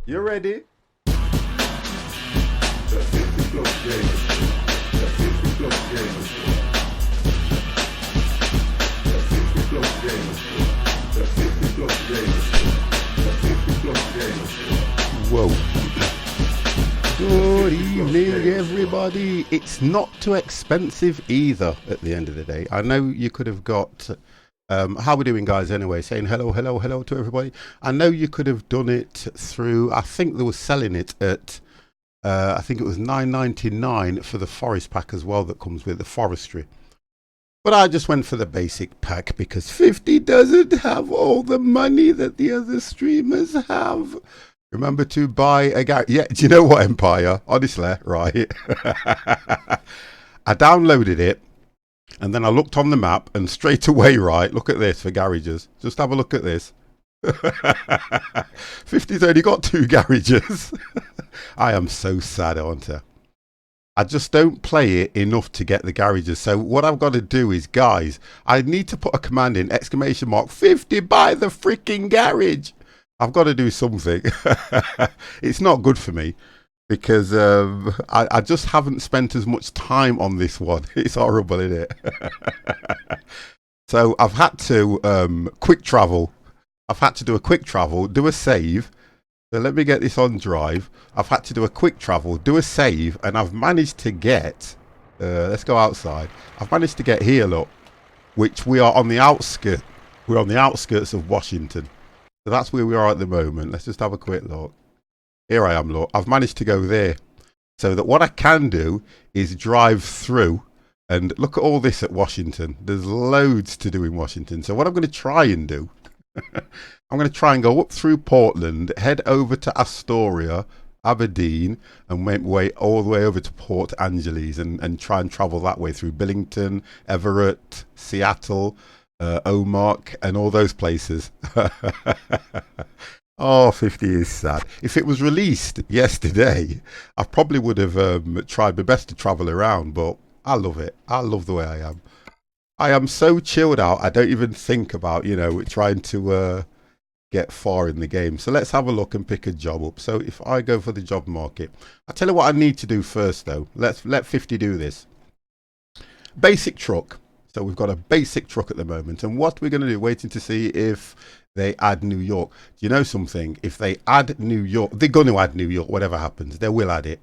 You ready? Whoa. Good evening, everybody. It's not too expensive either at the end of the day. I know you could have got... how we doing, guys, anyway? Saying hello to everybody. I know you could have done it through... I think they were selling it at... I think it was $9.99 for the forest pack as well that comes with the forestry. But I just went for the basic pack because 50 doesn't have all the money that the other streamers have. Remember to buy a guy. Yeah, do you know what, Empire? Honestly, right? I downloaded it and then I looked on the map and straight away, right, look at this for garages. Just have a look at this. 50's only got 2 garages. I am so sad, aren't I? I just don't play it enough to get the garages. So what I've got to do is, guys, I need to put a command in, exclamation mark, 50 buy the freaking garage. I've got to do something. It's not good for me because I just haven't spent as much time on this one. It's horrible, isn't it? So I've had to quick travel. I've had to do a quick travel, do a save. So let me get this on drive. I've had to do a quick travel, do a save, and I've managed to get, let's go outside. I've managed to get here, look, which we are on the outskirts. We're on the outskirts of Washington. So that's where we are at the moment. Let's just have a quick look. Here I am, look. I've managed to go there. So that what I can do is drive through and look at all this at Washington. There's loads to do in Washington. So what I'm going to try and do, I'm going to try and go up through Portland, head over to Astoria, Aberdeen, and went all the way over to Port Angeles and try and travel that way through Billington, Everett, Seattle, Omark, and all those places. Oh, 50 is sad. If it was released yesterday, I probably would have tried my best to travel around, but I love it. I love the way I am. I am so chilled out, I don't even think about, you know, trying to get far in the game. So let's have a look and pick a job up. So if I go for the job market, I'll tell you what I need to do first though. Let's let 50 do this. Basic truck. So we've got a basic truck at the moment. And what we're going to do, waiting to see if they add New York. Do you know something? If they add New York, they're going to add New York, whatever happens. They will add it.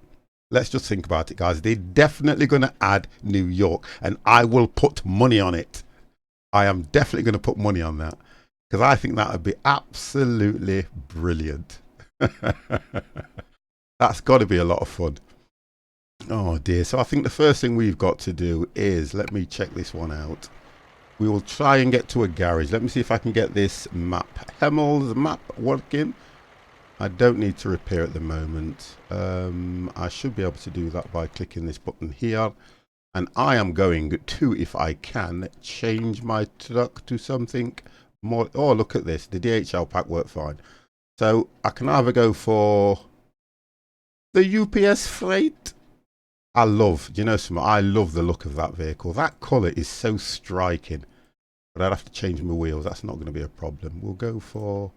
Let's just think about it, guys. They're definitely going to add New York. And I will put money on it. I am definitely going to put money on that. Because I think that would be absolutely brilliant. That's got to be a lot of fun. Oh dear. So I think the first thing we've got to do is, let me check this one out. We will try and get to a garage. Let me see if I can get this map, Hemmel's map, working. I don't need to repair at the moment. I should be able to do that by clicking this button here. And I am going to, if I can, change my truck to something more. Oh, look at this. The DHL pack worked fine. So I can either go for the UPS freight. I love, you know, I love the look of that vehicle. That colour is so striking. But I'd have to change my wheels. That's not going to be a problem. We'll go for,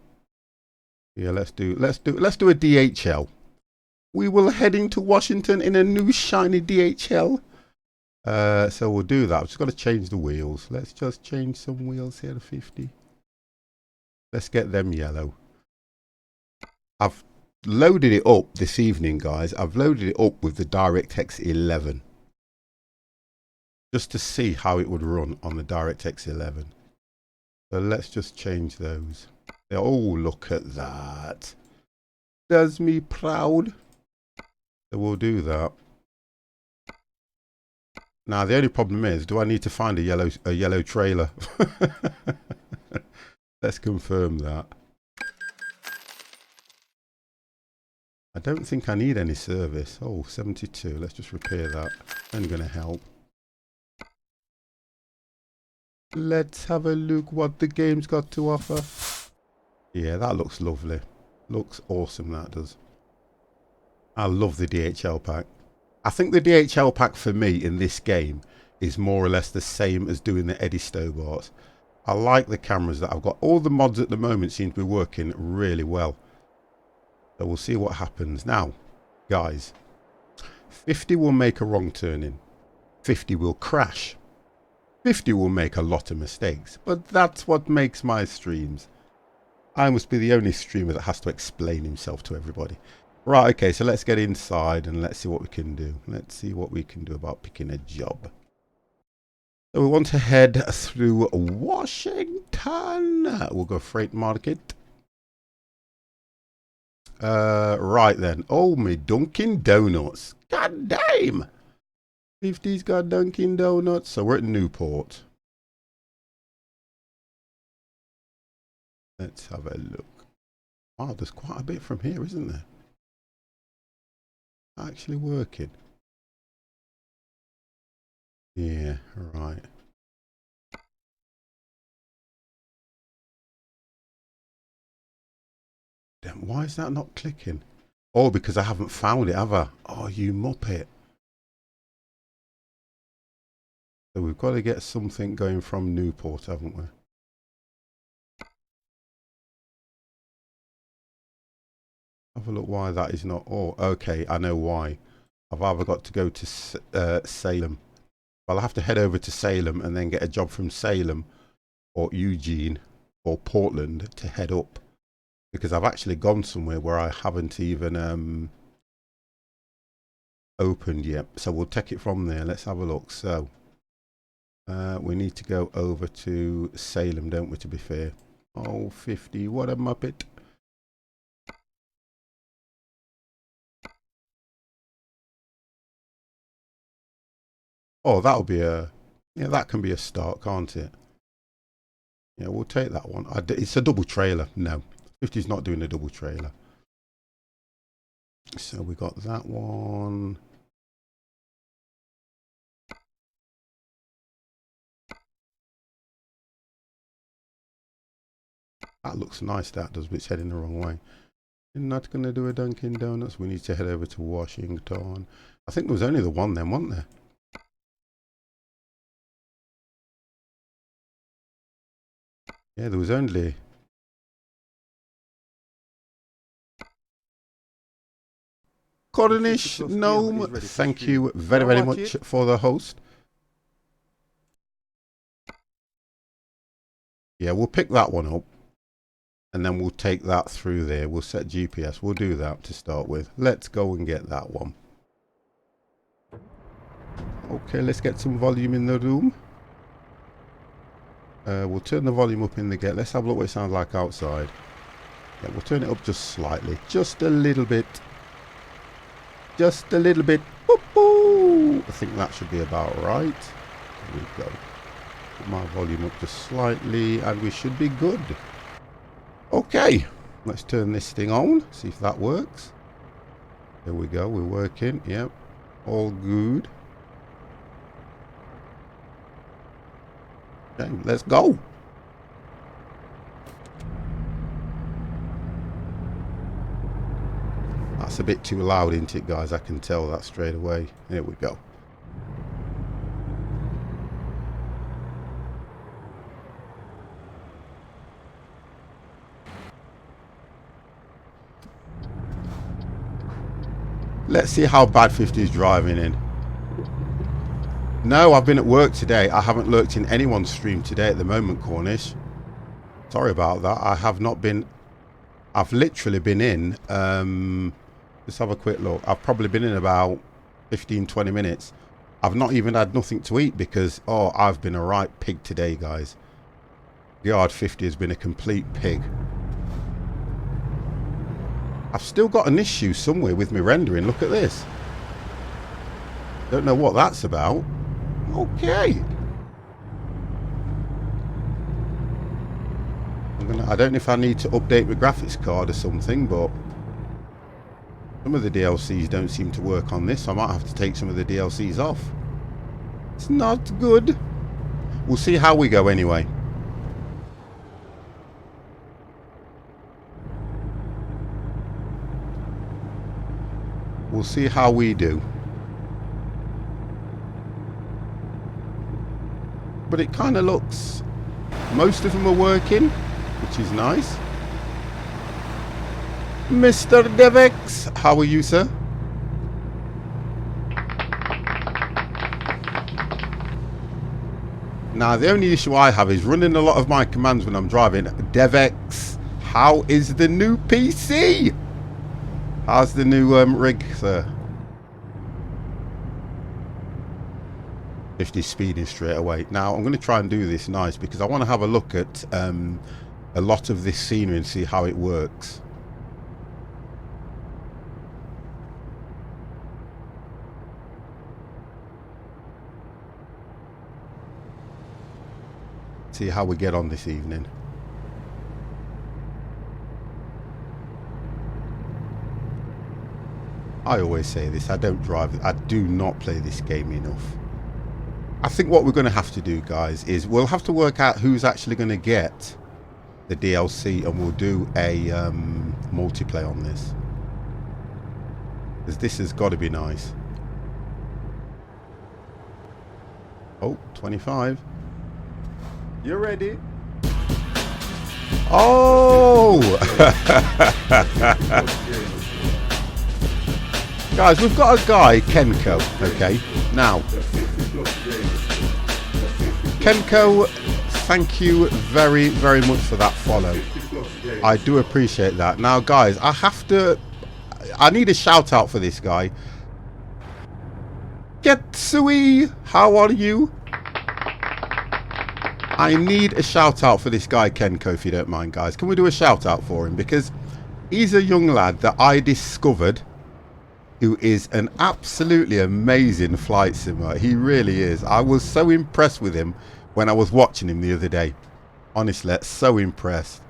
yeah, let's do a DHL. We will heading to Washington in a new shiny DHL. So we'll do that. I've just got to change the wheels. Let's just change some wheels here to 50. Let's get them yellow. I've loaded it up this evening, guys. I've loaded it up with the DirectX 11 just to see how it would run on the DirectX 11. So let's just change those. Oh, look at that. Does me proud. So we'll do that. Now the only problem is, do I need to find a yellow trailer? Let's confirm that. I don't think I need any service. Oh, 72. Let's just repair that. Only going to help. Let's have a look what the game's got to offer. Yeah, that looks lovely. Looks awesome, that does. I love the DHL pack. I think the DHL pack for me in this game is more or less the same as doing the Eddie Stobarts. I like the cameras that I've got. All the mods at the moment seem to be working really well. So we'll see what happens. Now, guys, 50 will make a wrong turn in. 50 will crash. 50 will make a lot of mistakes. But that's what makes my streams. I must be the only streamer that has to explain himself to everybody. Right, okay, so let's get inside and let's see what we can do. Let's see what we can do about picking a job. So we want to head through Washington. We'll go freight market. Right then. Oh, me Dunkin' Donuts. God damn. 50's got Dunkin' Donuts. So we're at Newport. Let's have a look. Wow, there's quite a bit from here, isn't there? Actually working. Yeah, right. Damn, why is that not clicking? Oh, because I haven't found it, have I? Oh, you muppet. So we've got to get something going from Newport, haven't we? Have a look why that is not. Oh, okay, I know why. I've either got to go to Salem. Well, I'll have to head over to Salem and then get a job from Salem or Eugene or Portland to head up. Because I've actually gone somewhere where I haven't even opened yet. So we'll take it from there. Let's have a look. So we need to go over to Salem, don't we, to be fair? Oh, 50, what a muppet. Oh, that'll be a, yeah, that can be a start, can't it? Yeah, we'll take that one. It's a double trailer. No, 50's not doing a double trailer. So we got that one. That looks nice, that does, but it's heading the wrong way. You're not going to do a Dunkin' Donuts. We need to head over to Washington. I think there was only the one then, wasn't there? Yeah, there was only... Cornish Gnome, thank you very, very much for the host. Yeah, we'll pick that one up. And then we'll take that through there. We'll set GPS. We'll do that to start with. Let's go and get that one. Okay, let's get some volume in the room. We'll turn the volume up in the gate. Let's have a look what it sounds like outside. Yeah, we'll turn it up just slightly. Just a little bit. Just a little bit. Boop-boo. I think that should be about right. There we go. Put my volume up just slightly and we should be good. Okay, let's turn this thing on. See if that works. There we go. We're working. Yep. All good. Okay, let's go. That's a bit too loud, isn't it, guys? I can tell that straight away. There we go. Let's see how bad 50 is driving in. No, I've been at work today. I haven't lurked in anyone's stream today at the moment, Cornish. Sorry about that. I have not been... I've literally been in... let's have a quick look. I've probably been in about 15-20 minutes. I've not even had nothing to eat because... Oh, I've been a right pig today, guys. YAH-50 has been a complete pig. I've still got an issue somewhere with my rendering. Look at this. Don't know what that's about. Okay. I don't know if I need to update my graphics card or something, but some of the DLCs don't seem to work on this. I might have to take some of the DLCs off. It's not good. We'll see how we go anyway. We'll see how we do. But it kind of looks... Most of them are working, which is nice. Mr. Devex, how are you, sir? Now, the only issue I have is running a lot of my commands when I'm driving. Devex, how is the new PC? How's the new rig, sir? 50 speeding straight away. Now, I'm going to try and do this nice because I want to have a look at a lot of this scenery and see how it works. See how we get on this evening. I always say this, I don't drive, I do not play this game enough. I think what we're going to have to do, guys, is we'll have to work out who's actually going to get the DLC, and we'll do a multiplayer on this. Because this has got to be nice. Oh, 25. You ready? Oh! Guys, we've got a guy, Kenko, okay? Now, Kenko, thank you very, very much for that follow. I do appreciate that. Now, guys, I need a shout out for this guy. Getsui, how are you? I need a shout out for this guy, Kenko, if you don't mind, guys. Can we do a shout out for him? Because he's a young lad that I discovered who is an absolutely amazing flight simmer. He really is. I was so impressed with him when I was watching him the other day. Honestly, so impressed.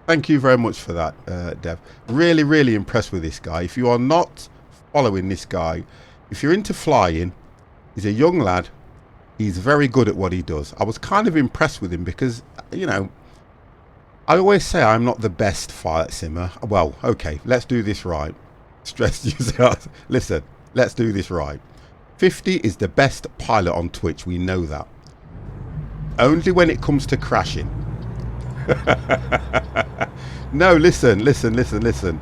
Thank you very much for that, Dev. Really, really impressed with this guy. If you are not following this guy, if you're into flying, he's a young lad. He's very good at what he does. I was kind of impressed with him because, you know, I always say I'm not the best flight simmer. Well, okay, let's do this right. Stress yourself. Listen, let's do this right. 50 is the best pilot on Twitch. We know that. Only when it comes to crashing. No, listen.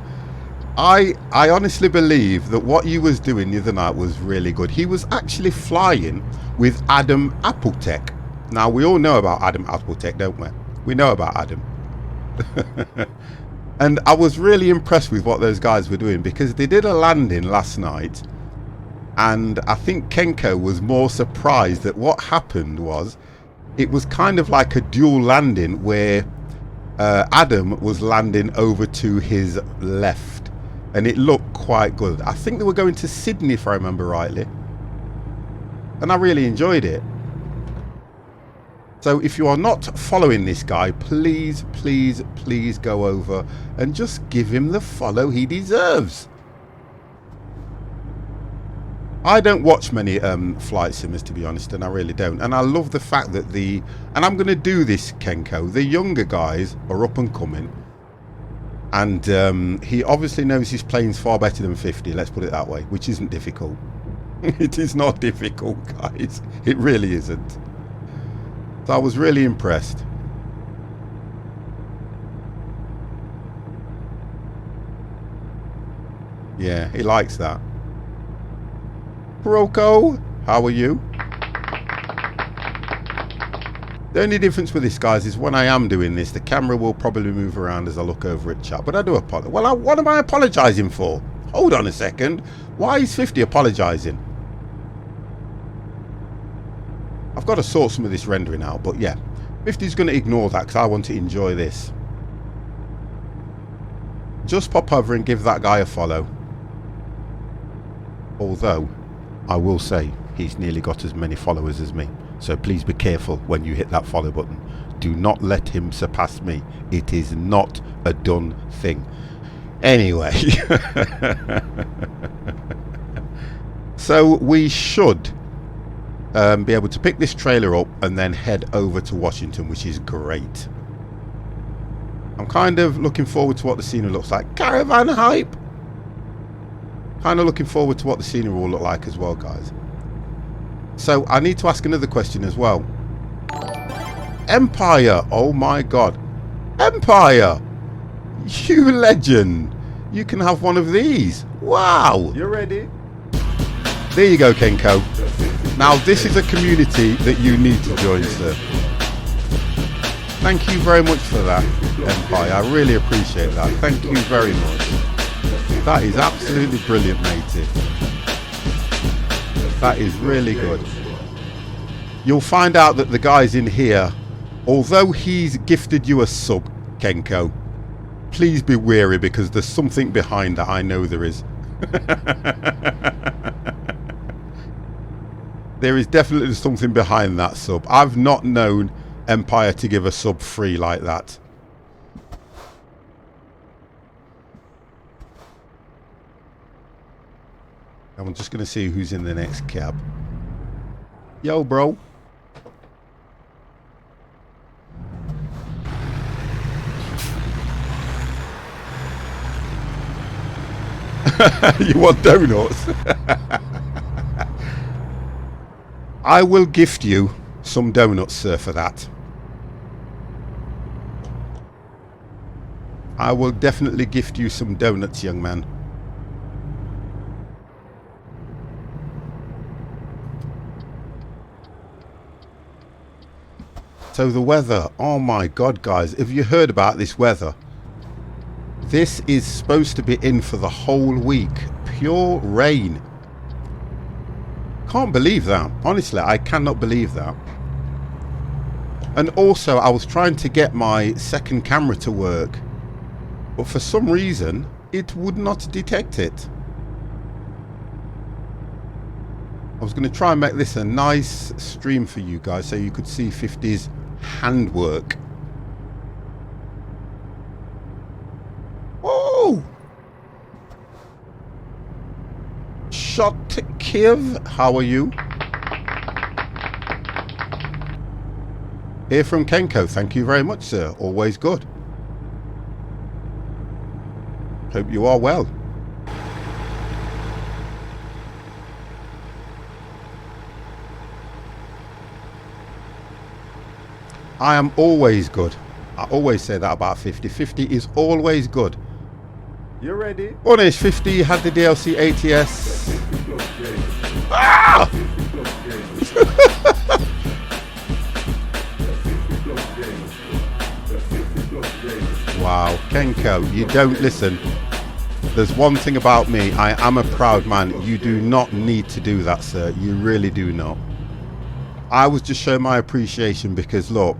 I honestly believe that what you was doing the other night was really good. He was actually flying with Adam Appletech. Now, we all know about Adam Appletech, don't we? We know about Adam. And I was really impressed with what those guys were doing because they did a landing last night. And I think Kenko was more surprised that what happened was it was kind of like a dual landing where Adam was landing over to his left. And it looked quite good. I think they were going to Sydney, if I remember rightly. And I really enjoyed it. So if you are not following this guy, please, please, please go over and just give him the follow he deserves. I don't watch many flight simmers, to be honest, and I really don't. And I love the fact that and I'm going to do this, Kenko, the younger guys are up and coming. And he obviously knows his plane's far better than 50, let's put it that way, which isn't difficult. It is not difficult, guys. It really isn't. So I was really impressed. Yeah, he likes that. Rocco, how are you? The only difference with this, guys, is when I am doing this, the camera will probably move around as I look over at chat. But I do apologize. Well, what am I apologising for? Hold on a second. Why is 50 apologising? I've got to sort some of this rendering out, but yeah. 50's going to ignore that because I want to enjoy this. Just pop over and give that guy a follow. Although, I will say, he's nearly got as many followers as me. So please be careful when you hit that follow button. Do not let him surpass me. It is not a done thing. Anyway. So we should be able to pick this trailer up and then head over to Washington, which is great. I'm kind of looking forward to what the scenery looks like. Caravan hype! Kind of looking forward to what the scenery will look like as well, guys. So I need to ask another question as well. Empire! Oh my god. Empire! You legend! You can have one of these. Wow. You're ready? There you go, Kenko. Now, this is a community that you need to join, sir. Thank you very much for that, Empire. I really appreciate that. Thank you very much. That is absolutely brilliant, matey. That is really good. You'll find out that the guys in here, although he's gifted you a sub, Kenko, please be wary because there's something behind that. I know there is. There is definitely something behind that sub. I've not known Empire to give a sub free like that. I'm just going to see who's in the next cab. Yo, bro. You want donuts? I will gift you some donuts, sir, for that. I will definitely gift you some donuts, young man. So the weather, oh my god, guys, have you heard about this weather? This is supposed to be in for the whole week. Pure rain. Can't believe that. Honestly, I cannot believe that. And also, I was trying to get my second camera to work, but for some reason, it would not detect it. I was going to try and make this a nice stream for you guys so you could see 50's handwork. Oh! Shot Kiev, how are you? Here from Kenko, thank you very much, sir. Always good. Hope you are well. I am always good. I always say that about 50. 50 is always good. You ready? Onish 50 had the DLC ATS. Ah! Wow, Kenko, you don't listen. There's one thing about me. I am a proud man. You do not need to do that, sir. You really do not. I was just showing my appreciation because, look,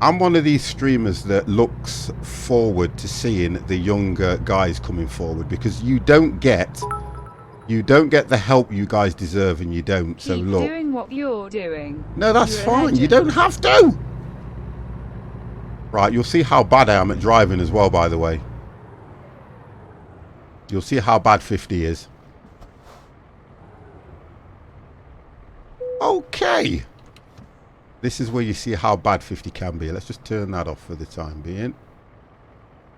I'm one of these streamers that looks forward to seeing the younger guys coming forward because you don't get the help you guys deserve, and you don't. So keep look, doing what you're doing. no, that's fine. You don't have to. Right, you'll see how bad I am at driving as well, by the way. You'll see how bad 50 is. Okay. This is where you see how bad 50 can be. Let's just turn that off for the time being.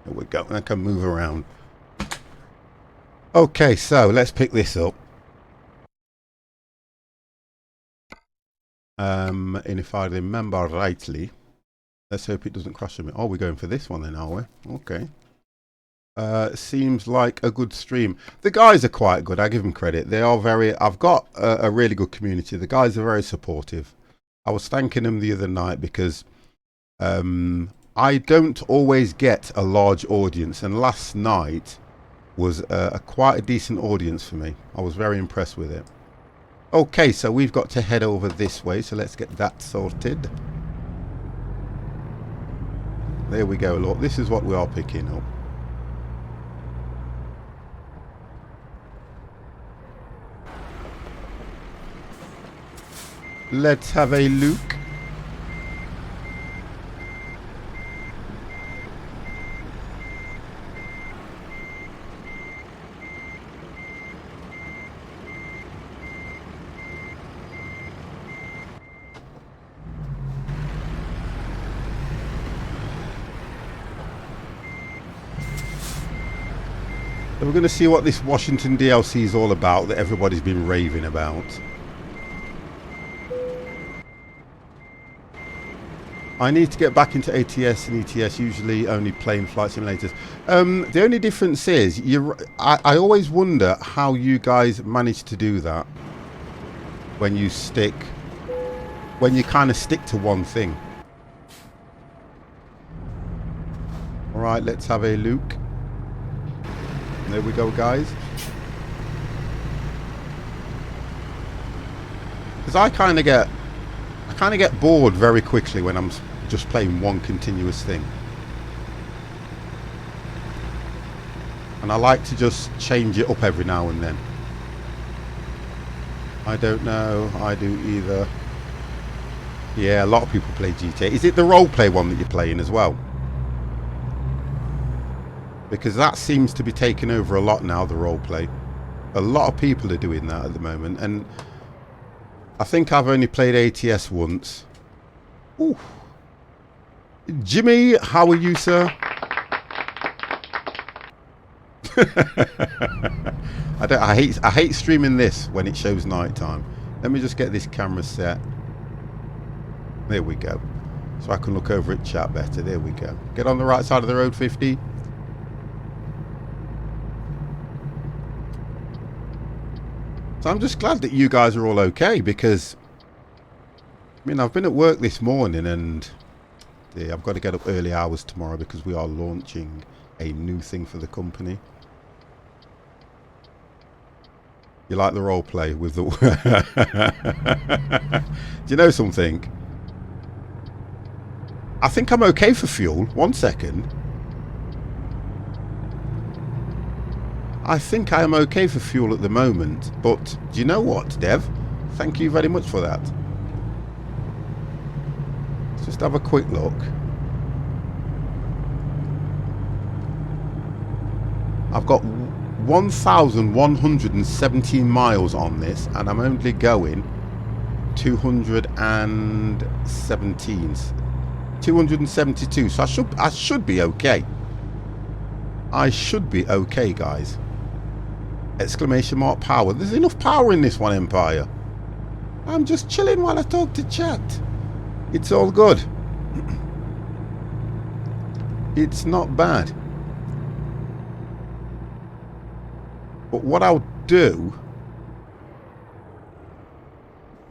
There we go. I can move around. Okay, so let's pick this up. And if I remember rightly, let's hope it doesn't crash on me. Oh, we're going for this one then, are we? Okay. Seems like a good stream. The guys are quite good. I give them credit. They are very... I've got a really good community. The guys are very supportive. I was thanking them the other night because I don't always get a large audience, and last night was quite a decent audience for me. I was very impressed with it. Okay, so we've got to head over this way, so let's get that sorted. There we go. Look, this is what we are picking up. Let's have a look. So we're going to see what this Washington DLC is all about that everybody's been raving about. I need to get back into ATS and ETS, usually only playing flight simulators. The only difference is, I always wonder how you guys manage to do that when you kind of stick to one thing. Alright, let's have a look. There we go, guys. Because I kind of get bored very quickly when I'm just playing one continuous thing. And I like to just change it up every now and then. I don't know, I do either. Yeah, a lot of people play GTA. Is it the roleplay one that you're playing as well? Because that seems to be taking over a lot now, the roleplay. A lot of people are doing that at the moment. And I think I've only played ATS once. Ooh. Jimmy, how are you, sir? I hate streaming this when it shows night time. Let me just get this camera set. There we go. So I can look over at chat better. There we go. Get on the right side of the road, 50. So I'm just glad that you guys are all okay, because I mean, I've been at work this morning and yeah, I've got to get up early hours tomorrow because we are launching a new thing for the company. You like the role play with the... Do you know something? I think I'm okay for fuel. 1 second. I think I am okay for fuel at the moment. But do you know what, Dev? Thank you very much for that. Let's just have a quick look. I've got 1,117 miles on this, and I'm only going 272. So I should be okay. I should be okay, guys. Exclamation mark power. There's enough power in this one, Empire. I'm just chilling while I talk to chat. It's all good. It's not bad. But what I'll do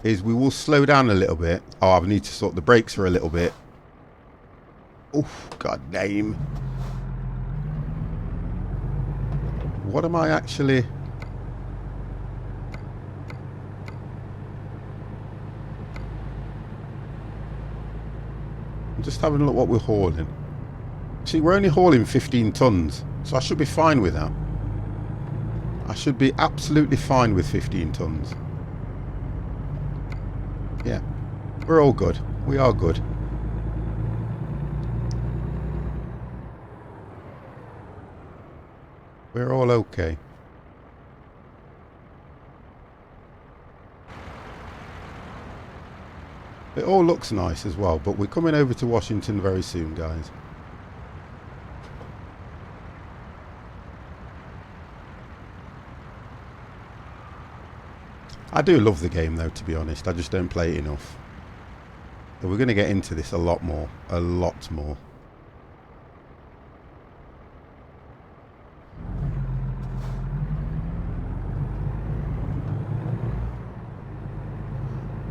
is we will slow down a little bit. Oh, I need to sort the brakes for a little bit. Oof, god damn. What am I actually... I'm just having a look what we're hauling. See, we're only hauling 15 tons, so I should be fine with that. I should be absolutely fine with 15 tons. Yeah, we're all good. We are good. We're all okay. It all looks nice as well, but we're coming over to Washington very soon, guys. I do love the game though, to be honest. I just don't play it enough. So we're going to get into this a lot more. A lot more.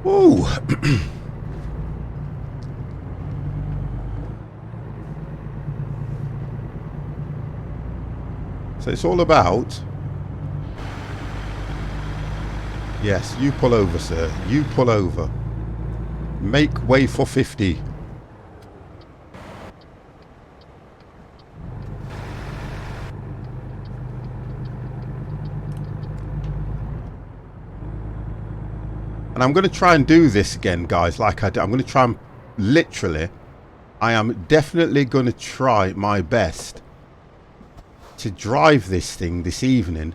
Woo! So it's all about... Yes, you pull over, sir. You pull over. Make way for 50. And I'm going to try and do this again, guys, like I did. I'm going to try and literally... I am definitely going to try my best to drive this thing this evening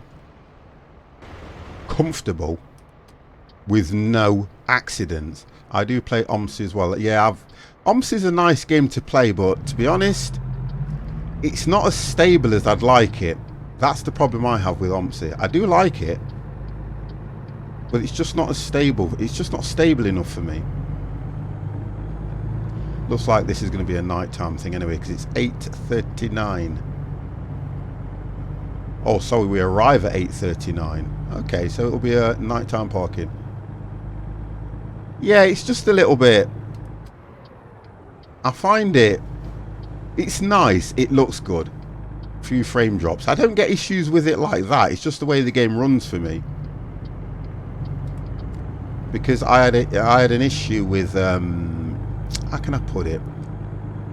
comfortable with no accidents. I do play OMSI as well. Yeah, OMSI is a nice game to play, but to be honest, it's not as stable as I'd like it. That's the problem I have with OMSI. I do like it, but it's just not as stable. It's just not stable enough for me. Looks like this is going to be a nighttime thing anyway, because it's 8:39. Oh, sorry, we arrive at 8:39. Okay, so it'll be a nighttime parking. Yeah, it's just a little bit. I find it's nice. It looks good. Few frame drops. I don't get issues with it like that. It's just the way the game runs for me. Because I had an issue with how can I put it?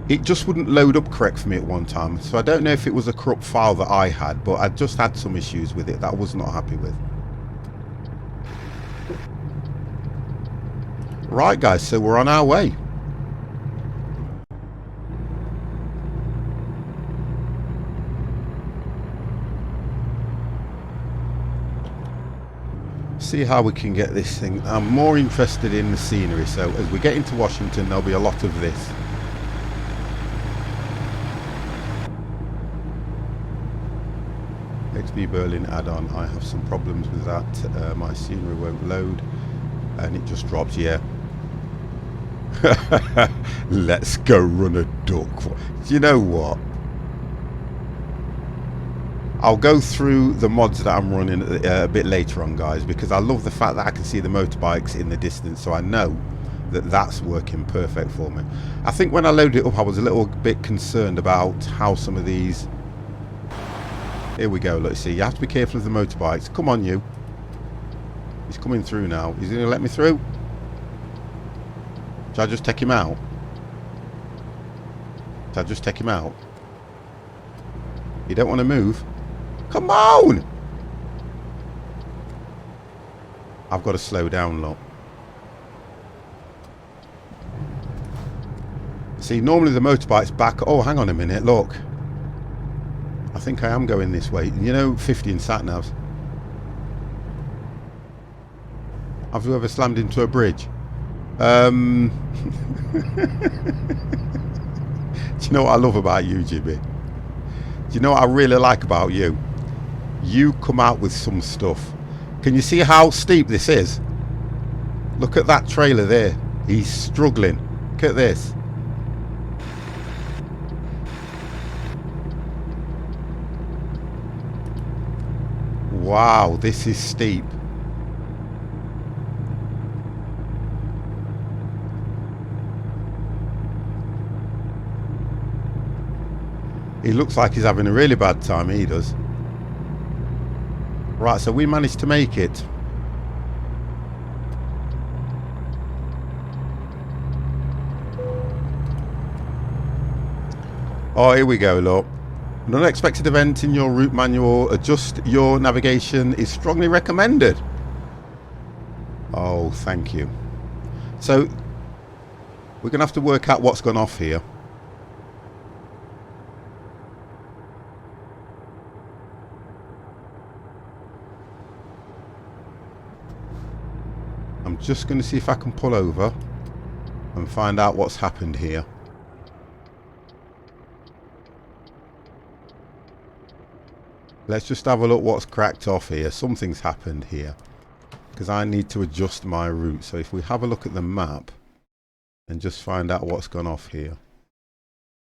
It just wouldn't load up correct for me at one time. So I don't know if it was a corrupt file that I had, but I just had some issues with it that I was not happy with. Right, guys, so we're on our way. See how we can get this thing. I'm more interested in the scenery, so as we get into Washington there'll be a lot of this. XB Berlin add-on, I have some problems with that. My scenery won't load and it just drops. Yeah. Let's go run a duck. Do you know what? I'll go through the mods that I'm running a bit later on, guys, because I love the fact that I can see the motorbikes in the distance, so I know that that's working perfect for me. I think when I loaded it up I was a little bit concerned about how some of these... Here we go, let's see, you have to be careful of the motorbikes. Come on, you. He's coming through now. He's going to let me through? Should I just take him out? Should I just take him out? You don't want to move? Come on! I've got to slow down, look. See, normally the motorbike's back... Oh, hang on a minute, look. I think I am going this way. You know, 50 in sat-navs. Have you ever slammed into a bridge? Do you know what I love about you, Jimmy? Do you know what I really like about you? You come out with some stuff. Can you see how steep this is? Look at that trailer there. He's struggling. Look at this. Wow, this is steep. He looks like he's having a really bad time, he does. Right, so we managed to make it. Oh, here we go, look. An unexpected event in your route manual. Adjust your navigation is strongly recommended. Oh, thank you. So, we're going to have to work out what's gone off here. I'm just going to see if I can pull over and find out what's happened here. Let's just have a look what's cracked off here. Something's happened here because I need to adjust my route. So if we have a look at the map and just find out what's gone off here.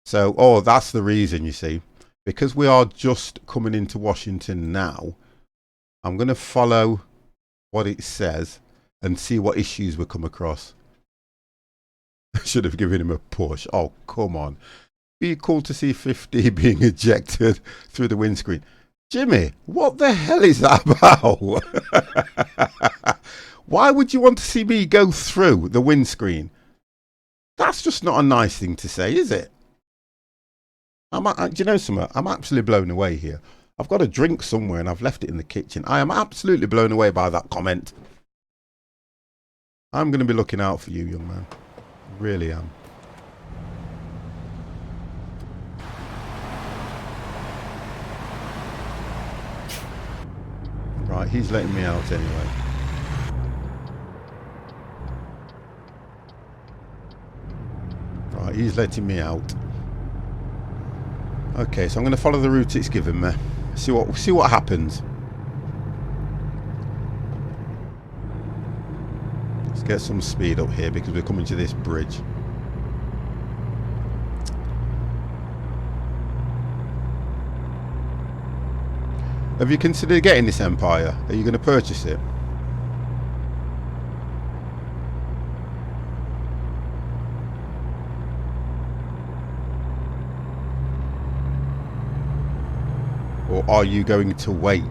So, oh, that's the reason, you see. Because we are just coming into Washington now, I'm going to follow what it says and see what issues we come across. I should have given him a push. Oh, come on. Be cool to see 50 being ejected through the windscreen. Jimmy, what the hell is that about? Why would you want to see me go through the windscreen? That's just not a nice thing to say, is it? Do you know something? I'm absolutely blown away here. I've got a drink somewhere and I've left it in the kitchen. I am absolutely blown away by that comment. I'm going to be looking out for you, young man. I really am. Right, he's letting me out anyway. Right, he's letting me out. Okay, so I'm going to follow the route it's given me. See what happens. Let's get some speed up here because we're coming to this bridge. Have you considered getting this Empire? Are you going to purchase it? Or are you going to wait?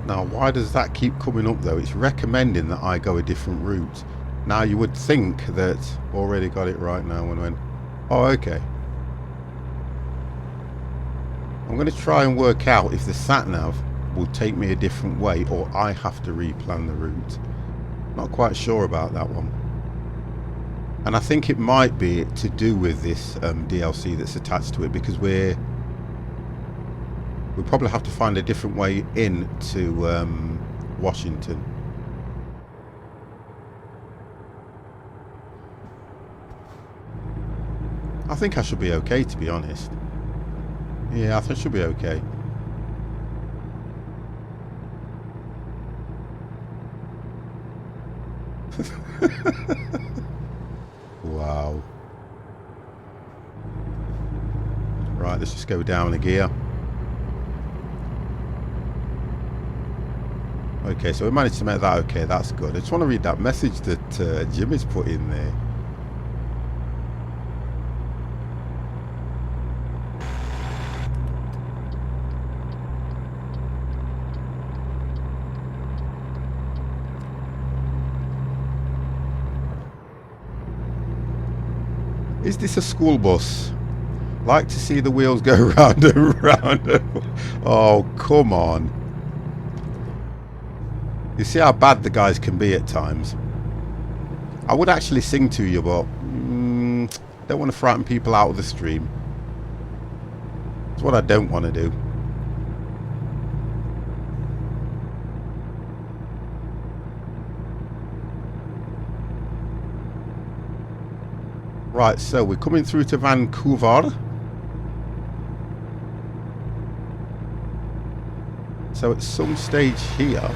Now, why does that keep coming up though? It's recommending that I go a different route. Now, you would think that already got it right now and went, oh, okay. I'm going to try and work out if the sat-nav will take me a different way or I have to replan the route. Not quite sure about that one. And I think it might be to do with this DLC that's attached to it, because we'll probably have to find a different way into Washington. I think I should be okay, to be honest. Yeah, I think I should be okay. Wow. Right, let's just go down a gear. Okay, so we managed to make that okay, that's good. I just want to read that message that Jimmy's put in there. Is this a school bus? Like to see the wheels go round and round. Oh, come on. You see how bad the guys can be at times. I would actually sing to you, but don't want to frighten people out of the stream. It's what I don't want to do. Right, so we're coming through to Vancouver. So at some stage here,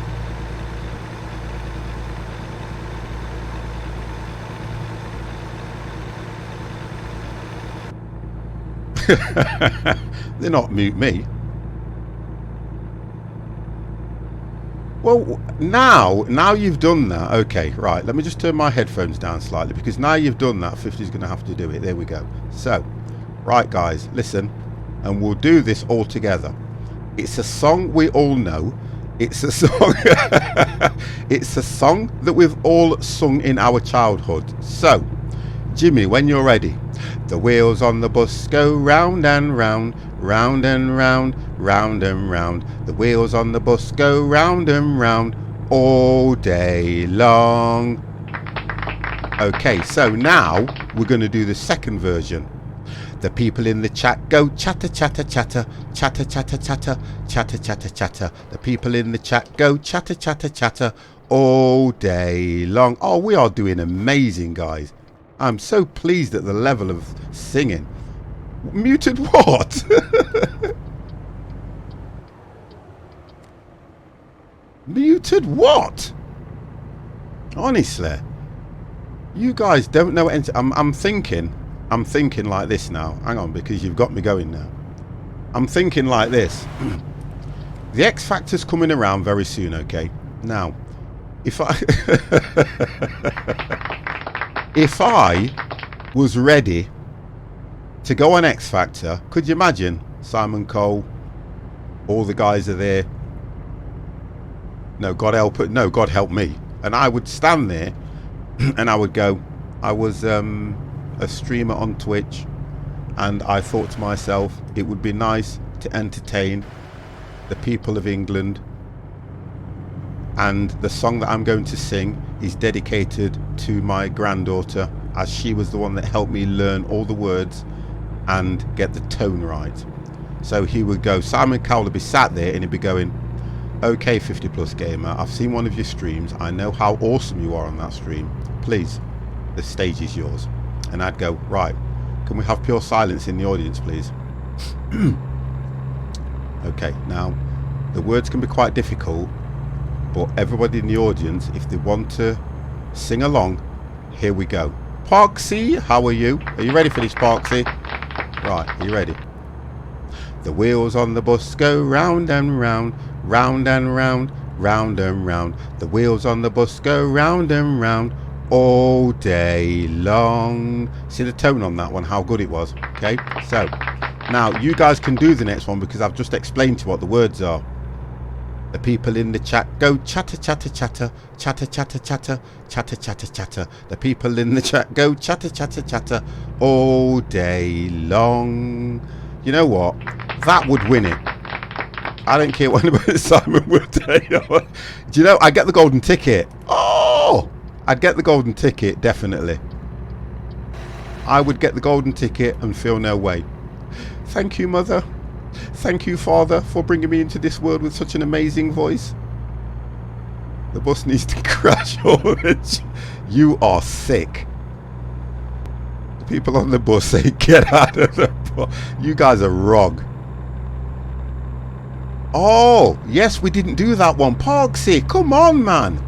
they're not mute me. Well, now you've done that. Okay, right. Let me just turn my headphones down slightly, because now you've done that, 50's going to have to do it. There we go. So, right, guys, listen, and we'll do this all together. It's a song we all know. It's a song. It's a song that we've all sung in our childhood. So, Jimmy, when you're ready. The wheels on the bus go round and round, round and round, round and round. The wheels on the bus go round and round all day long. Okay, so now we're going to do the second version. The people in the chat go chatter, chatter, chatter, chatter, chatter, chatter, chatter, chatter, chatter. The people in the chat go chatter, chatter, chatter all day long. Oh, we are doing amazing, guys. I'm so pleased at the level of singing. Muted what? Muted what? Honestly, you guys don't know what I'm thinking like this now. Hang on, because you've got me going now. I'm thinking like this. The X Factor's coming around very soon, okay? Now, if I was ready to go on X Factor, could you imagine? Simon Cole, all the guys are there. No, God help me. And I would stand there and I would go, I was a streamer on Twitch, and I thought to myself, it would be nice to entertain the people of England, and the song that I'm going to sing is dedicated to my granddaughter, as she was the one that helped me learn all the words and get the tone right. So he would go, Simon Cowell would be sat there and he'd be going, okay, 50 Plus Gamer, I've seen one of your streams, I know how awesome you are on that stream, please, the stage is yours. And I'd go, right, can we have pure silence in the audience, please? Okay, now the words can be quite difficult, But everybody in the audience, if they want to sing along, here we go. Parksy, how are you? Are you ready for this, Parksy? Right, are you ready? The wheels on the bus go round and round, round and round, round and round. The wheels on the bus go round and round all day long. See the tone on that one, how good it was. Okay, so now you guys can do the next one because I've just explained to you what the words are. The people in the chat go chatter, chatter, chatter, chatter, chatter, chatter, chatter, chatter, chatter. The people in the chat go chatter, chatter, chatter all day long. You know what? That would win it. I don't care what anybody Simon would say. Do you know, I get the golden ticket. Oh! I'd get the golden ticket, definitely. I would get the golden ticket and feel no way. Thank you, Mother. Thank you, Father, for bringing me into this world with such an amazing voice. The bus needs to crash. You are sick. The people on the bus say, get out of the bus. You guys are wrong. Oh, yes, we didn't do that one. Parksy, come on, man.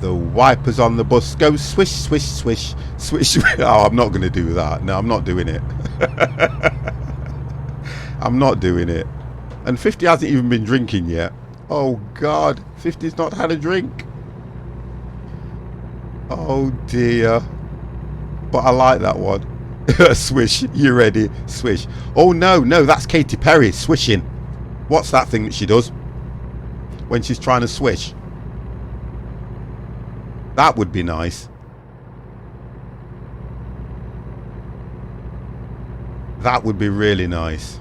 The wipers on the bus go swish, swish, swish, swish, swish. Oh, I'm not going to do that. No, I'm not doing it. I'm not doing it. And 50 hasn't even been drinking yet. Oh, God. 50's not had a drink. Oh, dear. But I like that one. Swish. You ready? Swish. Oh, no, no. That's Katy Perry swishing. What's that thing that she does when she's trying to swish? That would be nice. That would be really nice.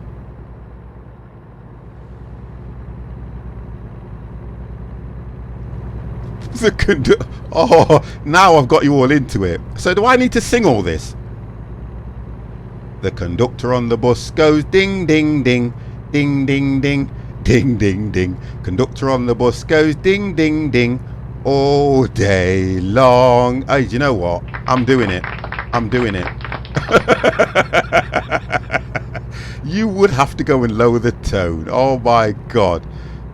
Oh, now I've got you all into it. So do I need to sing all this? The conductor on the bus goes ding, ding, ding, ding, ding, ding, ding, ding, ding. Conductor on the bus goes ding, ding, ding all day long. Hey, do you know what? I'm doing it. I'm doing it. You would have to go and lower the tone. Oh my God.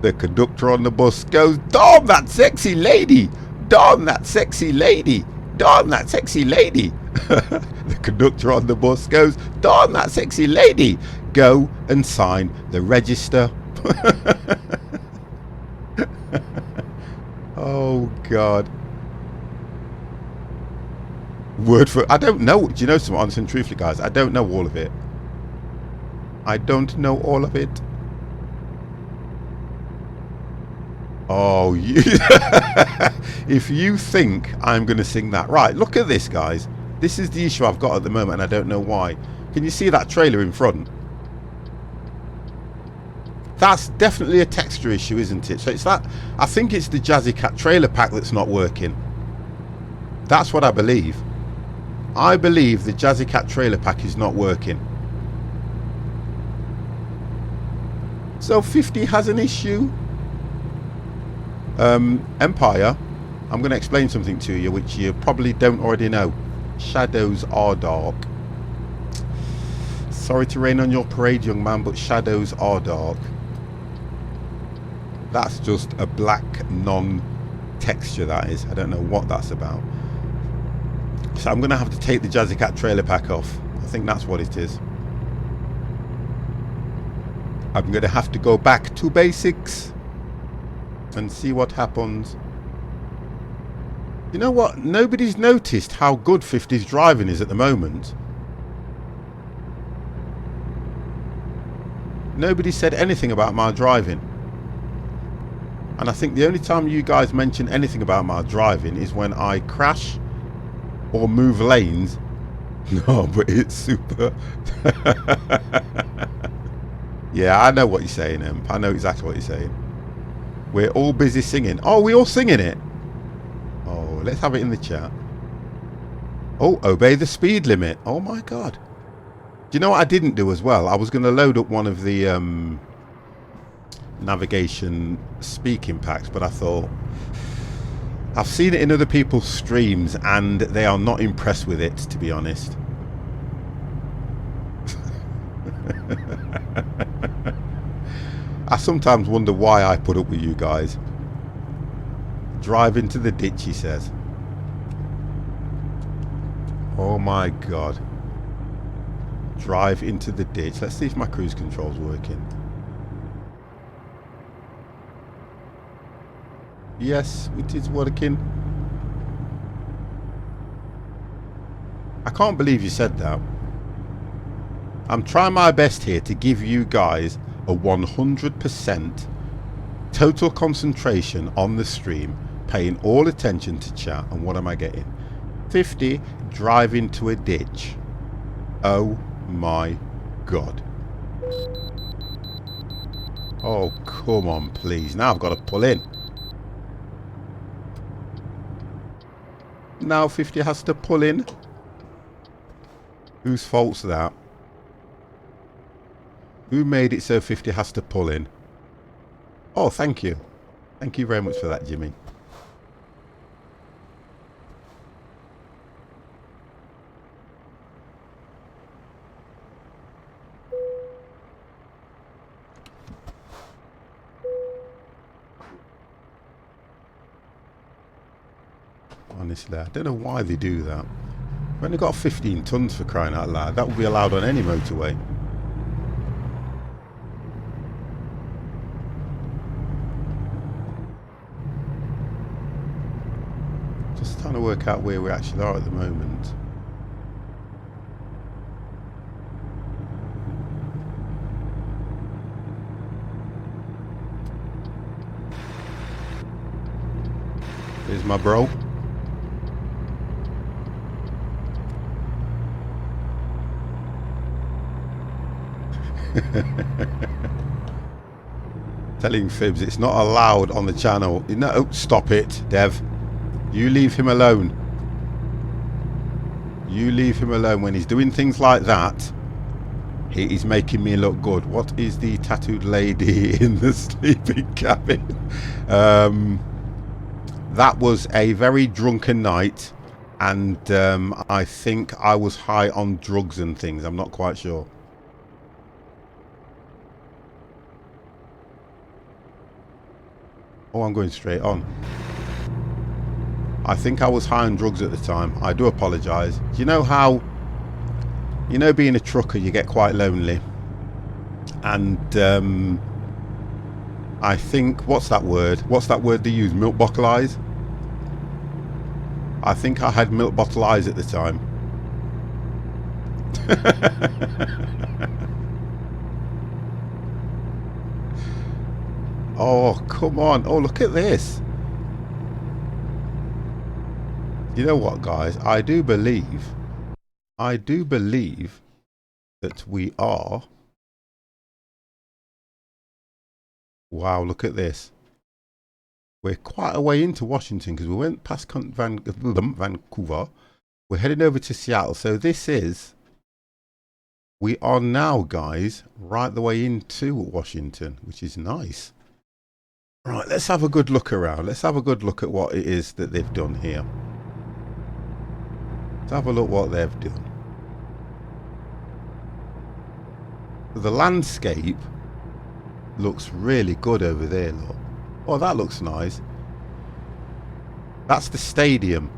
The conductor on the bus goes, darn that sexy lady. Darn that sexy lady. Darn that sexy lady. The conductor on the bus goes, darn that sexy lady. Go and sign the register. Oh God. Word for, I don't know. Do you know some honest and truthfully, guys? I don't know all of it. I don't know all of it. Oh, you if you think I'm going to sing that. Right, look at this, guys. This is the issue I've got at the moment, and I don't know why. Can you see that trailer in front? That's definitely a texture issue, isn't it? So it's that. I think it's the Jazzy Cat trailer pack that's not working. That's what I believe. I believe the Jazzy Cat trailer pack is not working. So 50 has an issue. Empire, I'm going to explain something to you which you probably don't already know. Shadows are dark. Sorry to rain on your parade, young man, but shadows are dark. That's just a black non-texture, that is. I don't know what that's about. So I'm going to have to take the Jazzy Cat trailer pack off. I think that's what it is. I'm going to have to go back to basics and see what happens. You know what? Nobody's noticed how good 50's driving is at the moment. Nobody said anything about my driving. And I think the only time you guys mention anything about my driving is when I crash or move lanes. No, but it's super. Yeah, I know what you're saying, Imp. I know exactly what you're saying. We're all busy singing. Oh, we all singing it? Oh, let's have it in the chat. Oh, obey the speed limit. Oh my God. Do you know what I didn't do as well? I was going to load up one of the navigation speaking packs, but I thought I've seen it in other people's streams and they are not impressed with it, to be honest. I sometimes wonder why I put up with you guys. Drive into the ditch, he says. Oh my god. Drive into the ditch. Let's see if my cruise control's working. Yes, it is working. I can't believe you said that. I'm trying my best here to give you guys a 100% total concentration on the stream, paying all attention to chat. And what am I getting? 50, drive into a ditch. Oh my god. Oh, come on, please. Now I've got to pull in. Now 50 has to pull in. Whose fault's that? Who made it so 50 has to pull in? Oh, thank you. Thank you very much for that, Jimmy. Honestly, I don't know why they do that. We've only got 15 tons for crying out loud. That would be allowed on any motorway. Just trying to work out where we actually are at the moment. Here's my bro. Telling fibs, it's not allowed on the channel. No, stop it, Dev. You leave him alone. You leave him alone. When he's doing things like that, he is making me look good. What is the tattooed lady in the sleeping cabin? That was a very drunken night, and I think I was high on drugs and things. I'm not quite sure. Oh, I'm going straight on. I think I was high on drugs at the time. I do apologise. Do you know how, you know, being a trucker, you get quite lonely? And I think, what's that word? What's that word they use? Milk bottle eyes? I think I had milk bottle eyes at the time. Oh, come on. Oh, look at this. You know what, guys? I do believe that we are... Wow, look at this. We're quite a way into Washington because we went past Vancouver. We're heading over to Seattle. So this is... We are now, guys, right the way into Washington, which is nice. Right, let's have a good look around. Let's have a good look at what it is that they've done here. Let's have a look what they've done. The landscape looks really good over there, look. Oh, that looks nice. That's the stadium.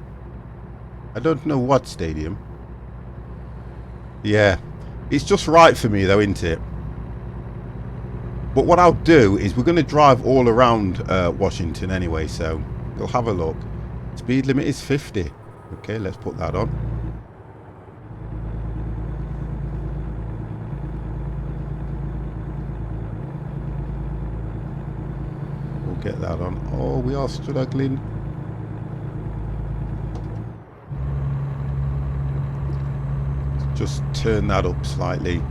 I don't know what stadium. Yeah. It's just right for me though, isn't it? But what I'll do is we're going to drive all around Washington anyway, so we'll have a look. Speed limit is 50. Okay, let's put that on. We'll get that on. Oh, we are struggling. Just turn that up slightly.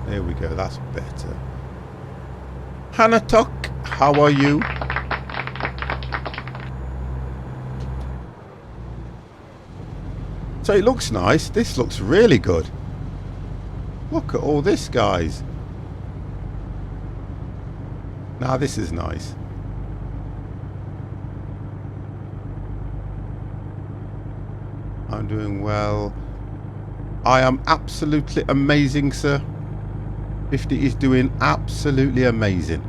There we go, that's better. Hanatok, how are you? So it looks nice. This looks really good. Look at all this, guys. Now this is nice. I'm doing well. I am absolutely amazing, sir. 50 is doing absolutely amazing.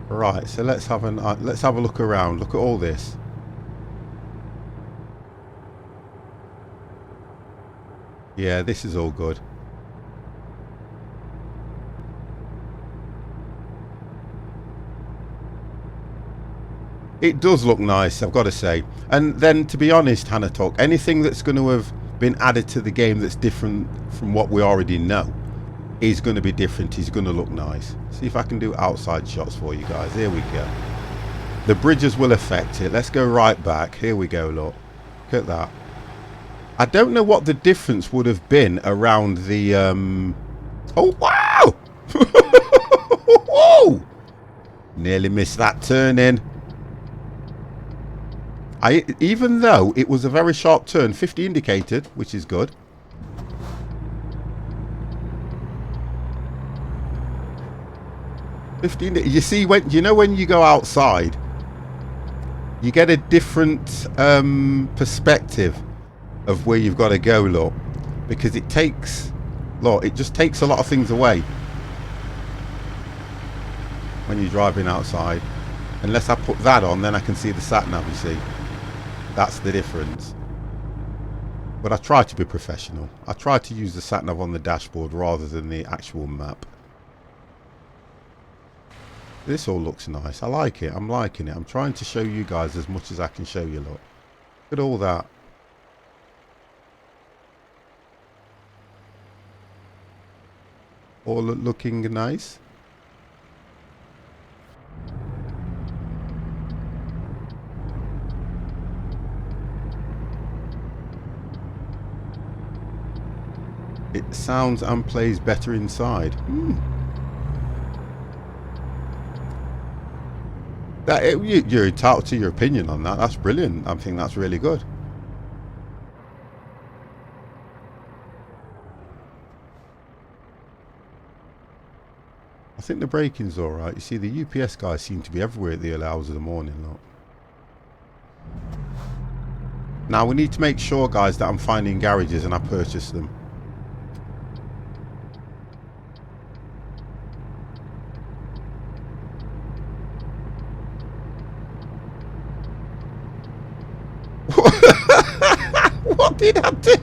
Right, so let's have a look around. Look at all this. Yeah, this is all good. It does look nice, I've got to say. And then, to be honest, Hannah Talk, anything that's going to have been added to the game that's different from what we already know is going to be different. Is going to look nice. See if I can do outside shots for you guys. Here we go. The bridges will affect it. Let's go right back. Here we go, look. Look at that. I don't know what the difference would have been around the... Oh, wow! Whoa! Nearly missed that turn in. Even though it was a very sharp turn, 50 indicated, which is good. You see, when you go outside, you get a different perspective of where you've got to go, look, because it just takes a lot of things away when you're driving outside. Unless I put that on, then I can see the sat nav, you see. That's the difference. But I try to be professional. I try to use the sat nav on the dashboard rather than the actual map. This all looks nice. I like it. I'm liking it. I'm trying to show you guys as much as I can show you, look. Look at all that. All looking nice. It sounds and plays better inside. You're entitled to your opinion on that. That's brilliant. I think that's really good. I think the braking's alright. You see, the UPS guys seem to be everywhere at the early hours of the morning, look. Now, we need to make sure, guys, that I'm finding garages and I purchase them. What did I do?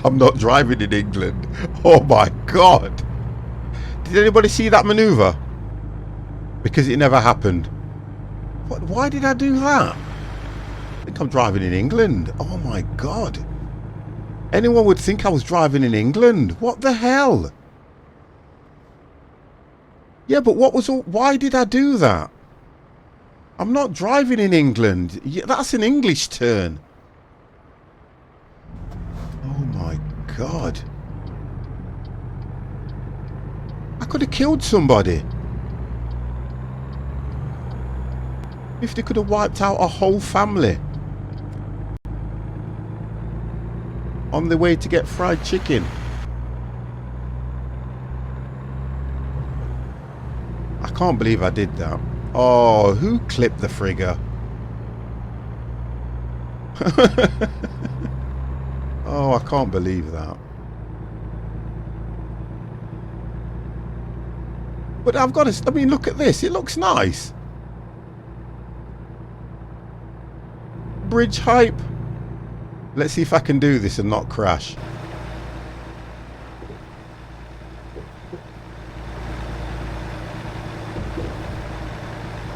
I'm not driving in England. Oh my God. Did anybody see that maneuver? Because it never happened. Why did I do that? I think I'm driving in England. Oh my God. Anyone would think I was driving in England. What the hell? Yeah, but why did I do that? I'm not driving in England. Yeah, that's an English turn. Oh my God. I could have killed somebody. If they could have wiped out a whole family on the way to get fried chicken. I can't believe I did that. Oh, who clipped the frigger? Oh, I can't believe that. But I've got to... I mean, look at this. It looks nice. Bridge hype. Let's see if I can do this and not crash.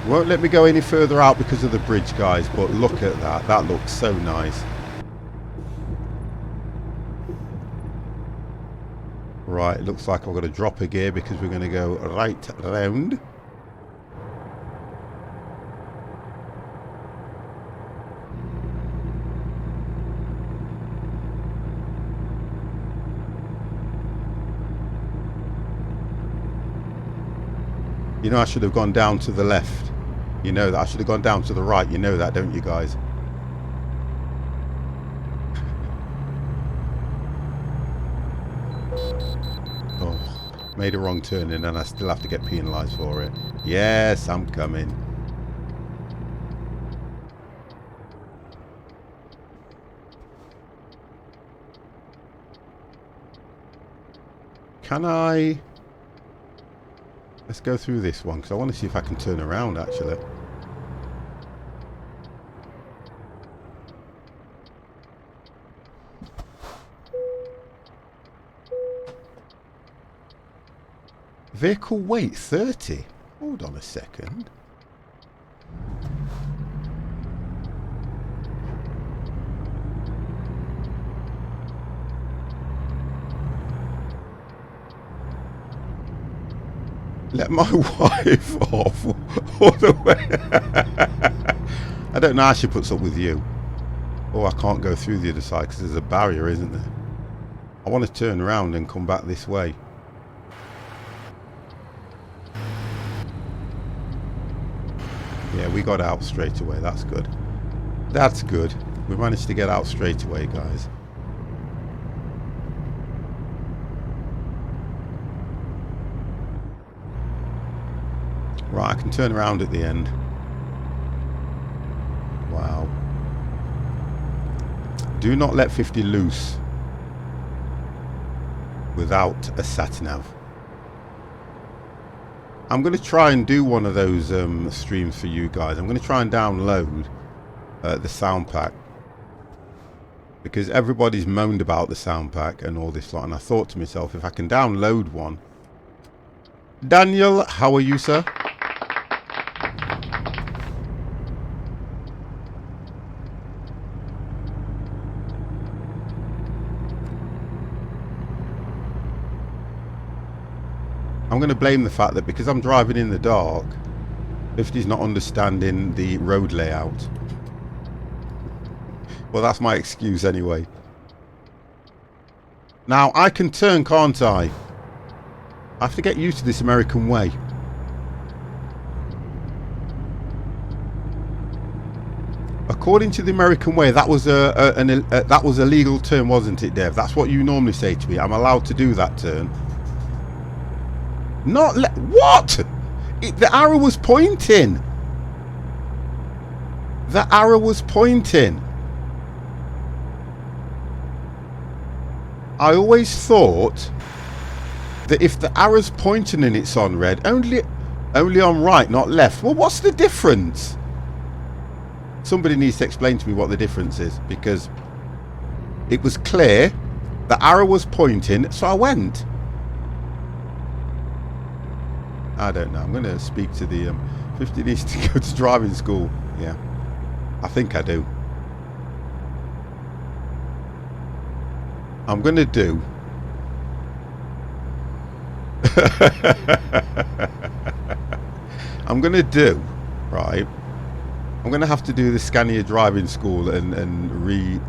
Won't let me go any further out because of the bridge, guys, but look at that. That looks so nice. Right, it looks like I've got to drop a gear because we're going to go right round. You know, I should have gone down to the left. You know that. I should have gone down to the right. You know that, don't you guys? Oh. Made a wrong turn and then I still have to get penalised for it. Yes, I'm coming. Can I... Let's go through this one because I want to see if I can turn around actually. Vehicle weight 30. Hold on a second. Let my wife off all the way. I don't know how she puts up with you. Oh, I can't go through the other side because there's a barrier, isn't there? I want to turn around and come back this way. Yeah, we got out straight away. That's good. That's good. We managed to get out straight away, guys. Right, I can turn around at the end. Wow. Do not let 50 loose without a sat-nav. I'm going to try and do one of those streams for you guys. I'm going to try and download the sound pack. Because everybody's moaned about the sound pack and all this lot. And I thought to myself, if I can download one. Daniel, how are you, sir? I'm going to blame the fact that because I'm driving in the dark, 50's not understanding the road layout. Well, that's my excuse anyway. Now, I can turn, can't I? I have to get used to this American way. According to the American way, that was that was a legal turn, wasn't it, Dev? That's what you normally say to me. I'm allowed to do that turn. Not what? The arrow was pointing. The arrow was pointing. I always thought that if the arrow's pointing and it's on red, only on right, not left. Well, what's the difference? Somebody needs to explain to me what the difference is, because it was clear the arrow was pointing, so I went. I don't know. I'm going to speak to the 50 needs to go to driving school. Yeah, I think I do. I'm going to do I'm going to do right. I'm going to have to do the Scania driving school and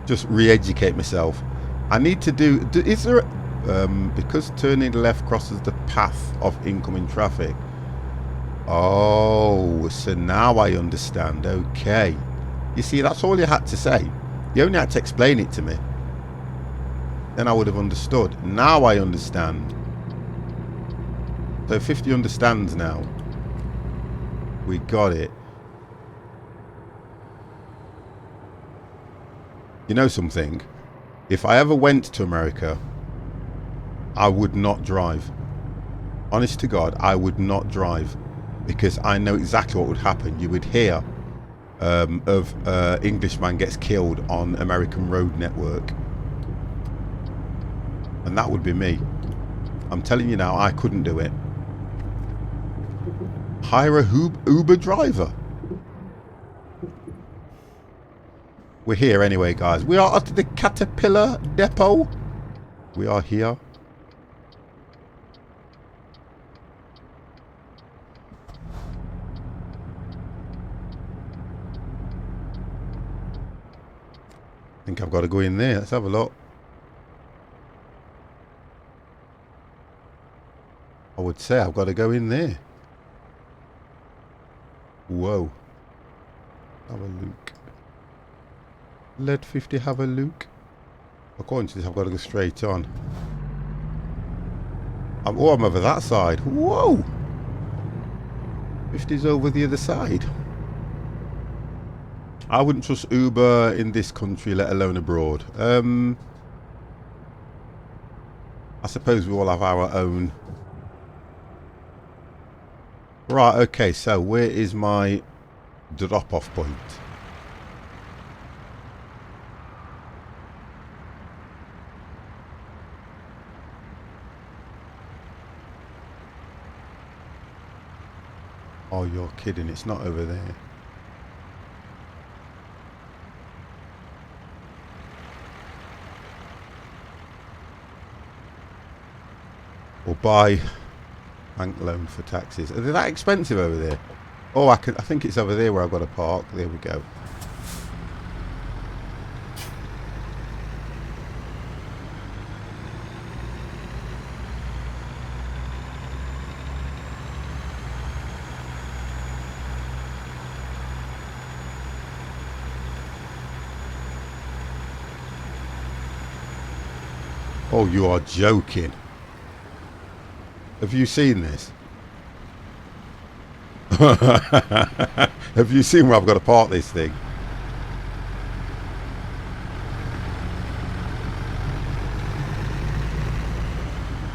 just re-educate myself. I need to do is there because turning left crosses the path of incoming traffic. Oh, so now I understand. Okay. You see, that's all you had to say. You only had to explain it to me. Then I would have understood. Now I understand. So 50 understands now. We got it. You know something? If I ever went to America, I would not drive. Honest to God, I would not drive, because I know exactly what would happen. You would hear of Englishman gets killed on American road network, and that would be me. I'm telling you now, I couldn't do it. Hire a Uber driver. We're here anyway, guys. We are at the Caterpillar depot. We are here. I think I've got to go in there. Let's have a look. I would say I've got to go in there. Whoa. Have a look. Let 50 have a look. According to this, I've got to go straight on. I'm over that side. Whoa! 50's over the other side. I wouldn't trust Uber in this country, let alone abroad. I suppose we all have our own. Right, okay, so where is my drop-off point? Oh, you're kidding, it's not over there. Or buy bank loan for taxis. Are they that expensive over there? Oh, I think it's over there where I've got to park. There we go. Oh, you are joking. Have you seen this? Have you seen where I've got to park this thing?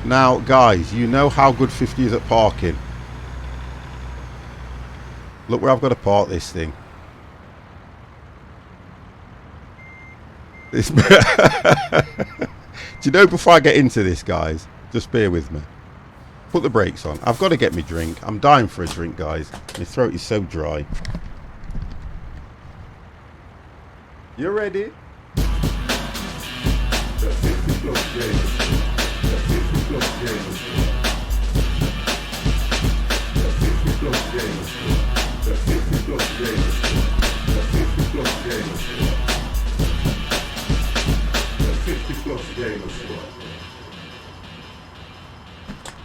Now, guys, you know how good 50 is at parking. Look where I've got to park this thing. Do you know, before I get into this, guys, just bear with me. Put the brakes on. I've got to get me drink. I'm dying for a drink, guys. My throat is so dry. You ready?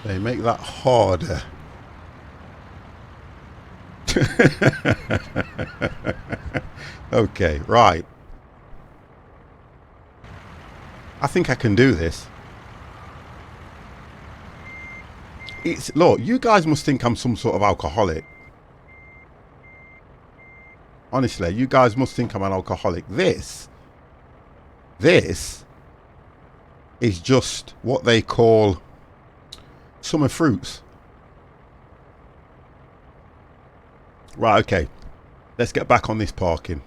They make that harder. Okay, right. I think I can do this. Look, you guys must think I'm some sort of alcoholic. Honestly, you guys must think I'm an alcoholic. This is just what they call summer fruits. Right, okay. Let's get back on this parking.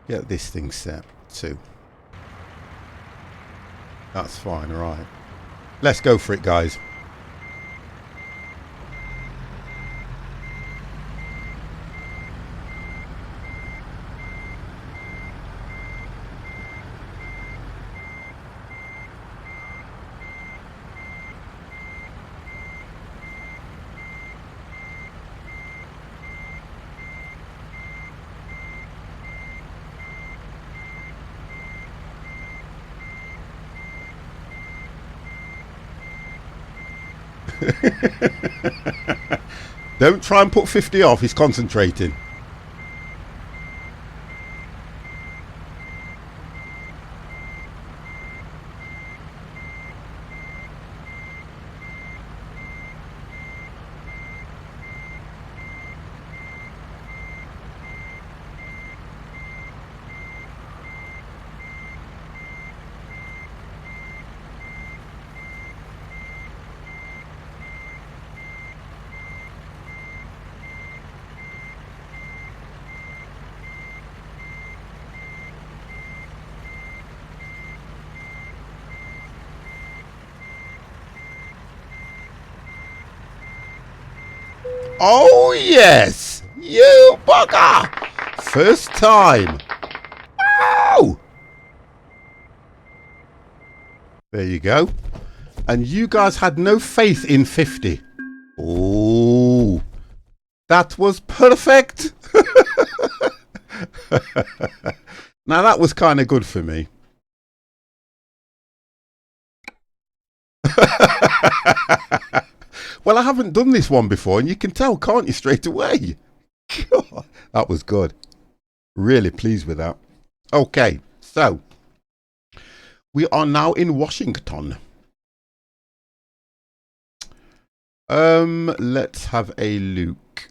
Get this thing set too. That's fine, right. Let's go for it, guys. Don't try and put 50 off, he's concentrating. Oh yes, you bugger! First time. Ow! There you go. And you guys had no faith in 50. Oh, that was perfect. Now that was kind of good for me. Well, I haven't done this one before, and you can tell, can't you, straight away? God, that was good. Really pleased with that. Okay, so we are now in Washington. Let's have a look.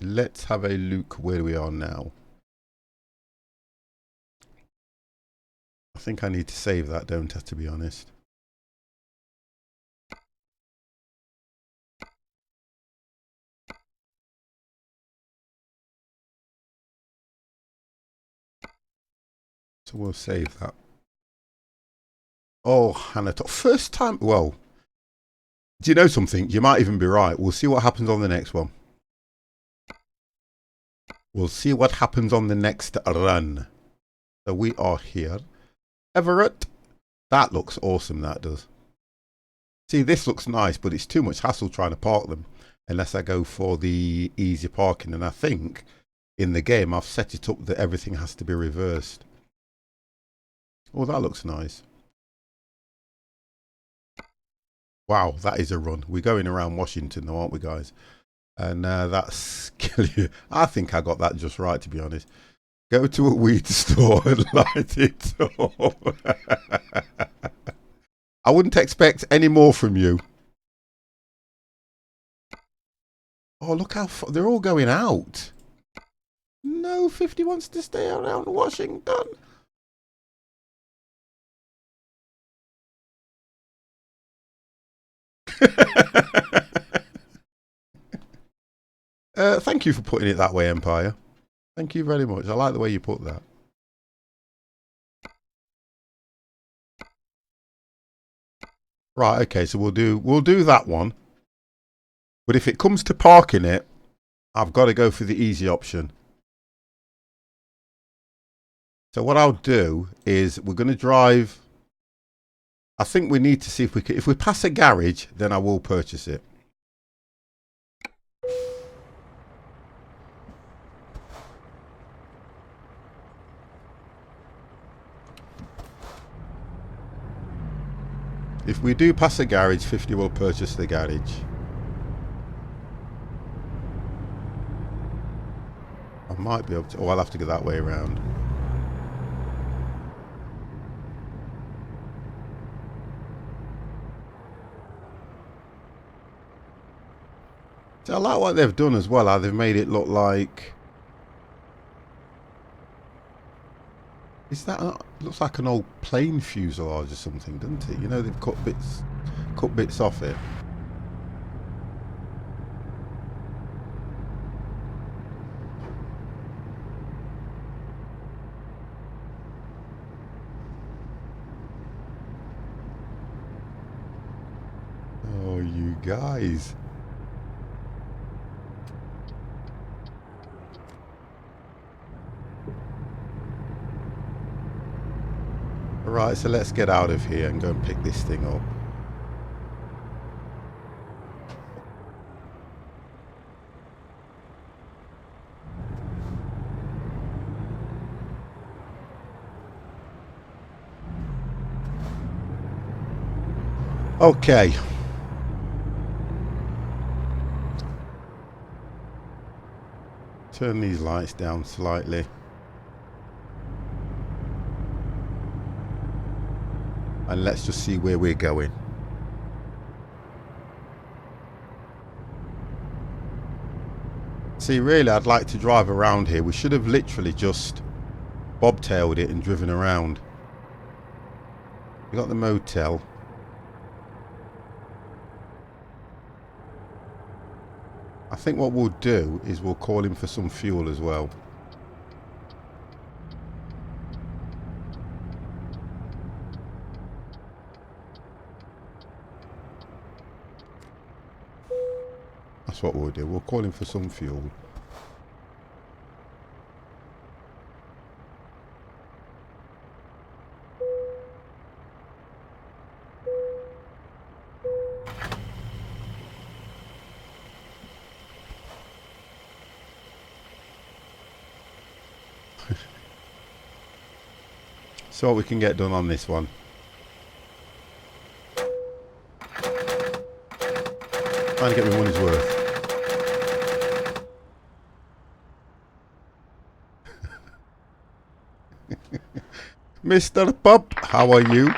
Let's have a look where we are now. I think I need to save that, don't I, to be honest. So we'll save that. Oh, Hannah, first time. Well, do you know something? You might even be right. We'll see what happens on the next one. We'll see what happens on the next run. So we are here. Everett. That looks awesome, that does. See, this looks nice, but it's too much hassle trying to park them. Unless I go for the easy parking. And I think in the game I've set it up that everything has to be reversed. Oh, that looks nice. Wow, that is a run. We're going around Washington though, aren't we, guys? And that's... I think I got that just right, to be honest. Go to a weed store and light it up. I wouldn't expect any more from you. Oh, look how far... They're all going out. No, 50 wants to stay around Washington. Thank you for putting it that way, Empire. Thank you very much. I like the way you put that. Right, okay, so we'll do that one. But if it comes to parking it, I've got to go for the easy option. So what I'll do is we're going to drive. I think we need to see if we can, if we pass a garage, then I will purchase it. If we do pass a garage, 50 will purchase the garage. I might be able to... Oh, I'll have to go that way around. So I like what they've done as well, how they've made it look like... Is that... looks like an old plane fuselage or something, doesn't it? You know, they've cut bits off it. Oh, you guys. Right, so let's get out of here and go and pick this thing up. Okay. Turn these lights down slightly. And let's just see where we're going. See, really, I'd like to drive around here. We should have literally just bobtailed it and driven around. We got the motel. I think what we'll do is we'll call him for some fuel as well. That's what we'll do. We'll call him for some fuel. So what we can get done on this one. Trying to get my money's worth. Mr. Pup, how are you?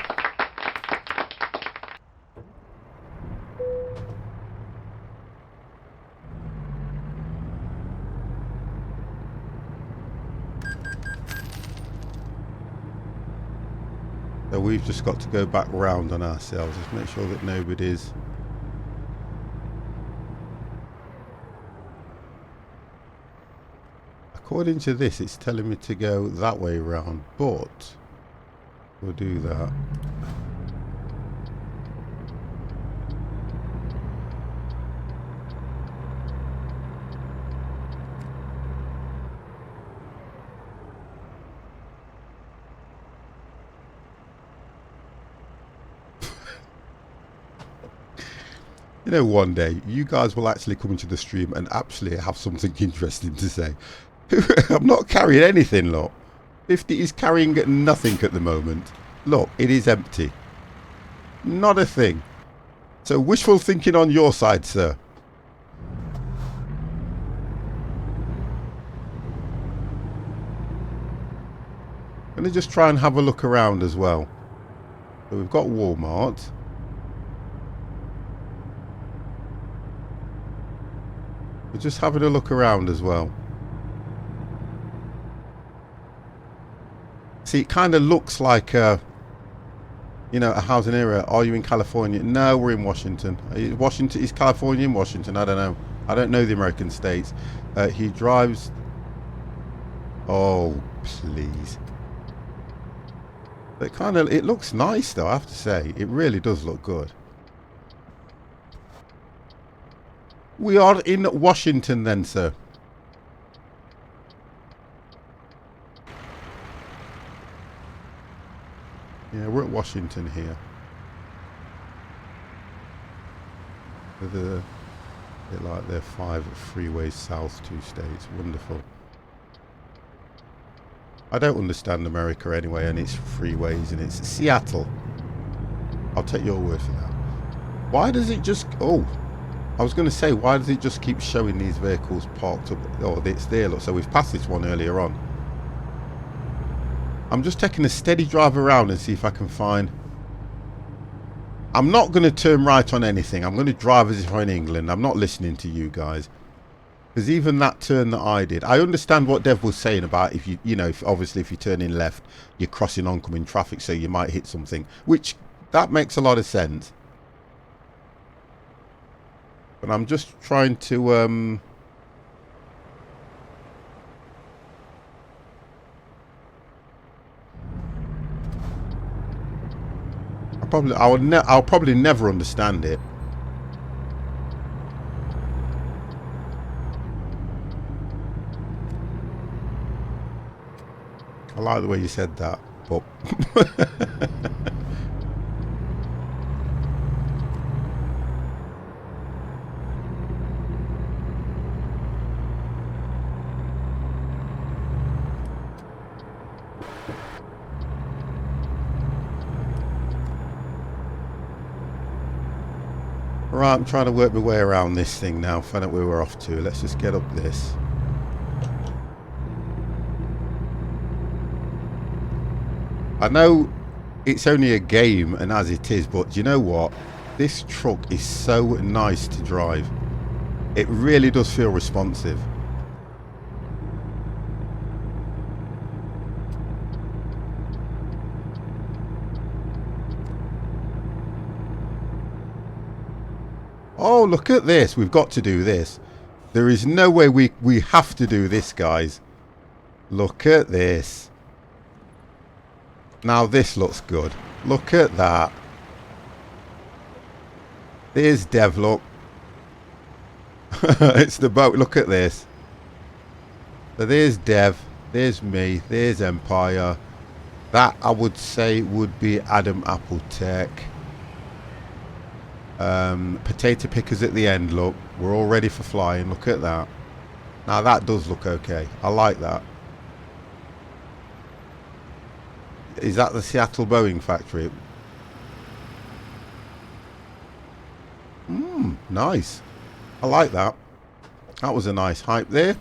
we've just got to go back round on ourselves. Just make sure that nobody's... According to this, it's telling me to go that way round, but we'll do that. You know, one day you guys will actually come into the stream and actually have something interesting to say. I'm not carrying anything, look. 50 is carrying nothing at the moment. Look, it is empty. Not a thing. So wishful thinking on your side, sir. I'm going to just try and have a look around as well. So we've got Walmart. We're just having a look around as well. See, it kind of looks like a, you know, a housing area. Are you in California? No, we're in Washington. Washington is California in Washington? I don't know. I don't know the American states. He drives. Oh, please. But it looks nice though, I have to say. It really does look good. We are in Washington then, sir. Yeah, we're at Washington here. They're like they're 5 freeways south, 2 states. Wonderful. I don't understand America anyway, and its freeways, and it's Seattle. I'll take your word for that. Why does it just... Oh, I was going to say, why does it just keep showing these vehicles parked up? Oh, it's there, look. So we've passed this one earlier on. I'm just taking a steady drive around and see if I can find... I'm not going to turn right on anything. I'm going to drive as if I'm in England. I'm not listening to you guys. Because even that turn that I did, I understand what Dev was saying about if you know, obviously if you turn in left, you're crossing oncoming traffic, so you might hit something, which that makes a lot of sense. But I'm just trying to I'll probably never understand it. I like the way you said that, but right, I'm trying to work my way around this thing now, find out where we're off to. Let's just get up this. I know it's only a game and as it is, but you know what? This truck is so nice to drive. It really does feel responsive. Oh, look at this. We've got to do this. There is no way we have to do this, guys. Look at this. Now this looks good. Look at that. There's Dev, look. It's the boat. Look at this. So there's Dev. There's me. There's Empire. That I would say would be Adam Appletech. Potato pickers at the end, look. We're all ready for flying. Look at that. Now that does look okay. I like that. Is that the Seattle Boeing factory? Nice. I like that. That was a nice hype there.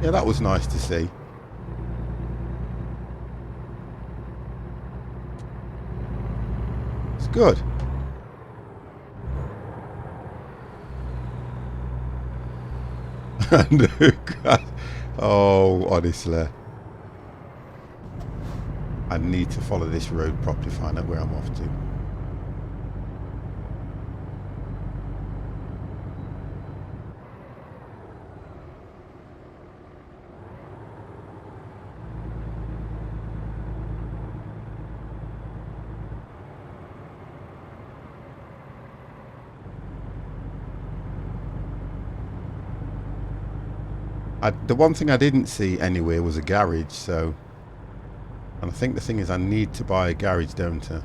Yeah, that was nice to see. Let's Good. Oh, honestly. I need to follow this road properly, find out where I'm off to. The one thing I didn't see anywhere was a garage, so... And I think the thing is I need to buy a garage, don't I?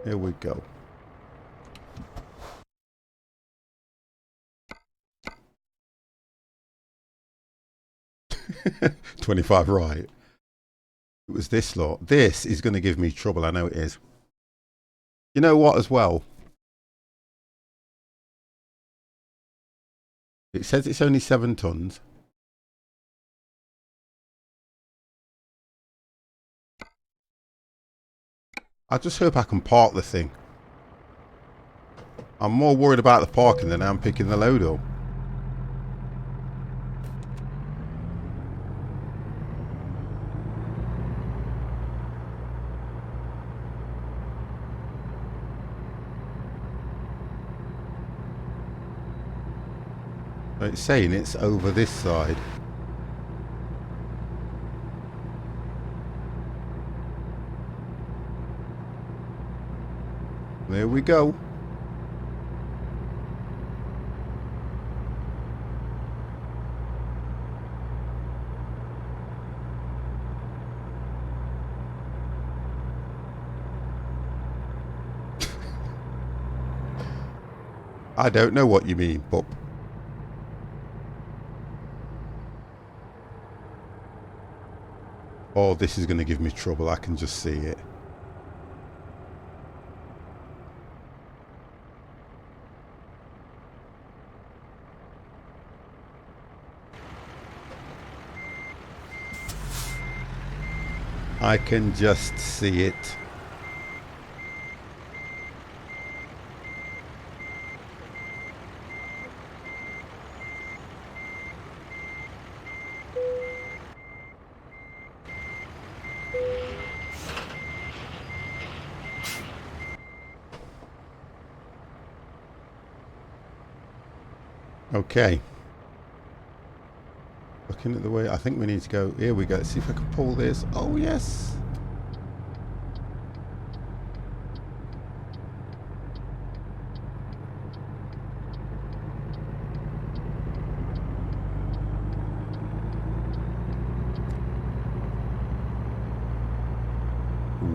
Here we go. $25, right. It was this lot. This is going to give me trouble, I know it is. You know what as well? It says it's only 7 tons. I just hope I can park the thing. I'm more worried about the parking than I'm picking the load up. It's saying it's over this side. There we go. I don't know what you mean, but... Oh, this is going to give me trouble. I can just see it. I can just see it. Okay. Looking at the way, I think we need to go. Here we go. Let's see if I can pull this. Oh, yes.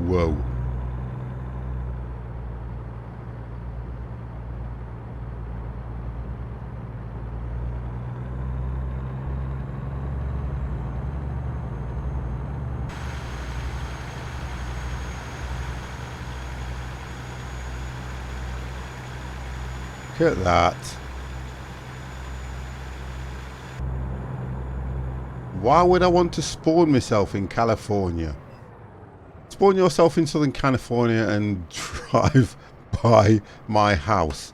Whoa. Look at that. Why would I want to spawn myself in California? Spawn yourself in Southern California and drive by my house.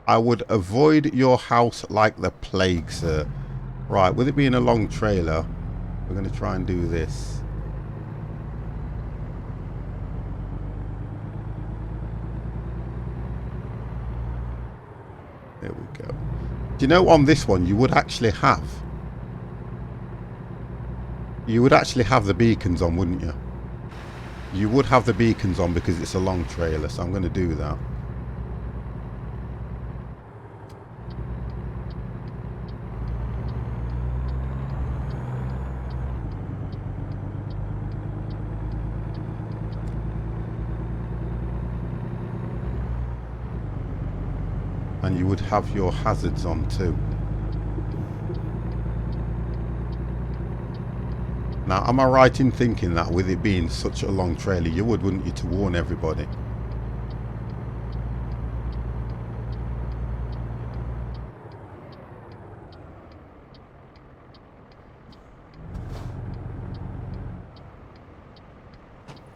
I would avoid your house like the plague, sir. Right, with it being a long trailer, we're going to try and do this. There we go. Do you know on this one you would actually have the beacons on, wouldn't you? You would have the beacons on because it's a long trailer, so I'm going to do that. And you would have your hazards on too. Now, am I right in thinking that with it being such a long trailer, you would, wouldn't you, to warn everybody?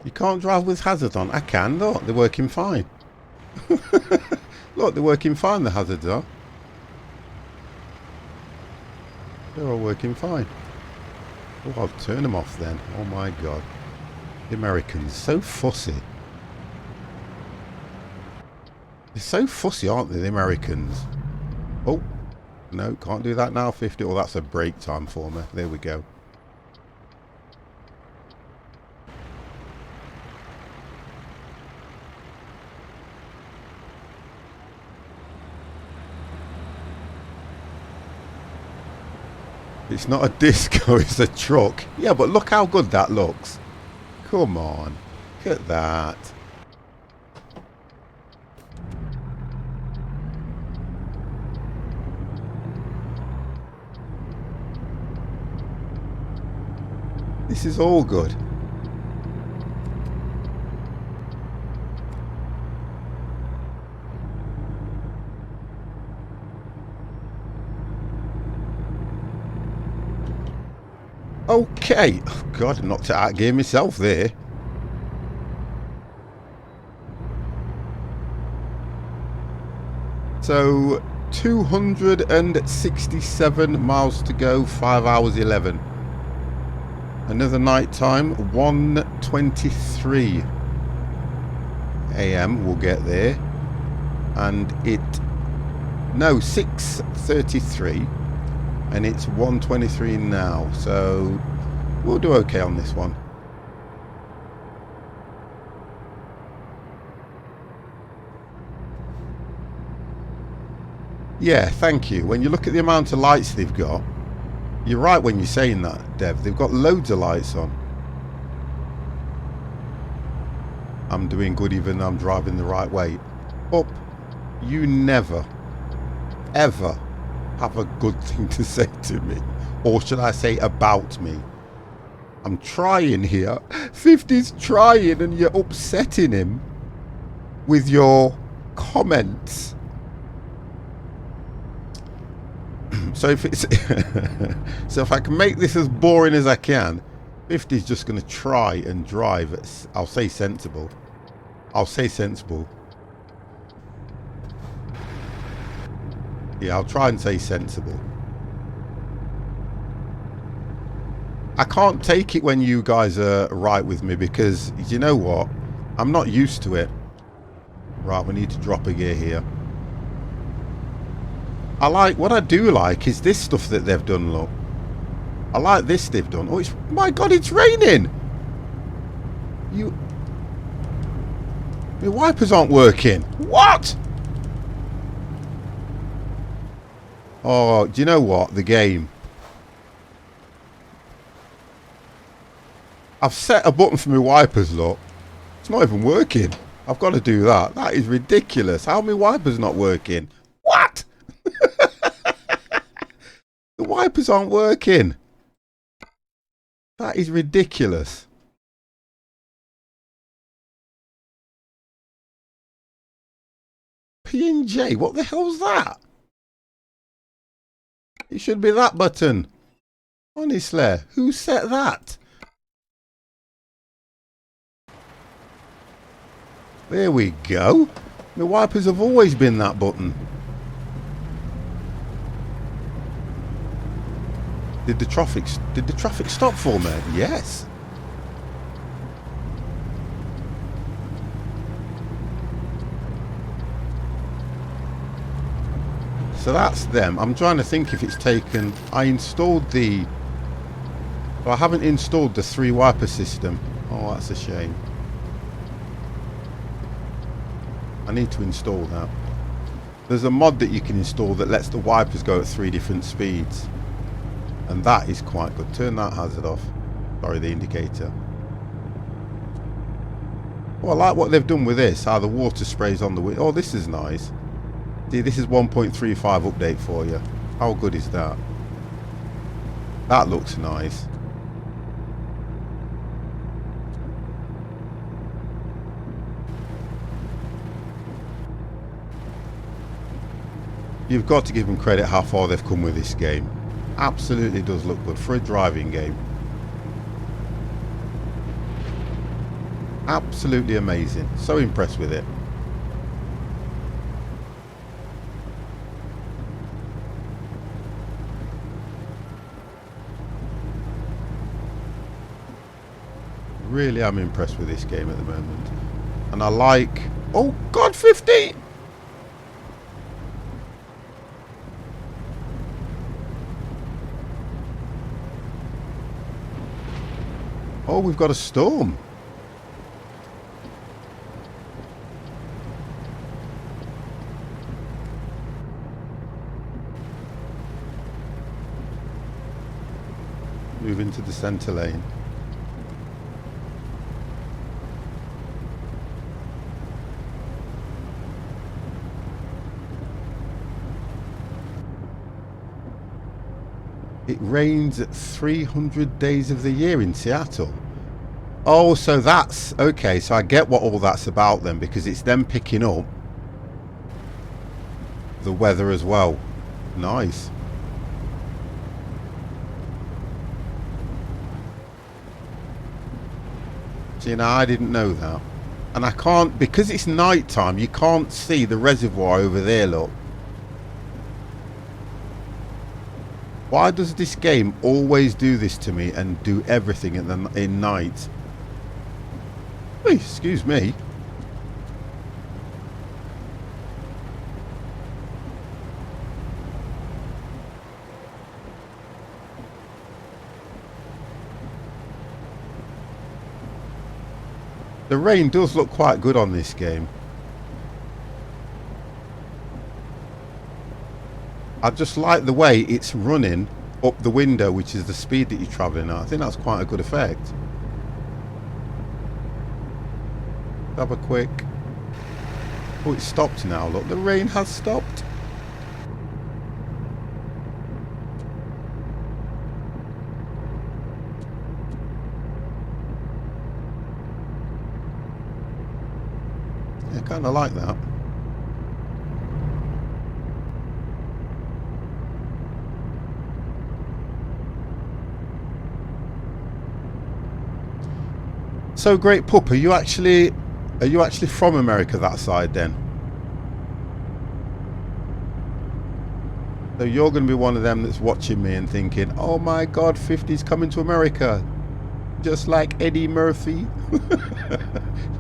You can't drive with hazards on. I can, look, they're working fine. Look, they're working fine, the hazards are. They're all working fine. Oh, I'll turn them off then. Oh my god. The Americans, so fussy. They're so fussy, aren't they, the Americans? Oh, no, can't do that now, 50. Oh, that's a break time for me. There we go. It's not a disco, it's a truck. Yeah, but look how good that looks. Come on. Look at that. This is all good. Okay. Oh god, I knocked it out of gear myself there. So 267 miles to go, 5 hours 11. Another night time, 1:23 AM we'll get there. And no, 6:33. And it's 1:23 now, so we'll do okay on this one. Yeah, thank you. When you look at the amount of lights they've got, you're right when you're saying that, Dev. They've got loads of lights on. I'm doing good even though I'm driving the right way. Up, you never, ever have a good thing to say to me, or should I say about me. I'm trying here. 50's trying and you're upsetting him with your comments. So if it's so if I can make this as boring as I can, 50's just going to try and drive. I'll say sensible. I'll say sensible. Yeah, I'll try and say sensible. I can't take it when you guys are right with me because, you know what? I'm not used to it. Right, we need to drop a gear here. What I do like is this stuff that they've done, look. I like this they've done. Oh, my God, it's raining! The wipers aren't working. What? Oh, do you know what? The game. I've set a button for my wipers, look. It's not even working. I've got to do that. That is ridiculous. How are my wipers not working? What? The wipers aren't working. That is ridiculous. P&J, what the hell's that? It should be that button. Honestly, who set that? There we go. The wipers have always been that button. Did the traffic stop for me? Yes. So that's them. I'm trying to think if it's taken. I installed the. Well, I haven't installed the 3 wiper system. Oh, that's a shame. I need to install that. There's a mod that you can install that lets the wipers go at 3 different speeds. And that is quite good. Turn that hazard off. Sorry, the indicator. Well, I like what they've done with this. How the water sprays on the window. Oh, this is nice. See, this is 1.35 update for you. How good is that? That looks nice. You've got to give them credit how far they've come with this game. Absolutely does look good for a driving game. Absolutely amazing. So impressed with it. Really am impressed with this game at the moment. And I like... Oh God, 50! Oh, we've got a storm. Move into the centre lane. It rains 300 days of the year in Seattle. Oh, so that's... Okay, so I get what all that's about then, because it's them picking up the weather as well. Nice. See, now I didn't know that. And I can't... Because it's night time, you can't see the reservoir over there, look. Why does this game always do this to me and do everything in night? Hey, excuse me. The rain does look quite good on this game. I just like the way it's running up the window, which is the speed that you're travelling at. I think that's quite a good effect. Have a quick... Oh, it's stopped now. Look, the rain has stopped. Yeah, kind of like that. So, Great Pup, are you actually from America, that side then? So you're going to be one of them that's watching me and thinking, oh my God, 50's coming to America, just like Eddie Murphy.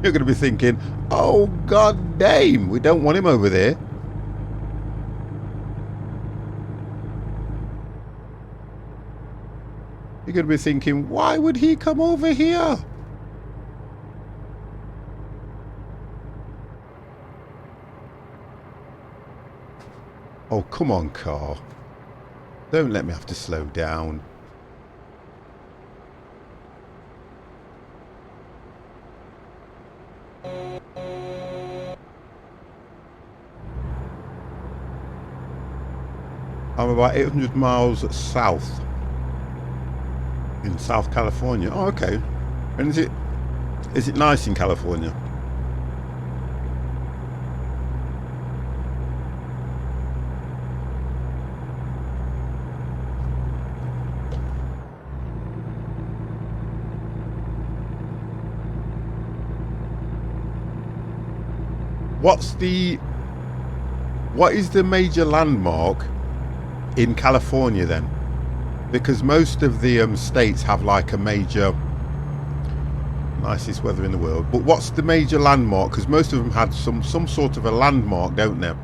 You're going to be thinking, oh God damn, we don't want him over there. You're going to be thinking, why would he come over here? Oh, come on, car. Don't let me have to slow down. I'm about 800 miles south in South California. Oh, okay. And is it nice in California? What is the major landmark in California then? Because most of the states have like a major... Nicest weather in the world. But what's the major landmark? Because most of them had some sort of a landmark, don't they?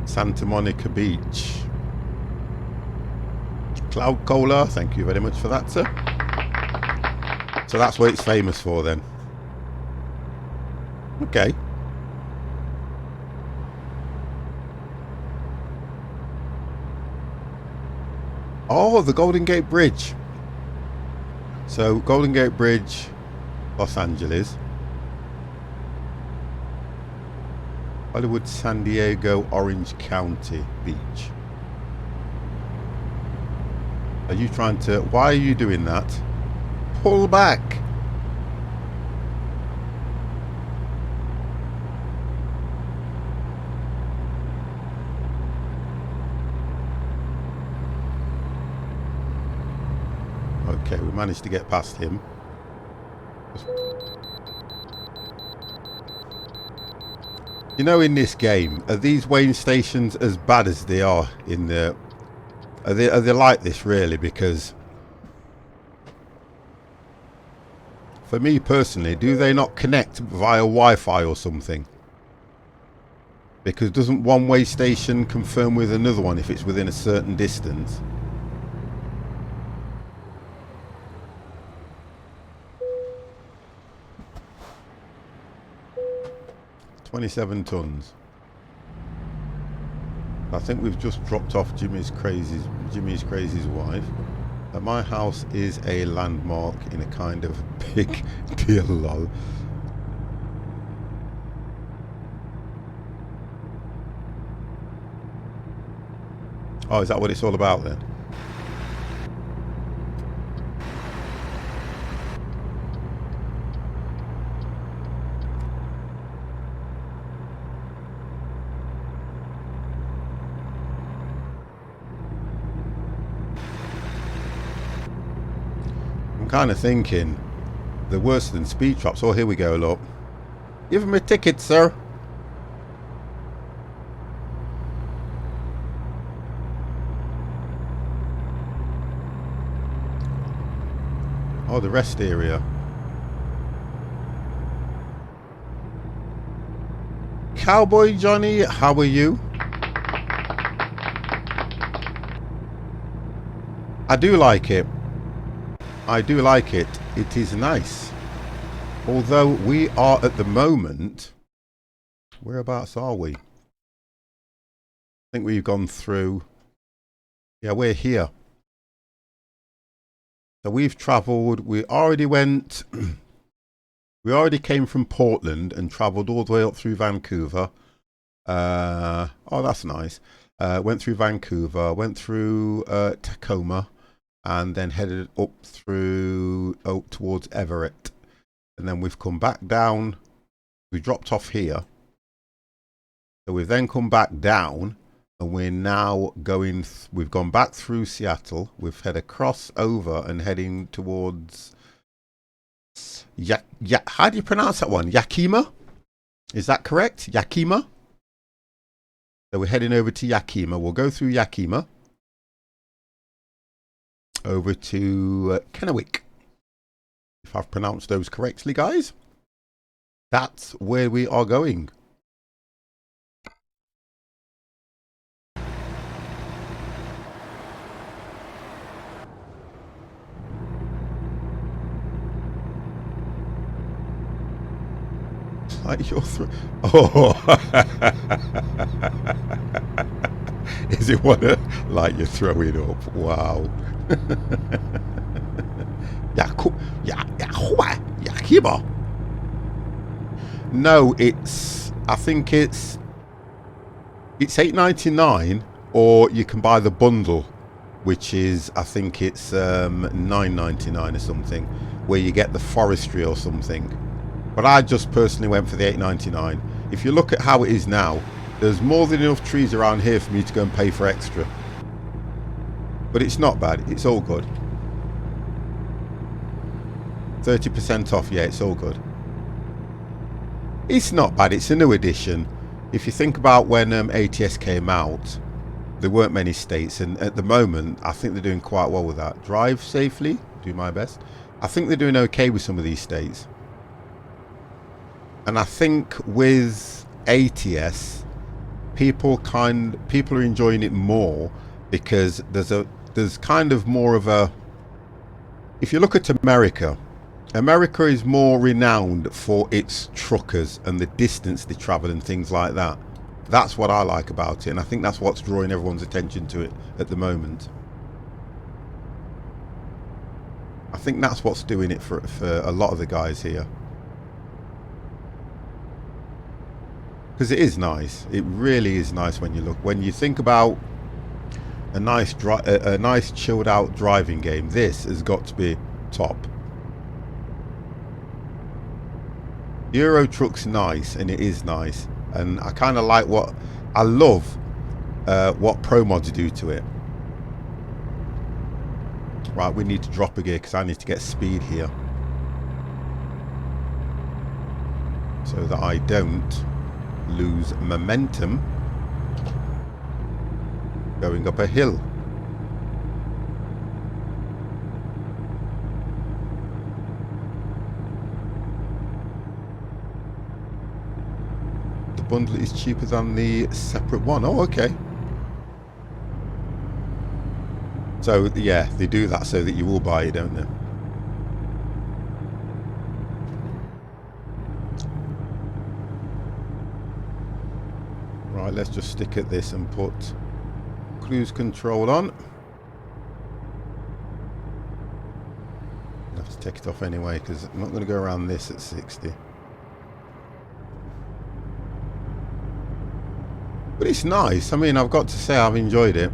Santa Monica Beach. Cloud Cola, thank you very much for that, sir. So that's what it's famous for then. Okay. Oh, the Golden Gate Bridge. So, Golden Gate Bridge, Los Angeles. Hollywood, San Diego, Orange County Beach. Are you trying to... Why are you doing that? Pull back. Okay, we managed to get past him. You know, in this game, are these weighing stations as bad as they are in the... Are they like this, really? Because... For me personally, do they not connect via Wi-Fi or something? Because doesn't one weigh station confirm with another one if it's within a certain distance? $27 tons. I think we've just dropped off Jimmy's Crazy's wife. My house is a landmark in a kind of big deal, lol. Oh, is that what it's all about then? I'm kind of thinking the worse than speed traps. Oh, here we go, look. Give him a ticket, sir. Oh, the rest area. Cowboy Johnny, how are you? I do like it. I do like it. It is nice. Although we are at the moment... Whereabouts are we? I think we've gone through... Yeah, we're here. So we've travelled... We already went... we already came from Portland and travelled all the way up through Vancouver. Oh, that's nice. Went through Vancouver, went through Tacoma, and then headed up towards Everett. And then we've come back down. We dropped off here. So we've then come back down, and we're now going... we've gone back through Seattle. We've head across over and heading towards... how do you pronounce that one? Yakima? Is that correct? Yakima? So we're heading over to Yakima. We'll go through Yakima. Over to Kennewick. If I've pronounced those correctly, guys. That's where we are going. Like your throat. Oh. Is it one like you're throwing up? Wow. Yakima. No, it's... I think it's $8.99, or you can buy the bundle, which is... I think it's $9.99 or something, where you get the forestry or something. But I just personally went for the $8.99. If you look at how it is now, there's more than enough trees around here for me to go and pay for extra. But it's not bad. It's all good. 30% off. Yeah, it's all good. It's not bad. It's a new edition. If you think about when ATS came out, there weren't many states. And at the moment, I think they're doing quite well with that. Drive safely. Do my best. I think they're doing okay with some of these states. And I think with ATS, people are enjoying it more because there's kind of more of a... If you look at America America is more renowned for its truckers and the distance they travel and things like that. That's what I like about it, and I think that's what's drawing everyone's attention to it at the moment. I think that's what's doing it for a lot of the guys here. Because it is nice. It really is nice when you look. When you think about a nice chilled out driving game, this has got to be top. Euro Truck's nice, and it is nice. And I kind of like what... I love what Pro Mods do to it. Right, we need to drop a gear because I need to get speed here. So that I don't lose momentum going up a hill. The bundle is cheaper than the separate one. Oh, okay. So yeah, they do that so that you will buy it, don't they? Right, let's just stick at this and put cruise control on. I'll have to take it off anyway because I'm not going to go around this at 60. But it's nice. I mean, I've got to say I've enjoyed it.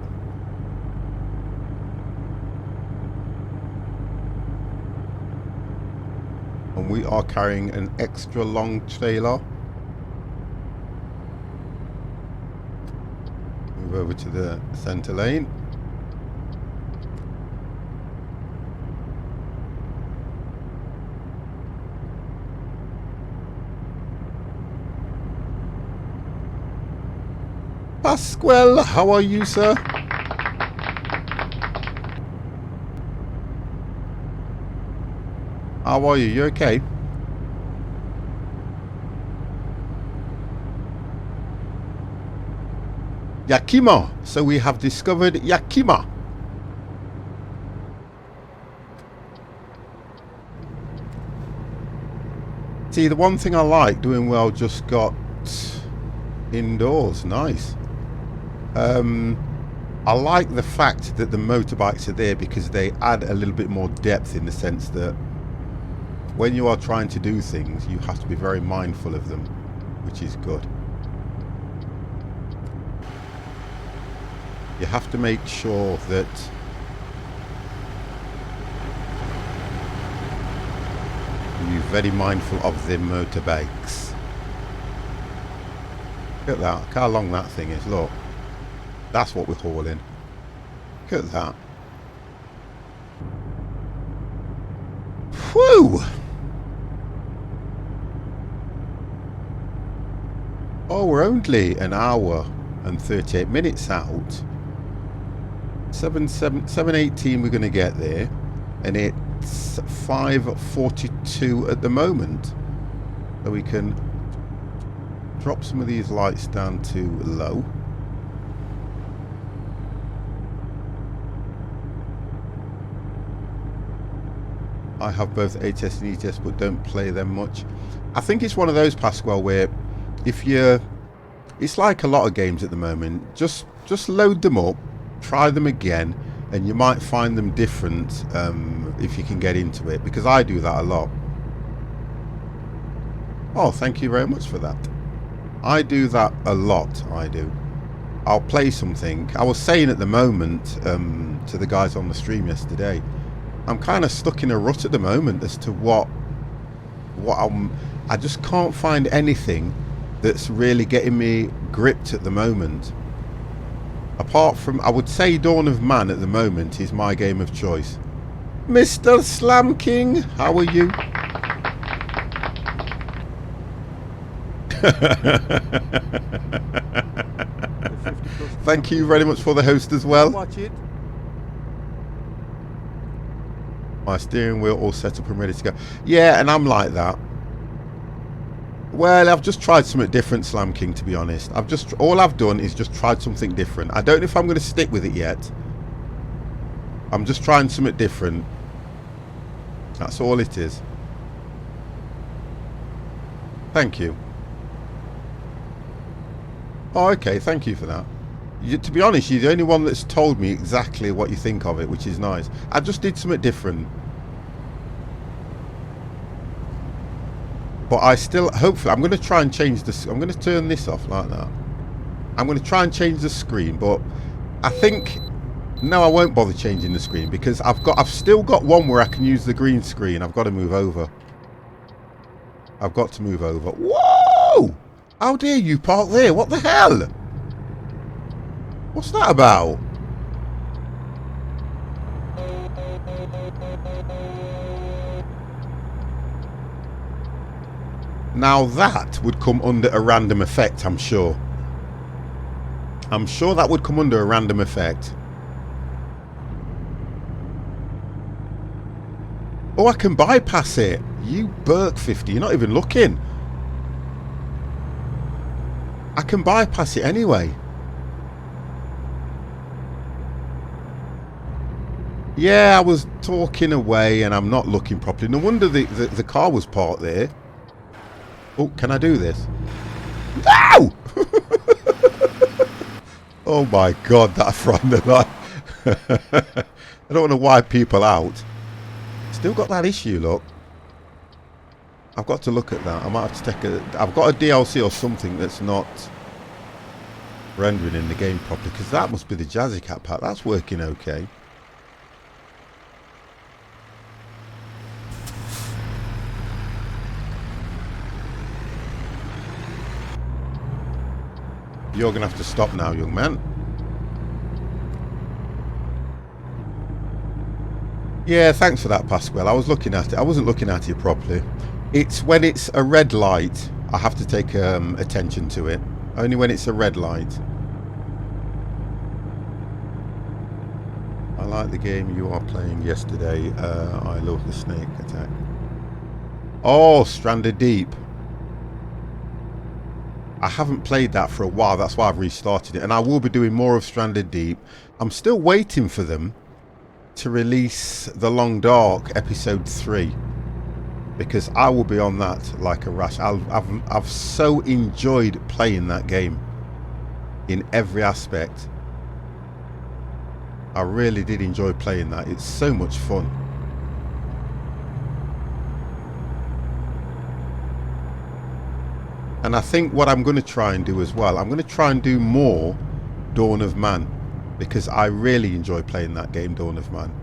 And we are carrying an extra long trailer. Move over to the center lane. Pasquale, how are you, sir? How are you? You okay? Yakima. So we have discovered Yakima. See, the one thing I like doing well just got indoors. Nice. I like the fact that the motorbikes are there because they add a little bit more depth in the sense that when you are trying to do things, you have to be very mindful of them, which is good. You have to make sure that you're very mindful of the motorbikes. Look at that. Look how long that thing is. Look. That's what we're hauling. Look at that. Whew! Oh, we're only an hour and 38 minutes out. 7:18 we're going to get there. And it's 5:42 at the moment. So we can drop some of these lights down to low. I have both HS and ETS but don't play them much. I think it's one of those, Pasquale, where if you're... It's like a lot of games at the moment. Just load them up, try them again, and you might find them different if you can get into it, because I do that a lot. Oh, thank you very much for that. I do that a lot, I do. I'll play something. I was saying at the moment to the guys on the stream yesterday, I'm kind of stuck in a rut at the moment as to what I just can't find anything that's really getting me gripped at the moment. Apart from, I would say Dawn of Man at the moment is my game of choice. Mr. Slam King, how are you? Thank you very much for the host as well. Watch it. My steering wheel all set up and ready to go. Yeah, and I'm like that. Well, I've just tried something different, Slam King, to be honest. All I've done is just tried something different. I don't know if I'm going to stick with it yet. I'm just trying something different. That's all it is. Thank you. Oh, okay. Thank you for that. To be honest, you're the only one that's told me exactly what you think of it, which is nice. I just did something different. But I still, hopefully, I'm going to try and change this. I'm going to turn this off like that. I'm going to try and change the screen, but I think, no, I won't bother changing the screen because I've still got one where I can use the green screen. I've got to move over. I've got to move over. Whoa! How dare you park there? What the hell? What's that about? Now that would come under a random effect, I'm sure. I'm sure that would come under a random effect. Oh, I can bypass it. You Burke 50, you're not even looking. I can bypass it anyway. Yeah, I was talking away and I'm not looking properly. No wonder the car was parked there. Oh, can I do this? No! Oh my God, that frightened the life. I don't want to wipe people out. Still got that issue, look. I've got to look at that. I might have to take a... I've got a DLC or something that's not rendering in the game properly, because that must be the Jazzy Cat pack. That's working okay. You're going to have to stop now, young man. Yeah, thanks for that, Pasquale. I was looking at it. I wasn't looking at it properly. It's when it's a red light, I have to take attention to it. Only when it's a red light. I like the game you are playing yesterday. I love the snake attack. Oh, Stranded Deep. I haven't played that for a while. That's why I've restarted it. And I will be doing more of Stranded Deep. I'm still waiting for them to release The Long Dark episode 3. Because I will be on that like a rash. I've so enjoyed playing that game in every aspect. I really did enjoy playing that. It's so much fun. And I think what I'm going to try and do as well, I'm going to try and do more Dawn of Man, because I really enjoy playing that game, Dawn of Man.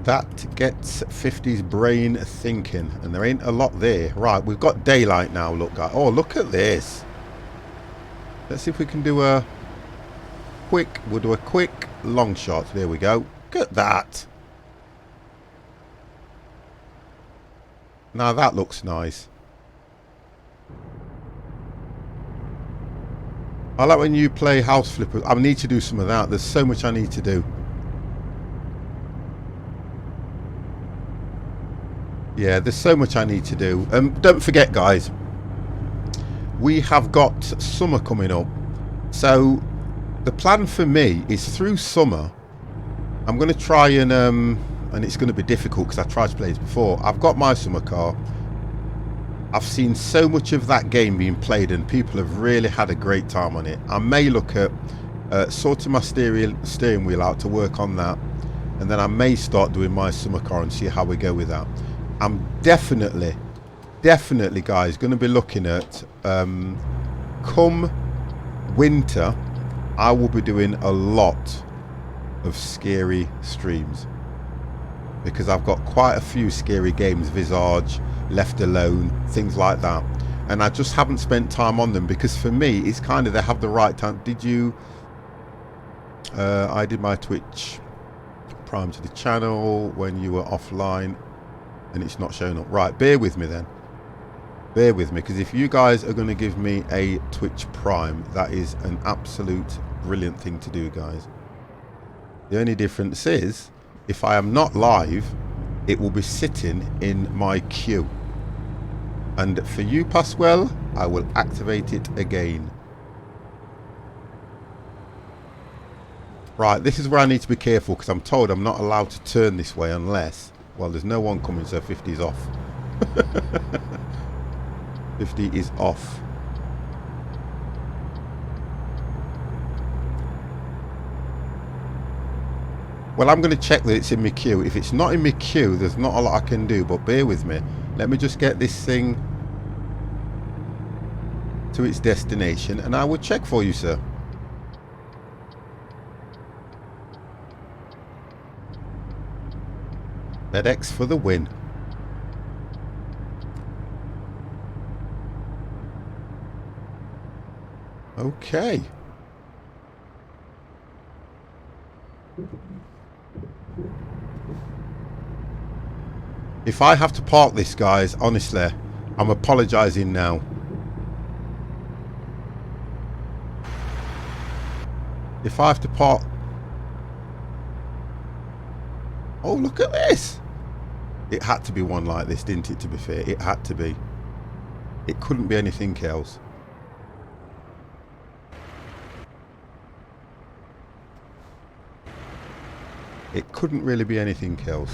That gets 50's brain thinking, and there ain't a lot there. Right, we've got daylight now, look, guys. Oh, look at this. Let's see if we can do a quick, we'll do a quick long shot. There we go. Look at that. Now that looks nice. I like when you play House Flipper. I need to do some of that. There's so much I need to do. Yeah, there's so much I need to do. Don't forget, guys, we have got summer coming up. So the plan for me is through summer, I'm going to try and it's going to be difficult because I tried to play this before. I've got my summer car. I've seen so much of that game being played and people have really had a great time on it. I may look at sorting my steering wheel out to work on that, and then I may start doing my summer car and see how we go with that. I'm definitely guys going to be looking at come winter, I will be doing a lot of scary streams, because I've got quite a few scary games, Visage, Left Alone, things like that, and I just haven't spent time on them, because for me it's kind of, they have the right time. Did you I did my Twitch Prime to the channel when you were offline and it's not showing up. Right, bear with me then. Bear with me, because if you guys are going to give me a Twitch Prime, that is an absolute brilliant thing to do, guys. The only difference is, if I am not live, it will be sitting in my queue. And for you, Pasquale, I will activate it again. Right, this is where I need to be careful, because I'm told I'm not allowed to turn this way unless... Well, there's no one coming, so 50's off. 50 is off. Well, I'm going to check that it's in my queue. If it's not in my queue, there's not a lot I can do, but bear with me. Let me just get this thing to its destination and I will check for you, sir. FedEx for the win. Okay. If I have to park this, guys, honestly, I'm apologising now. If I have to park... Oh, look at this. It had to be one like this, didn't it, to be fair? It had to be. It couldn't be anything else. It couldn't really be anything else.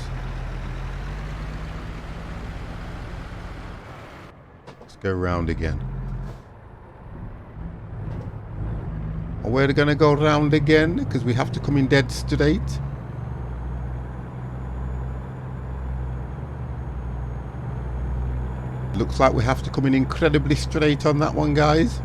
Let's go round again. Oh, we're going to go round again because we have to come in dead straight. Looks like we have to come in incredibly straight on that one, guys.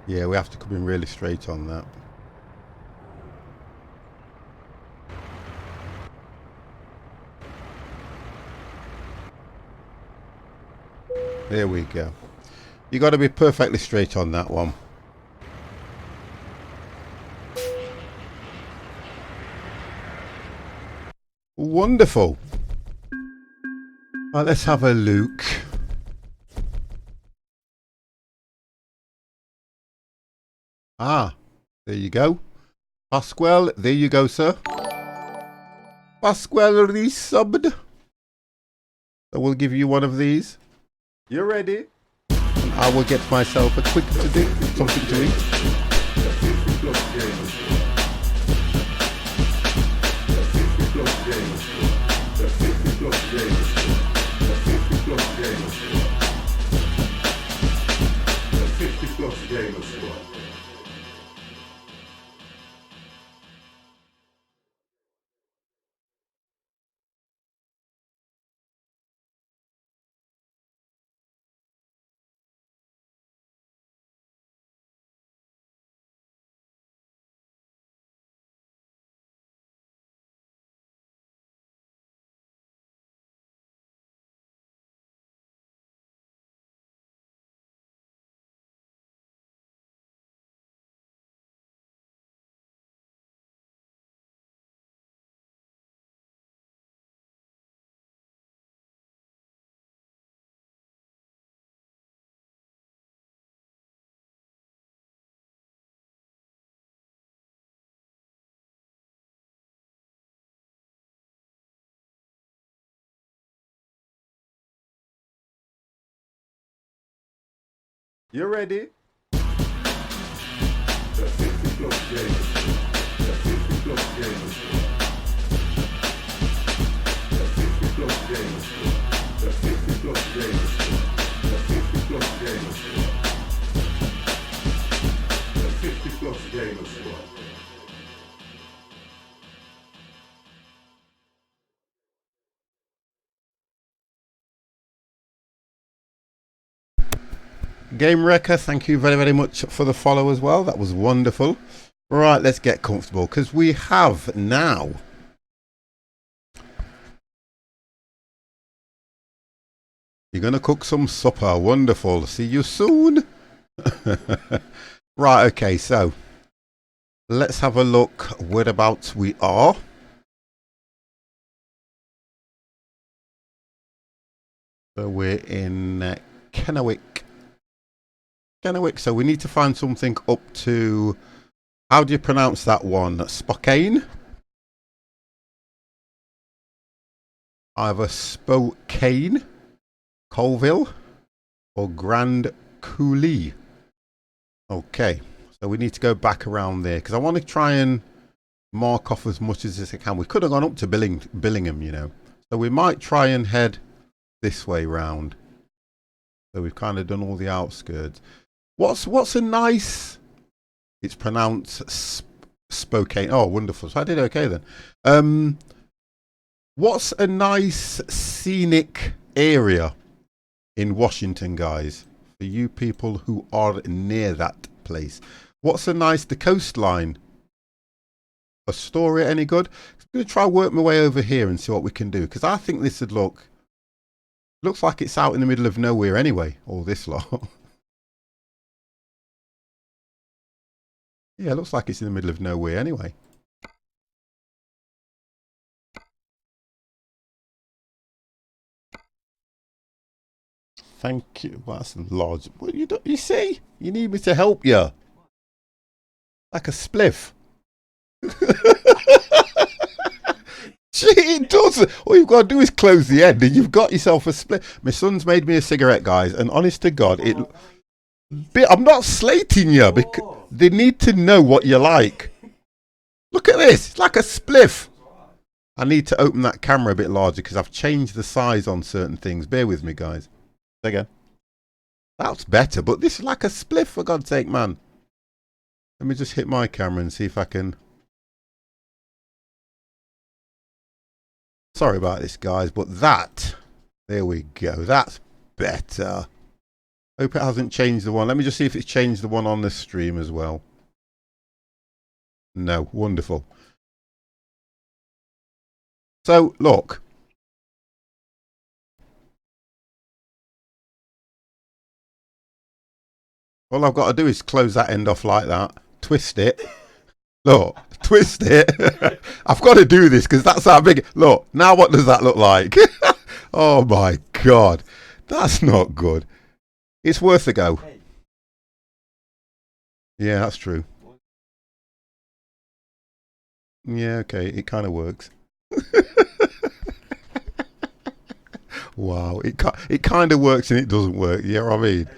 Yeah, we have to come in really straight on that. There we go. You got to be perfectly straight on that one. Wonderful. Right, let's have a look. Ah, there you go. Pasquale, there you go, sir. Pasquale resubbed. So we'll give you one of these. You ready? And I will get myself a quick to do something to eat. You ready? Game Wrecker, thank you very, very much for the follow as well. That was wonderful. Right, let's get comfortable because we have now you're going to cook some supper. Wonderful. See you soon. Right, okay, so let's have a look whereabouts we are. So we're in Kennewick. Kennewick. So we need to find something up to, how do you pronounce that one? Spokane? Either Spokane, Colville, or Grand Coulee. Okay, so we need to go back around there because I want to try and mark off as much as I can. We could have gone up to Billingham, you know. So we might try and head this way round. So we've kind of done all the outskirts. What's a nice... It's pronounced Spokane. Oh, wonderful. So I did okay then. What's a nice scenic area in Washington, guys? For you people who are near that place. What's a nice... The coastline. Astoria, any good? I'm going to try and work my way over here and see what we can do. Because I think this would look... Looks like it's out in the middle of nowhere anyway. All this lot. Yeah, looks like it's in the middle of nowhere anyway. Thank you. Well, that's large. What you see? You need me to help you. Like a spliff. Gee, it does. All you've got to do is close the end and you've got yourself a spliff. My son's made me a cigarette, guys, and honest to God, I'm not slating you because they need to know what you like. Look at this. It's like a spliff. I need to open that camera a bit larger because I've changed the size on certain things. Bear with me, guys. Again. That's better, but this is like a spliff, for God's sake, man. Let me just hit my camera and see if I can... Sorry about this, guys, but that... There we go. That's better. Hope it hasn't changed the one. Let me just see if it's changed the one on the stream as well. No. Wonderful. So, look. All I've got to do is close that end off like that. Twist it. Look. Twist it. I've got to do this because that's how big... Look. Now what does that look like? Oh, my God. That's not good. It's worth a go. Yeah, that's true. Yeah, okay. It kind of works. Wow. It kind of works and it doesn't work. You know what I mean?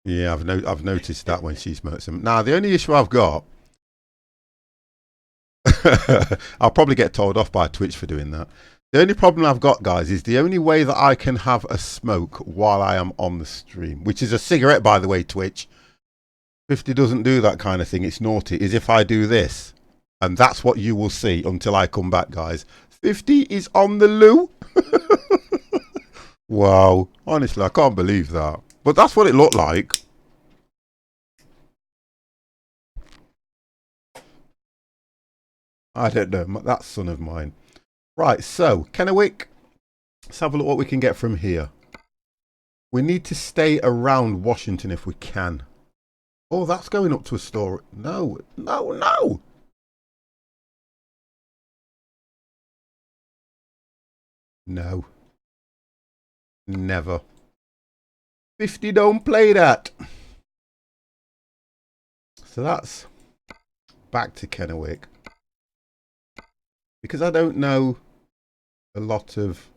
Yeah, I've noticed that when she smokes them. Now, the only issue I've got... I'll probably get told off by Twitch for doing that. The only problem I've got, guys, is the only way that I can have a smoke while I am on the stream, which is a cigarette, by the way, Twitch. 50 doesn't do that kind of thing. It's naughty. Is if I do this. And that's what you will see until I come back, guys. 50 is on the loo. Wow. Honestly, I can't believe that. But that's what it looked like. I don't know. That son of mine. Right, so, Kennewick. Let's have a look what we can get from here. We need to stay around Washington if we can. Oh, that's going up to a store. No, no, no. No. Never. 50 don't play that. So that's back to Kennewick. Because I don't know a lot of...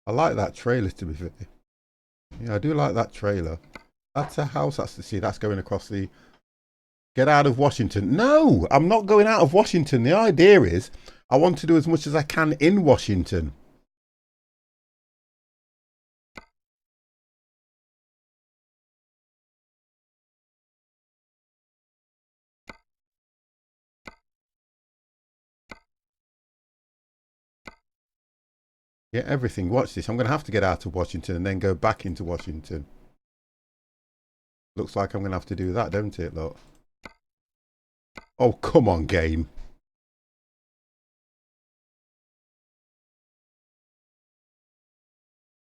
I like that trailer, to be fair. Yeah, I do like that trailer. That's a house. That's going across the... Get out of Washington. No, I'm not going out of Washington. The idea is I want to do as much as I can in Washington. Yeah, everything. Watch this. I'm going to have to get out of Washington and then go back into Washington. Looks like I'm going to have to do that, don't it, look? Oh, come on, game.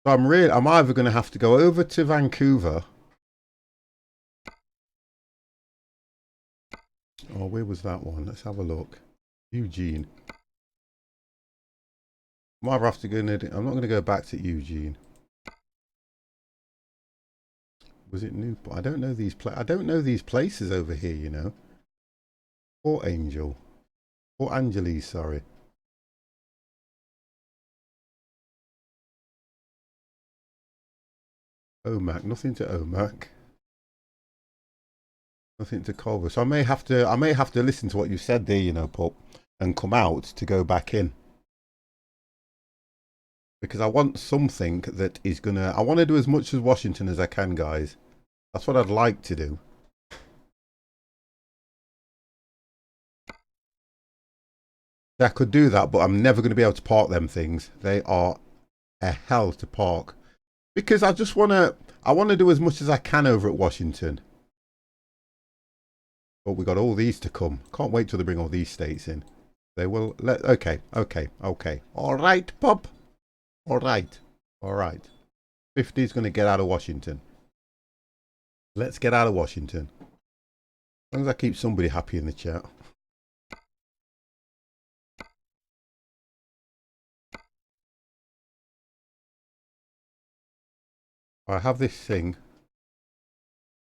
So I'm either going to have to go over to Vancouver Oh, where was that one? Let's have a look. Eugene. Might have to go. I'm not going to go back to Eugene. Was it Newport? I don't know these. I don't know these places over here. You know. Port Angel. Port Angeles. Sorry. Omak. Nothing to Omak. Nothing to Culver. So I may have to listen to what you said there, you know, Pup, and come out to go back in. Because I want something that is gonna I want to do as much as Washington as I can, guys. That's what I'd like to do. I could do that, but I'm never going to be able to park them things. They are a hell to park. Because I want to do as much as I can over at Washington. But we got all these to come. Can't wait till they bring all these states in. They will let. Okay. All right, Pop. All right. 50 is going to get out of Washington. Let's get out of Washington. As long as I keep somebody happy in the chat. I have this thing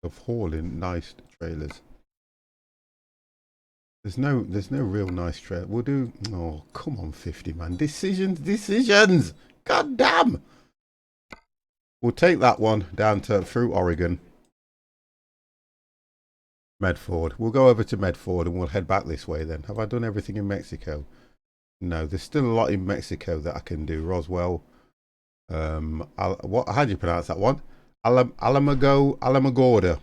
of hauling nice trailers. There's no real nice trailer. We'll do. Oh, come on, 50 man. Decisions. God damn. We'll take that one down to through Oregon. Medford. We'll go over to Medford and we'll head back this way then. Have I done everything in Mexico? No, there's still a lot in Mexico that I can do. Roswell. How do you pronounce that one? Alamogordo.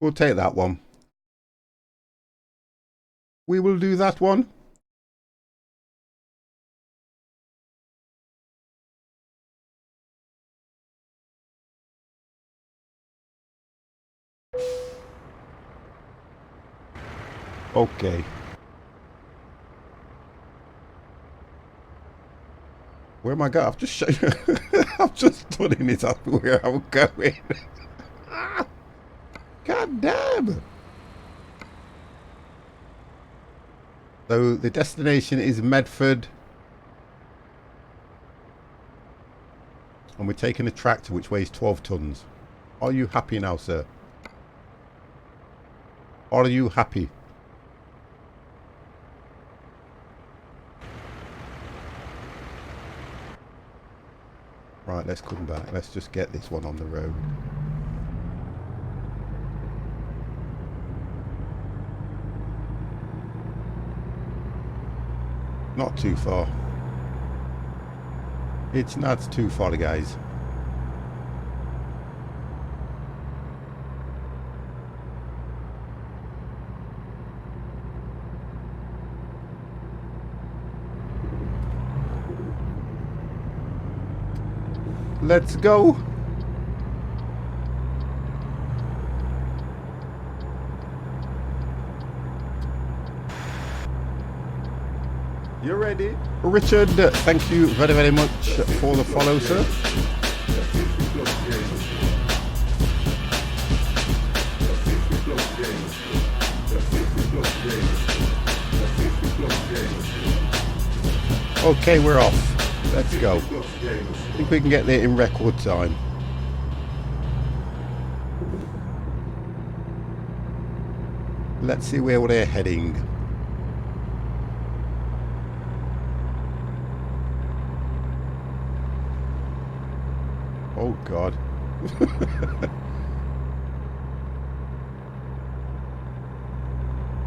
We'll take that one. We will do that one. Okay. Where am I going? I've just shown you. I've just done it up where I'm going. God damn. So the destination is Medford. And we're taking a tractor which weighs 12 tons. Are you happy now, sir? Are you happy? Right, let's come back. Let's just get this one on the road. Not too far. It's not too far, guys. Let's go. You ready? Richard, thank you very, very much for the follow, sir. Okay, we're off. Let's go. I think we can get there in record time. Let's see where we're heading. Oh God.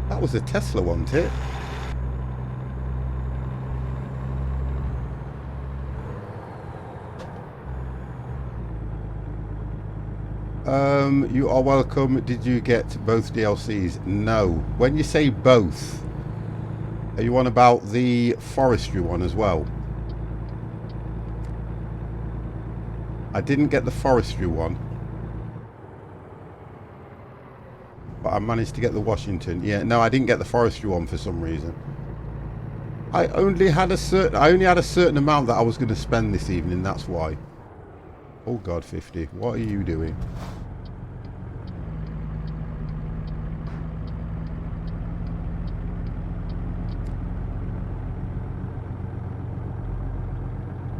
That was a Tesla, wasn't it? You are welcome. Did you get both DLCs? No. When you say both, are you on about the forestry one as well? I didn't get the forestry one, but I managed to get the Washington. Yeah, no, I didn't get the forestry one for some reason. I only had a certain amount that I was going to spend this evening. That's why. Oh God, 50. What are you doing?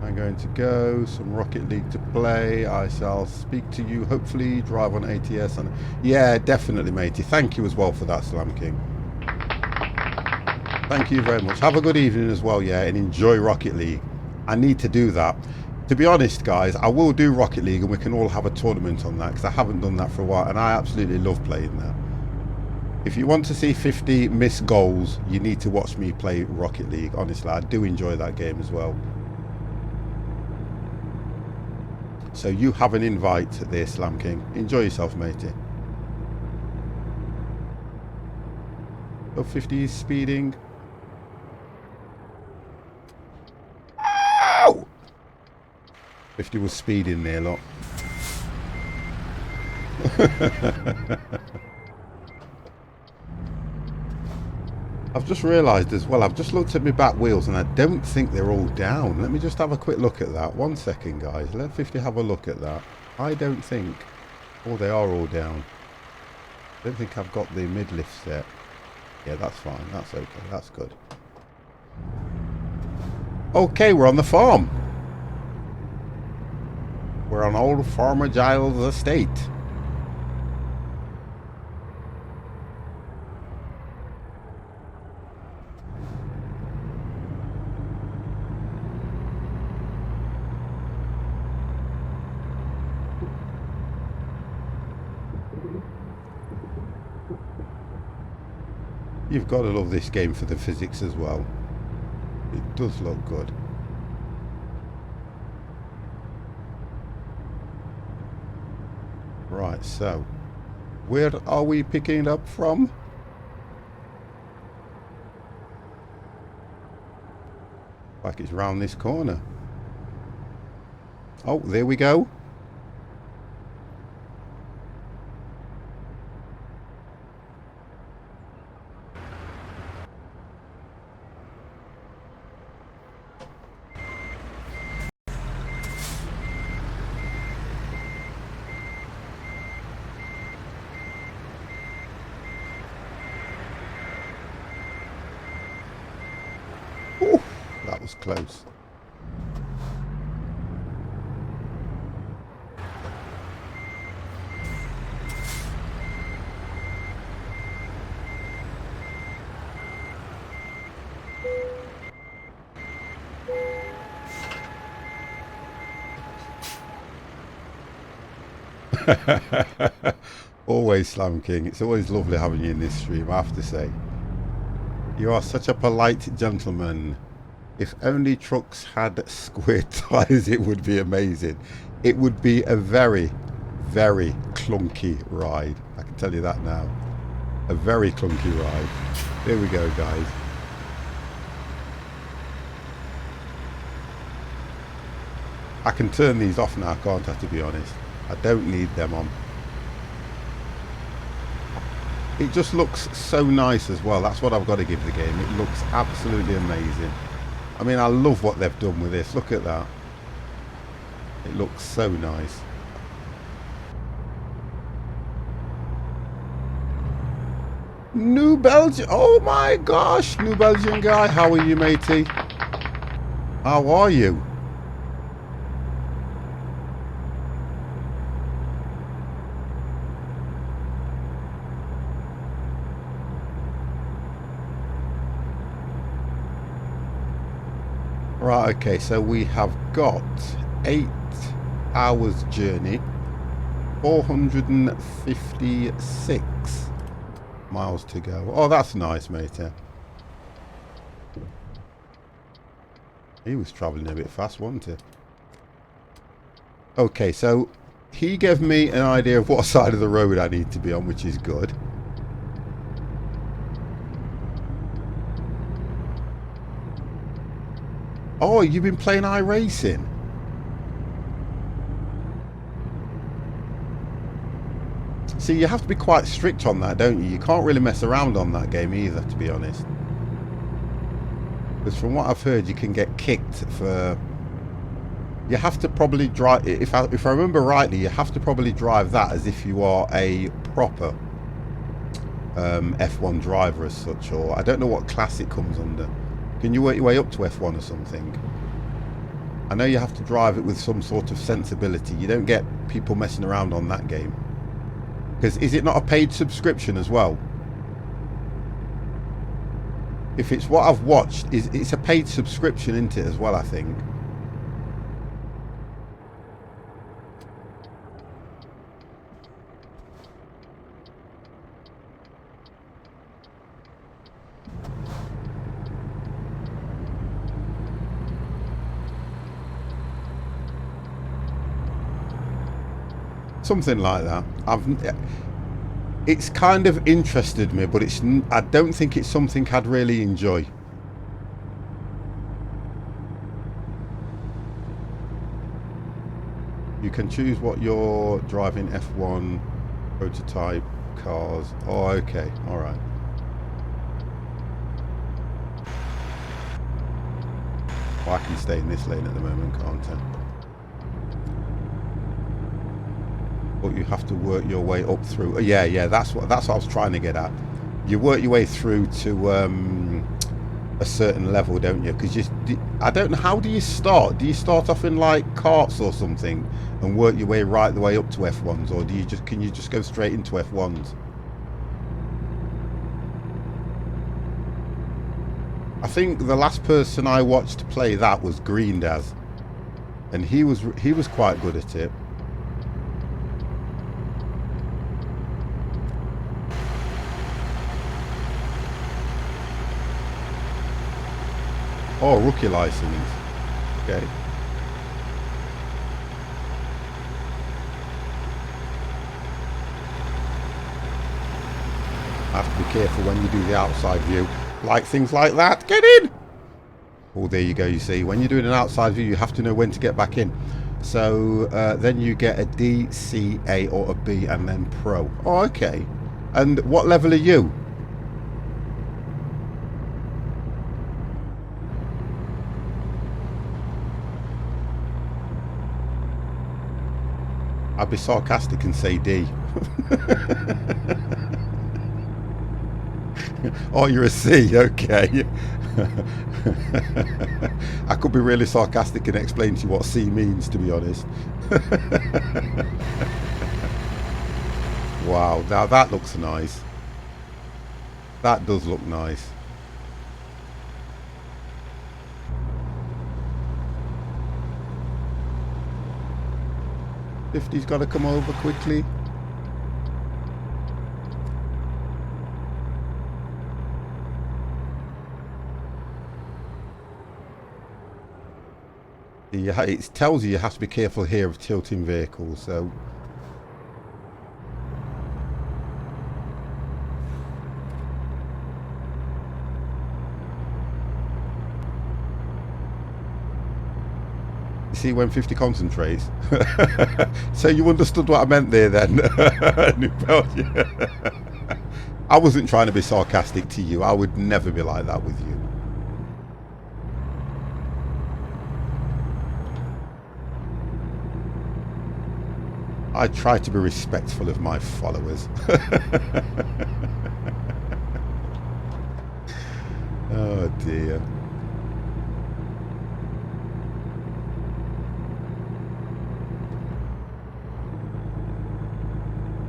I'm going to go. Some Rocket League to play. I shall speak to you. Hopefully drive on ATS. And yeah, definitely, matey. Thank you as well for that, Slam King. Thank you very much. Have a good evening as well, yeah, and enjoy Rocket League. I need to do that. To be honest, guys, I will do Rocket League and we can all have a tournament on that because I haven't done that for a while and I absolutely love playing that. If you want to see 50 missed goals, you need to watch me play Rocket League. Honestly, I do enjoy that game as well. So you have an invite there, Slam King. Enjoy yourself, matey. Oh, 50 is speeding. Ow! 50 was speeding there, look. I've just realised as well, I've just looked at my back wheels and I don't think they're all down. Let me just have a quick look at that. 1 second, guys. Let 50 have a look at that. I don't think... Oh, they are all down. I don't think I've got the mid-lift set. Yeah, that's fine. That's okay. That's good. Okay, we're on the farm. We're on old Farmer Giles' estate. You've got to love this game for the physics as well. It does look good. Right, so where are we picking it up from? Like it's round this corner. Oh, there we go. Ooh, that was close. Always, Slam King. It's always lovely having you in this stream, I have to say. You are such a polite gentleman. If only trucks had square tyres, it would be amazing. It would be a very, very clunky ride. I can tell you that now. A very clunky ride. There we go, guys. I can turn these off now, can't I, to be honest? I don't need them on. It just looks so nice as well. That's what I've got to give the game. It looks absolutely amazing. I mean, I love what they've done with this. Look at that. It looks so nice. New Belgium. Oh my gosh. New Belgian guy. How are you, matey? How are you? Right, okay, so we have got 8 hours journey, 456 miles to go. Oh, that's nice, mate. He was travelling a bit fast, wasn't he? Okay, so he gave me an idea of what side of the road I need to be on, which is good. Oh, you've been playing iRacing? See, you have to be quite strict on that, don't you? You can't really mess around on that game either, to be honest. Because from what I've heard, you can get kicked for You have to probably drive, if I remember rightly, you have to probably drive that as if you are a proper F1 driver as such, or I don't know what class it comes under. Can you work your way up to F1 or something? I know you have to drive it with some sort of sensibility. You don't get people messing around on that game. Because is it not a paid subscription as well? If it's what I've watched, it's a paid subscription, isn't it, as well, I think. Something like that. It's kind of interested me, but I don't think it's something I'd really enjoy. You can choose what you're driving. F1 prototype cars. Oh, okay, all right. Well, I can stay in this lane at the moment, can't I? But you have to work your way up through. Yeah, that's what I was trying to get at. You work your way through to a certain level, don't you? Because I don't know, how do you start? Do you start off in like carts or something and work your way right the way up to F1s, or can you just go straight into F1s? I think the last person I watched play that was Greendaz, and he was quite good at it. Oh, rookie license. Okay. Have to be careful when you do the outside view. Like things like that. Get in! Oh, there you go, you see. When you're doing an outside view, you have to know when to get back in. So then you get a D, C, A, or a B, and then Pro. Oh, okay. And what level are you? I'd be sarcastic and say D. Oh, you're a C, okay. I could be really sarcastic and explain to you what C means, to be honest. Wow, now that looks nice. That does look nice. Fifty's got to come over quickly. Yeah, it tells you have to be careful here of tilting vehicles, so you see when 50 concentrates. So you understood what I meant there then. I wasn't trying to be sarcastic to you. I would never be like that with you. I try to be respectful of my followers. Oh dear.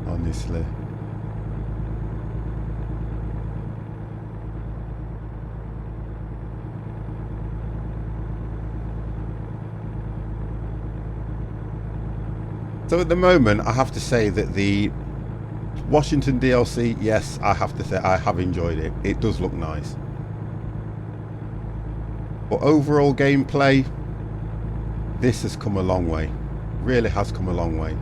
Honestly. So at the moment, I have to say that the Washington DLC, yes, I have to say I have enjoyed it. It does look nice. But overall gameplay, this has come a long way. Really has come a long way.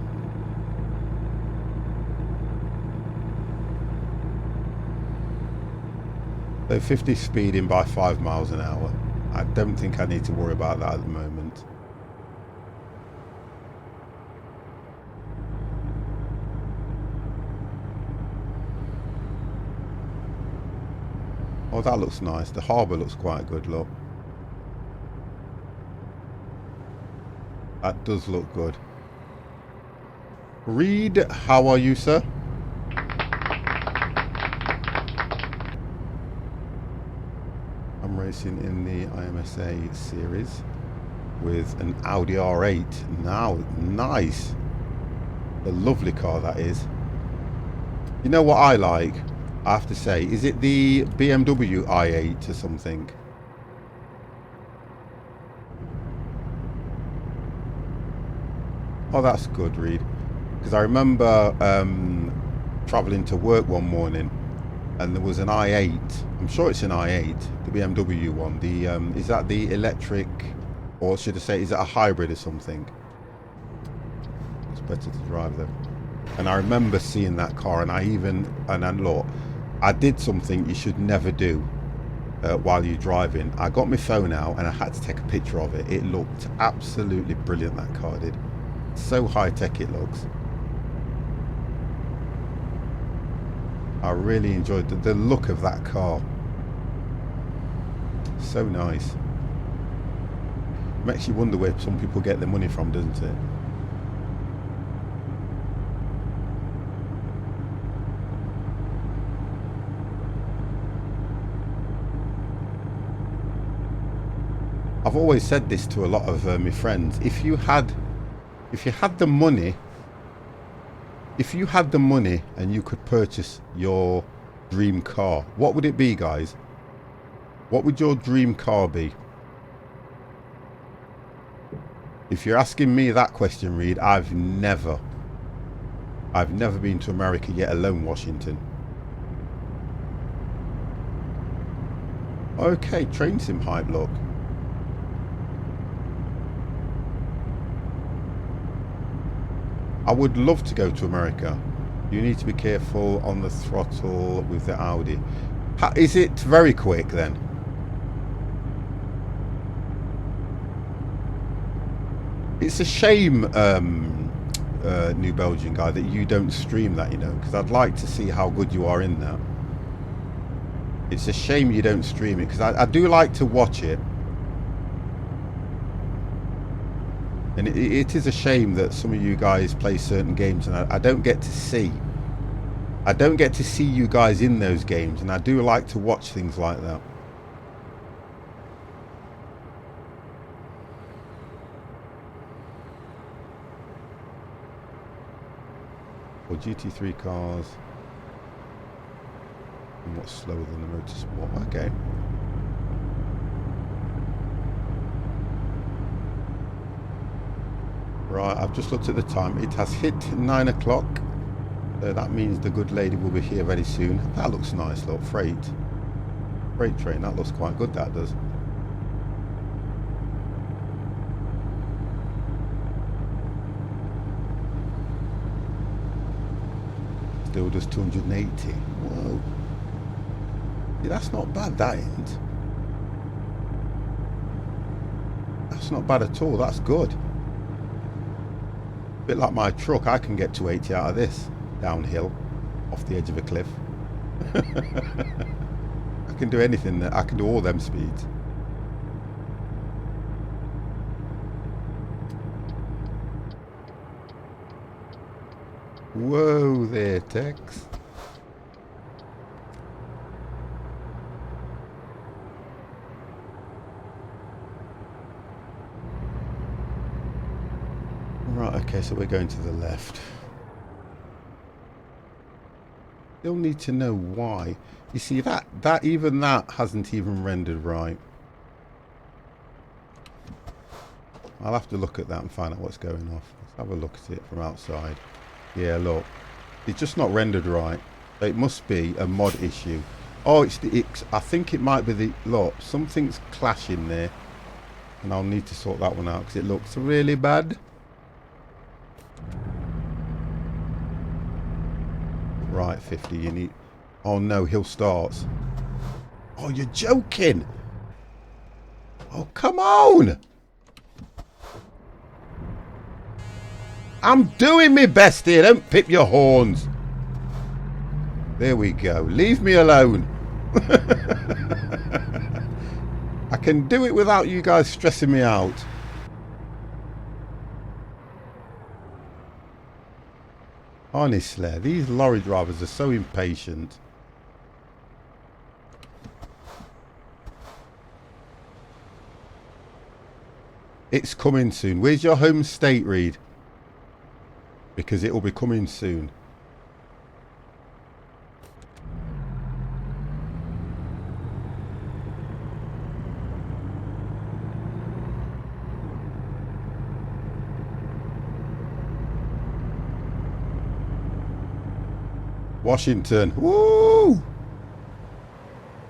So 50 speeding by 5 miles an hour. I don't think I need to worry about that at the moment. Oh, that looks nice. The harbour looks quite good, look. That does look good. Reed, how are you, sir? I'm racing in the IMSA series with an Audi R8. Now, nice. A lovely car that is. You know what I like? I have to say, is it the BMW i8 or something? Oh, that's good, Reed. Because I remember travelling to work one morning, and there was an i8. I'm sure it's an i8, the BMW one. The is that the electric, or should I say, is it a hybrid or something? It's better to drive them. And I remember seeing that car, and look, I did something you should never do while you're driving. I got my phone out and I had to take a picture of it. It looked absolutely brilliant, that car did. So high tech it looks. I really enjoyed the look of that car. So nice. Makes you wonder where some people get their money from, doesn't it? I've always said this to a lot of my friends. If you had the money, and you could purchase your dream car, what would it be, guys? What would your dream car be? If you're asking me that question, Reed, I've never been to America, yet alone Washington. Okay, train sim hype, look. I would love to go to America. You need to be careful on the throttle with the Audi. Is it very quick then? It's a shame, New Belgian guy, that you don't stream that, you know, because I'd like to see how good you are in that. It's a shame you don't stream it, because I do like to watch it. And it is a shame that some of you guys play certain games and I don't get to see. I don't get to see you guys in those games, and I do like to watch things like that. Well, GT3 cars somewhat slower than the Motorsport. Okay. Right, I've just looked at the time. It has hit 9 o'clock. That means the good lady will be here very soon. That looks nice, look. Freight train. That looks quite good, that does. Still does 280. Whoa. Yeah, that's not bad, that ain't. That's not bad at all. That's good. Bit like my truck, I can get 280 out of this downhill off the edge of a cliff. I can do anything. I can do all them speeds. Whoa there, Tex. Right, okay, so we're going to the left. You'll need to know why. You see, that even that hasn't even rendered right. I'll have to look at that and find out what's going off. Let's have a look at it from outside. Yeah, look. It's just not rendered right. It must be a mod issue. Oh, I think it might be the... Look, something's clashing there. And I'll need to sort that one out because it looks really bad. Right, 50, you need... Oh no, hill starts. Oh, you're joking! Oh, come on! I'm doing my best here, don't pip your horns. There we go, leave me alone. I can do it without you guys stressing me out. Honestly, these lorry drivers are so impatient. It's coming soon. Where's your home state, Reed? Because it will be coming soon. Washington. Woo!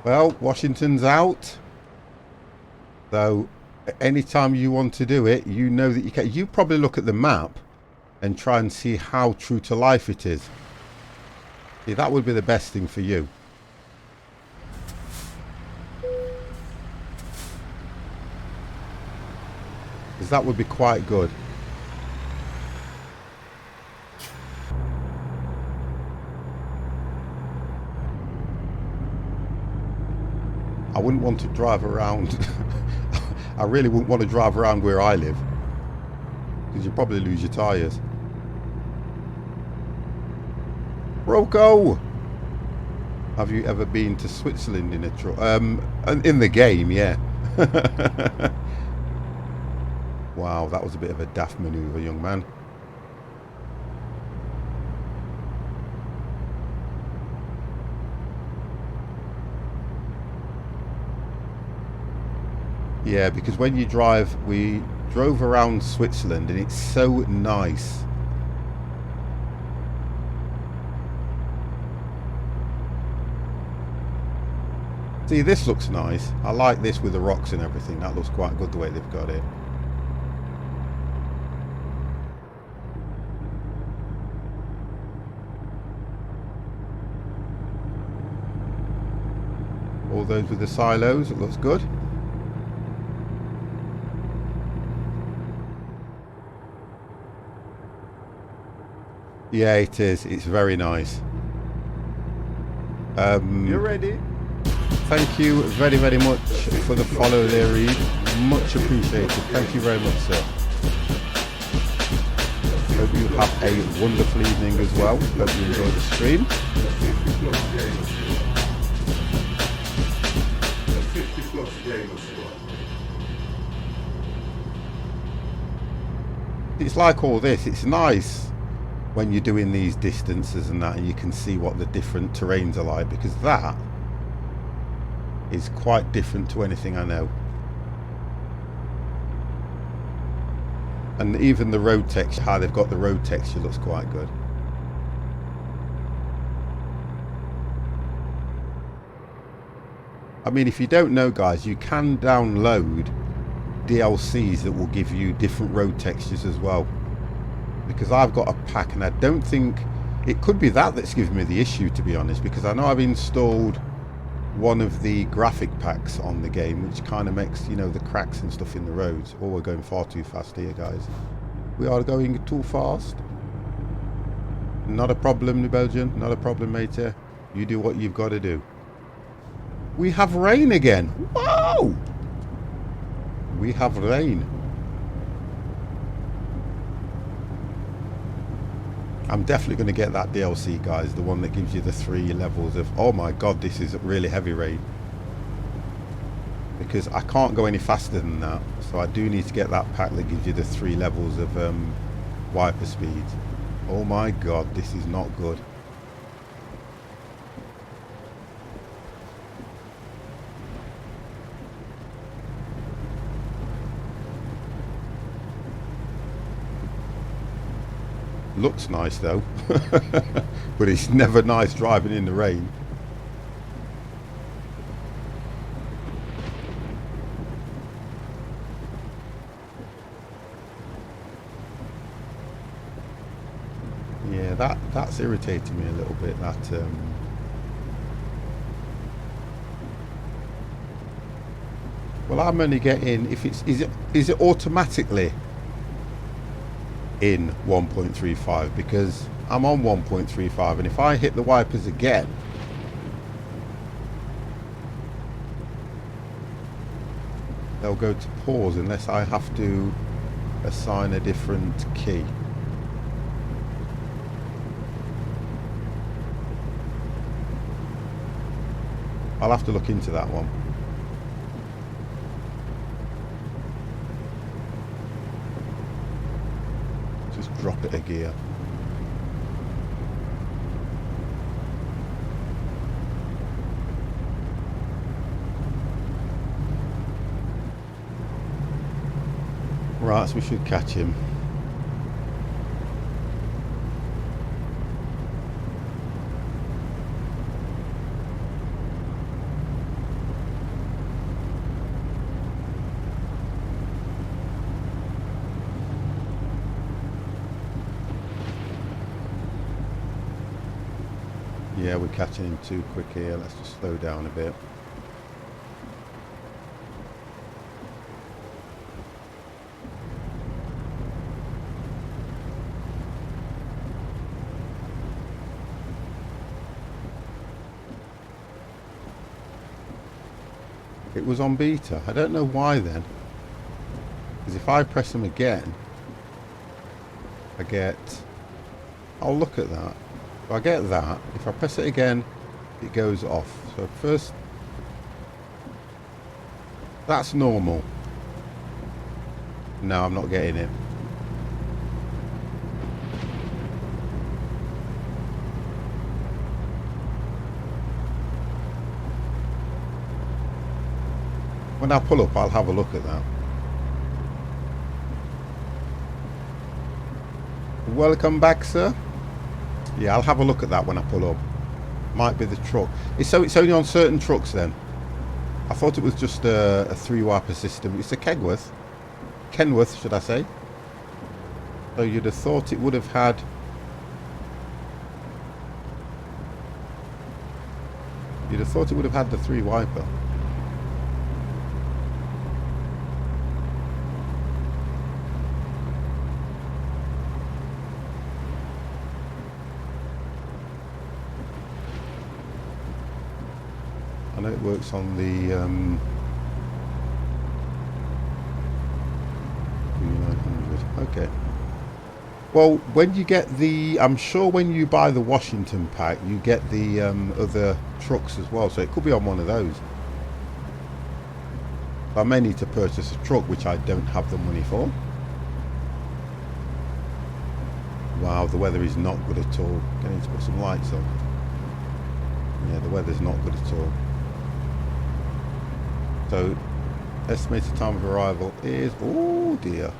Well, Washington's out. So anytime you want to do it, you know that you can. You probably look at the map and try and see how true to life it is. See, that would be the best thing for you. Because that would be quite good. I wouldn't want to drive around. I really wouldn't want to drive around where I live, because you probably lose your tyres. Rocco! Have you ever been to Switzerland in a truck? In the game, yeah. Wow, that was a bit of a daft manoeuvre, young man. Yeah, because when you drive, we drove around Switzerland and it's so nice. See, this looks nice. I like this with the rocks and everything. That looks quite good the way they've got it. All those with the silos, it looks good. Yeah, it is. It's very nice. You're ready? Thank you very, very much for the follow there, Reed. Much appreciated. Thank you very much, sir. Hope you have a wonderful evening as well. Hope you enjoy the stream. It's like all this. It's nice when you're doing these distances and that, and you can see what the different terrains are like, because that is quite different to anything I know. And even the road texture, how they've got the road texture, looks quite good. I mean, if you don't know, guys, you can download DLCs that will give you different road textures as well. Because I've got a pack, and I don't think it could be that that's giving me the issue, to be honest, because I know I've installed one of the graphic packs on the game, which kind of makes, you know, the cracks and stuff in the roads. Oh, we're going far too fast here, guys. We are going too fast. Not a problem, New Belgian. Not a problem, mate. You do what you've got to do. We have rain again. Whoa! We have rain. I'm definitely going to get that DLC, guys, the one that gives you the 3 levels of, oh my god, this is really heavy rain, because I can't go any faster than that, so I do need to get that pack that gives you the 3 levels of wiper speed. Oh my god, this is not good. Looks nice though, but it's never nice driving in the rain. Yeah, that's irritating me a little bit. That well, I'm only getting, if it's, is it automatically in 1.35, because I'm on 1.35, and if I hit the wipers again, they'll go to pause unless I have to assign a different key. I'll have to look into that one. Just drop it a gear. Right, so we should catch him. Yeah, we're catching him too quick here. Let's just slow down a bit. It was on beta. I don't know why then. Because if I press them again, I get... I'll look at that. If I get that, if I press it again, it goes off. So first... That's normal. No, I'm not getting it. When I pull up, I'll have a look at that. Welcome back, sir. Yeah, I'll have a look at that when I pull up. Might be the truck. It's only on certain trucks then. I thought it was just a 3-wiper system. It's a Kenworth, should I say. So you'd have thought it would have had... You'd have thought it would have had the 3-wiper. I know it works on the 900. Okay. Well, when you get the, I'm sure when you buy the Washington pack, you get the other trucks as well. So it could be on one of those. I may need to purchase a truck, which I don't have the money for. Wow, the weather is not good at all. I need to put some lights on. Yeah, the weather's not good at all. So, estimated time of arrival is... Oh dear.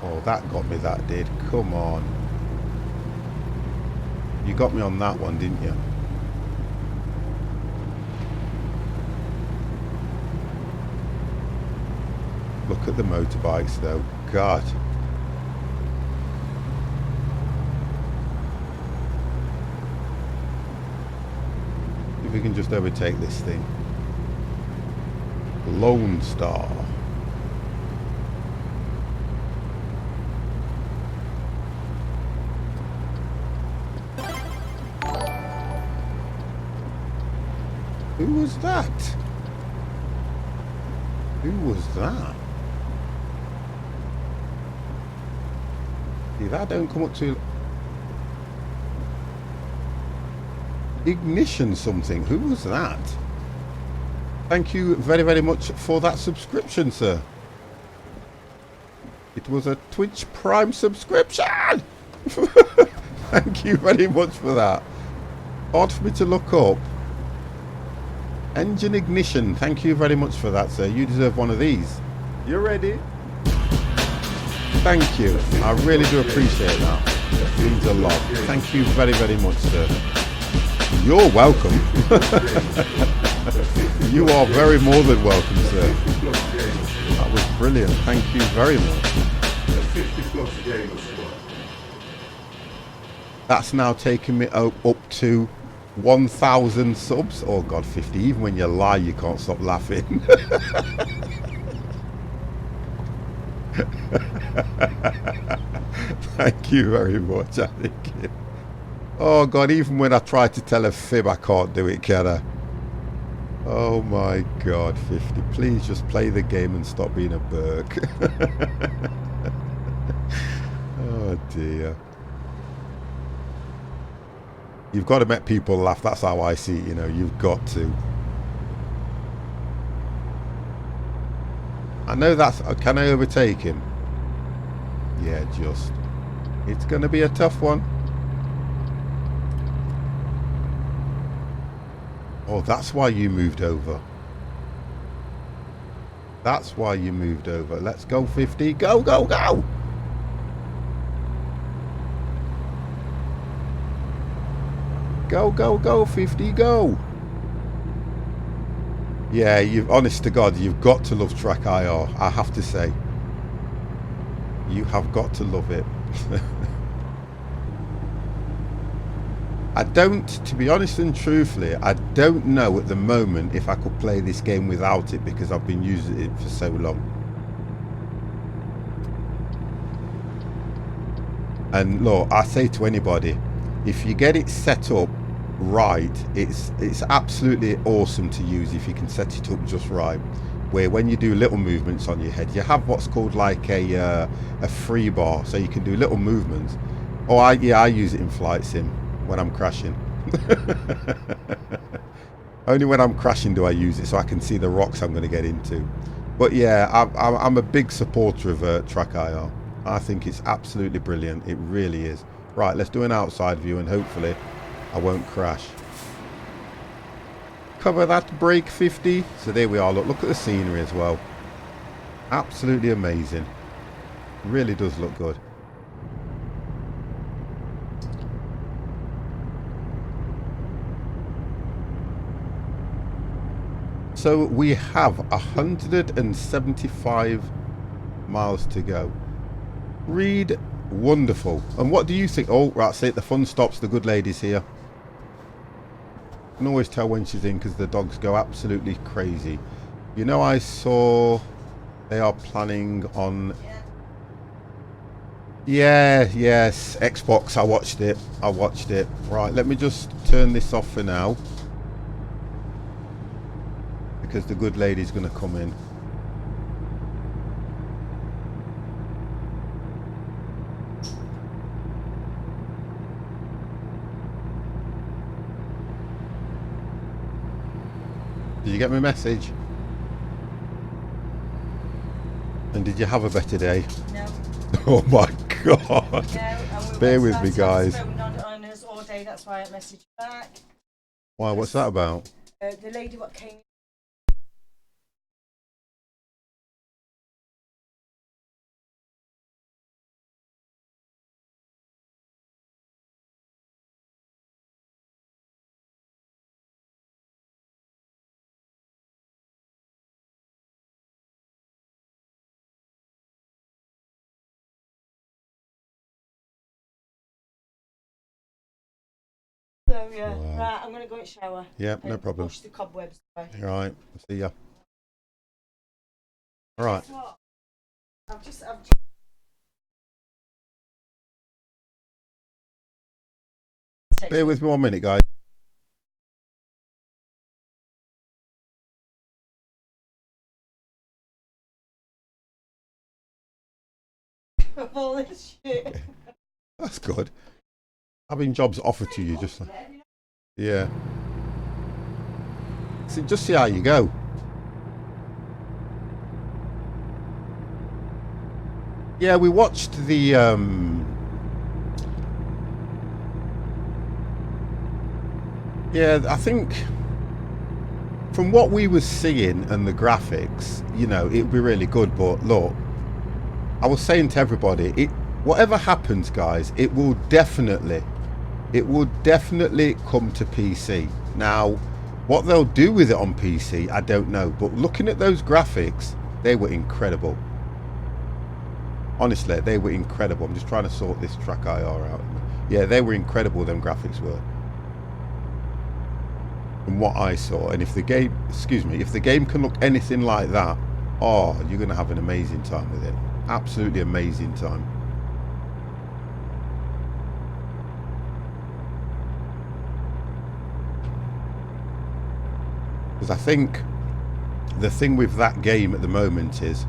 Oh, that got me, that did. Come on. You got me on that one, didn't you? Look at the motorbikes though. God. If we can just overtake this thing. Lone Star. Who was that? Who was that? See, that don't come up to... Ignition something. Who was that? Thank you very, very much for that subscription, sir. It was a Twitch Prime subscription. Thank you very much for that. Hard for me to look up. Engine ignition. Thank you very much for that, sir. You deserve one of these. You ready? Thank you. I really do appreciate that. It means a lot. Thank you very, very much, sir. You're welcome. You are very more than welcome, sir. That was brilliant. Thank you very much. That's now taken me up to 1,000 subs. Oh God, 50. Even when you lie, you can't stop laughing. Thank you very much. I think. Oh God, even when I try to tell a fib, I can't do it, can I? Oh my God, 50. Please just play the game and stop being a Burke. Oh dear. You've got to make people laugh. That's how I see it, you know. You've got to. I know that's... Can I overtake him? Yeah, just. It's going to be a tough one. Oh, that's why you moved over. That's why you moved over. Let's go 50. Go, go, go! Go, go, go, 50, go! Yeah, you've, honest to God, you've got to love Track IR, I have to say. You have got to love it. I don't, to be honest and truthfully, I don't know at the moment if I could play this game without it because I've been using it for so long. And look, I say to anybody, if you get it set up right, it's absolutely awesome to use if you can set it up just right. Where when you do little movements on your head, you have what's called like a free bar, so you can do little movements. Oh, I use it in Flight Sim when I'm crashing. Only when I'm crashing do I use it, so I can see the rocks I'm going to get into. But yeah, I'm a big supporter of Track IR. I think it's absolutely brilliant. It really is. Right, let's do an outside view and hopefully I won't crash. Cover that, brake 50. So there we are. Look at the scenery as well. Absolutely amazing. Really does look good. So we have 175 miles to go. Read, wonderful. And what do you think? Oh, right, see, the fun stops. The good lady's here. You can always tell when she's in because the dogs go absolutely crazy. You know, I saw they are planning on... Yeah, yes, Xbox. I watched it. Right, let me just turn this off for now, because the good lady's going to come in. Did you get my message? And did you have a better day? No. Oh my God. No, bear with me, guys. On us all day, that's why I messaged back. Why, what's that about? The lady what came... So yeah, wow. Right, I'm gonna go and shower. Yeah, no problem. Wash the cobwebs away. All right, see ya. All right. I've just... Bear with me 1 minute, guys. All this shit. That's good. Having jobs offered to you, just like... Yeah. See, just see how you go. Yeah, we watched the yeah, I think from what we were seeing and the graphics, you know, it'd be really good. But look, I was saying to everybody, whatever happens, guys, it will definitely come to PC. Now, what they'll do with it on PC, I don't know. But looking at those graphics, they were incredible. Honestly, they were incredible. I'm just trying to sort this Track IR out. Yeah, they were incredible, them graphics were. From what I saw. And if the game, excuse me, if the game can look anything like that, oh, you're going to have an amazing time with it. Absolutely amazing time. Because I think the thing with that game at the moment is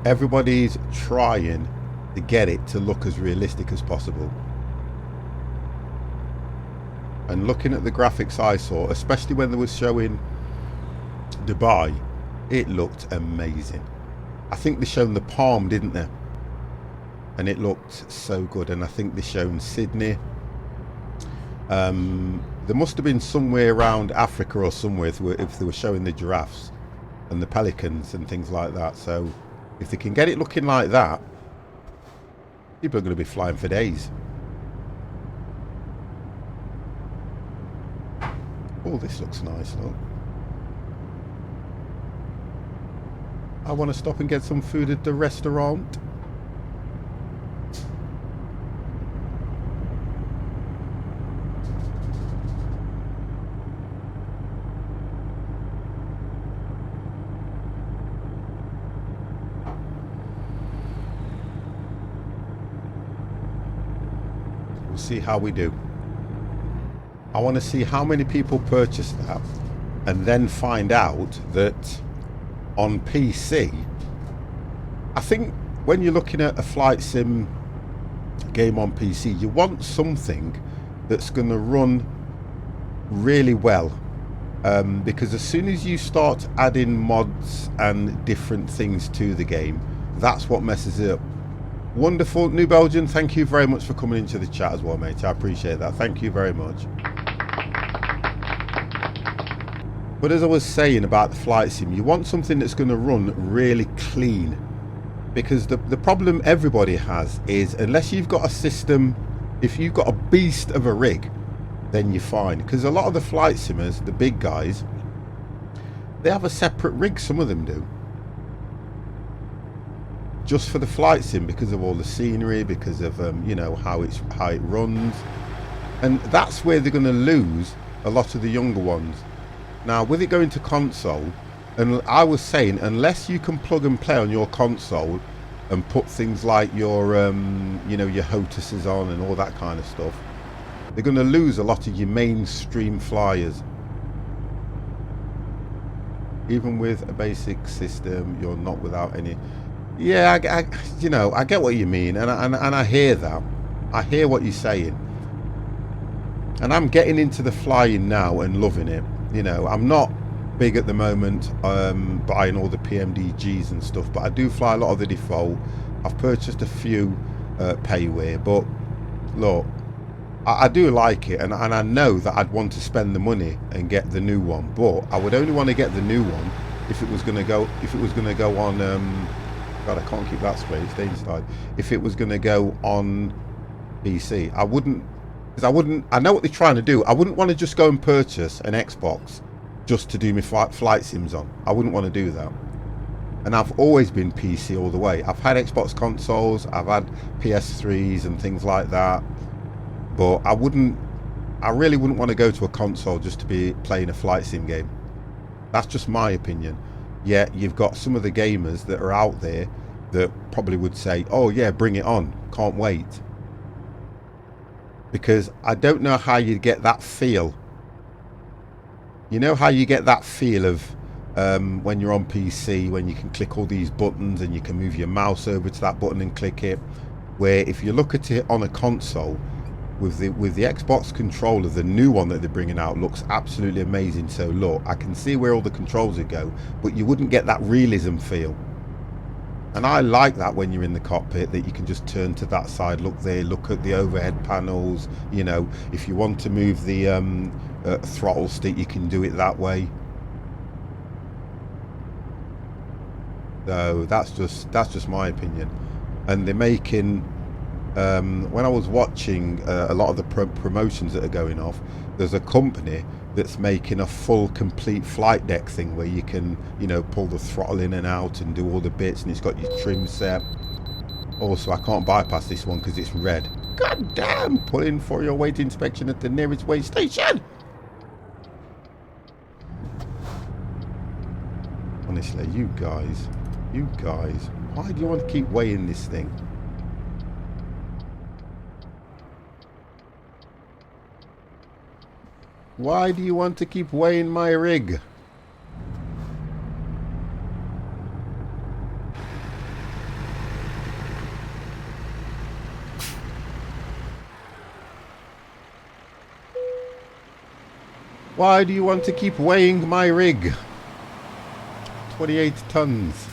everybody's trying to get it to look as realistic as possible. And looking at the graphics I saw, especially when they were showing Dubai, it looked amazing. I think they shown the Palm, didn't they? And it looked so good. And I think they shown Sydney. There must have been somewhere around Africa or somewhere if they were showing the giraffes and the pelicans and things like that. So if they can get it looking like that, people are going to be flying for days. Oh, this looks nice, look. I want to stop and get some food at the restaurant. We'll see how we do. I want to see how many people purchase that and then find out that on PC, I think when you're looking at a flight sim game on PC, you want something that's going to run really well, because as soon as you start adding mods and different things to the game, that's what messes it up. Wonderful. New Belgian, thank you very much for coming into the chat as well, mate. I appreciate that. Thank you very much. But as I was saying about the flight sim, you want something that's going to run really clean, because the problem everybody has is, unless you've got a system, if you've got a beast of a rig, then you're fine. Because a lot of the flight simmers, the big guys, they have a separate rig, some of them do, just for the flight sim, because of all the scenery, because of you know, how it runs. And that's where they're going to lose a lot of the younger ones. Now, with it going to console, and I was saying, unless you can plug and play on your console and put things like your, you know, your HOTASes on and all that kind of stuff, they're going to lose a lot of your mainstream flyers. Even with a basic system, you're not without any. Yeah, you know, I get what you mean, and I hear that. I hear what you're saying, and I'm getting into the flying now and loving it. You know, I'm not big at the moment, buying all the PMDGs and stuff, but I do fly a lot of the default. I've purchased a few payware, but look, I do like it, and I know that I'd want to spend the money and get the new one, but I would only want to get the new one if it was going to go on. God, I can't keep that straight. Stay inside. If it was going to go on PC, I wouldn't. I know what they're trying to do. I wouldn't want to just go and purchase an Xbox just to do my flight sims on. I wouldn't want to do that. And I've always been PC all the way. I've had Xbox consoles, I've had PS3s and things like that, but I really wouldn't want to go to a console just to be playing a flight sim game. That's just my opinion. Yeah, you've got some of the gamers that are out there that probably would say, oh yeah, bring it on, can't wait. Because I don't know how you get that feel. You know how you get that feel of when you're on PC, when you can click all these buttons and you can move your mouse over to that button and click it, where if you look at it on a console with the Xbox controller, the new one that they're bringing out looks absolutely amazing. So look, I can see where all the controls would go, but you wouldn't get that realism feel. And I like that when you're in the cockpit, that you can just turn to that side, look there, look at the overhead panels. You know, if you want to move the throttle stick, you can do it that way. So that's just my opinion. And they're making, when I was watching a lot of the promotions that are going off, there's a company that's making a full complete flight deck thing where you can, you know, pull the throttle in and out and do all the bits, and it's got your trim set. Also, I can't bypass this one because it's red. God damn! Pull in for your weight inspection at the nearest weigh station. Honestly, you guys, why do you want to keep weighing this thing? Why do you want to keep weighing my rig? Why do you want to keep weighing my rig? 28 tons.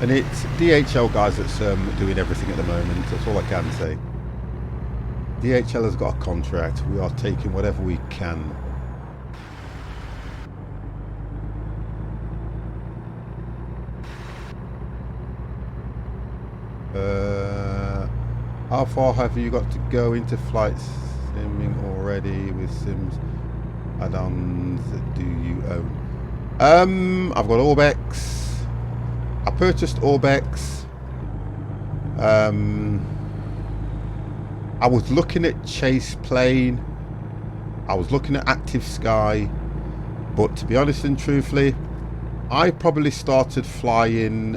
And it's DHL guys that's doing everything at the moment. That's all I can say. DHL has got a contract. We are taking whatever we can. How far have you got to go into flight simming already with Sims add-ons that do you own? I've got Orbex. I purchased Orbex. I was looking at Chase Plane. I was looking at Active Sky. But to be honest and truthfully, I probably started flying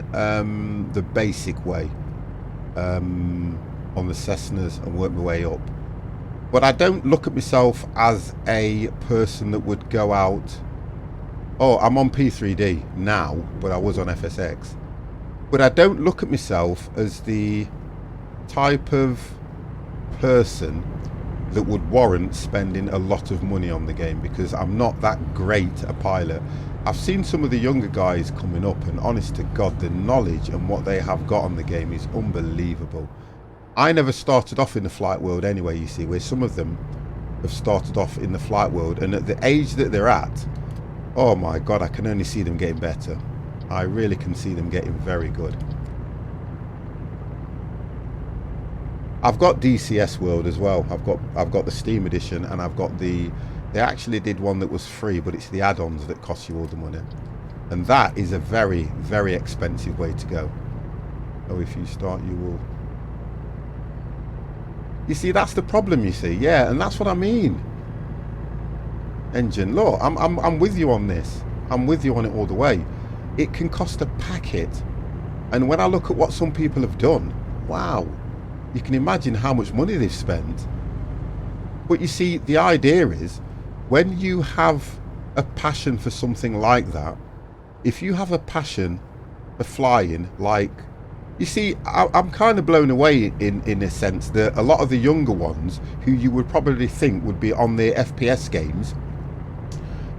the basic way on the Cessnas and worked my way up. But I don't look at myself as a person that would go out. Oh, I'm on P3D now, but I was on FSX. But I don't look at myself as the type of person that would warrant spending a lot of money on the game, because I'm not that great a pilot. I've seen some of the younger guys coming up, and honest to God, the knowledge and what they have got on the game is unbelievable. I never started off in the flight world anyway, you see, where some of them have started off in the flight world, and at the age that they're at, oh my God, I can only see them getting better. I really can see them getting very good. I've got DCS World as well. I've got the Steam edition, and I've got the. They actually did one that was free, but it's the add-ons that cost you all the money, and that is a very, very expensive way to go. Oh, if you start, you will. You see, that's the problem. You see, yeah, and that's what I mean. Engine, look, I'm with you on this. I'm with you on it all the way. It can cost a packet, and when I look at what some people have done, wow, you can imagine how much money they've spent. But you see, the idea is, when you have a passion for something like that, if you have a passion for flying, like, you see, I'm kind of blown away in a sense that a lot of the younger ones, who you would probably think would be on their FPS games,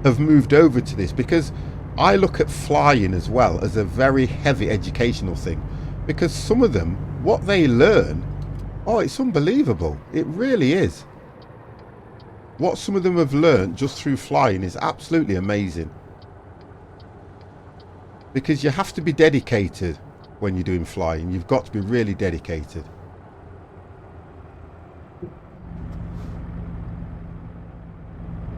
have moved over to this, because I look at flying as well as a very heavy educational thing, because some of them, what they learn, oh, it's unbelievable. It really is. What some of them have learned just through flying is absolutely amazing, because you have to be dedicated when you're doing flying. You've got to be really dedicated.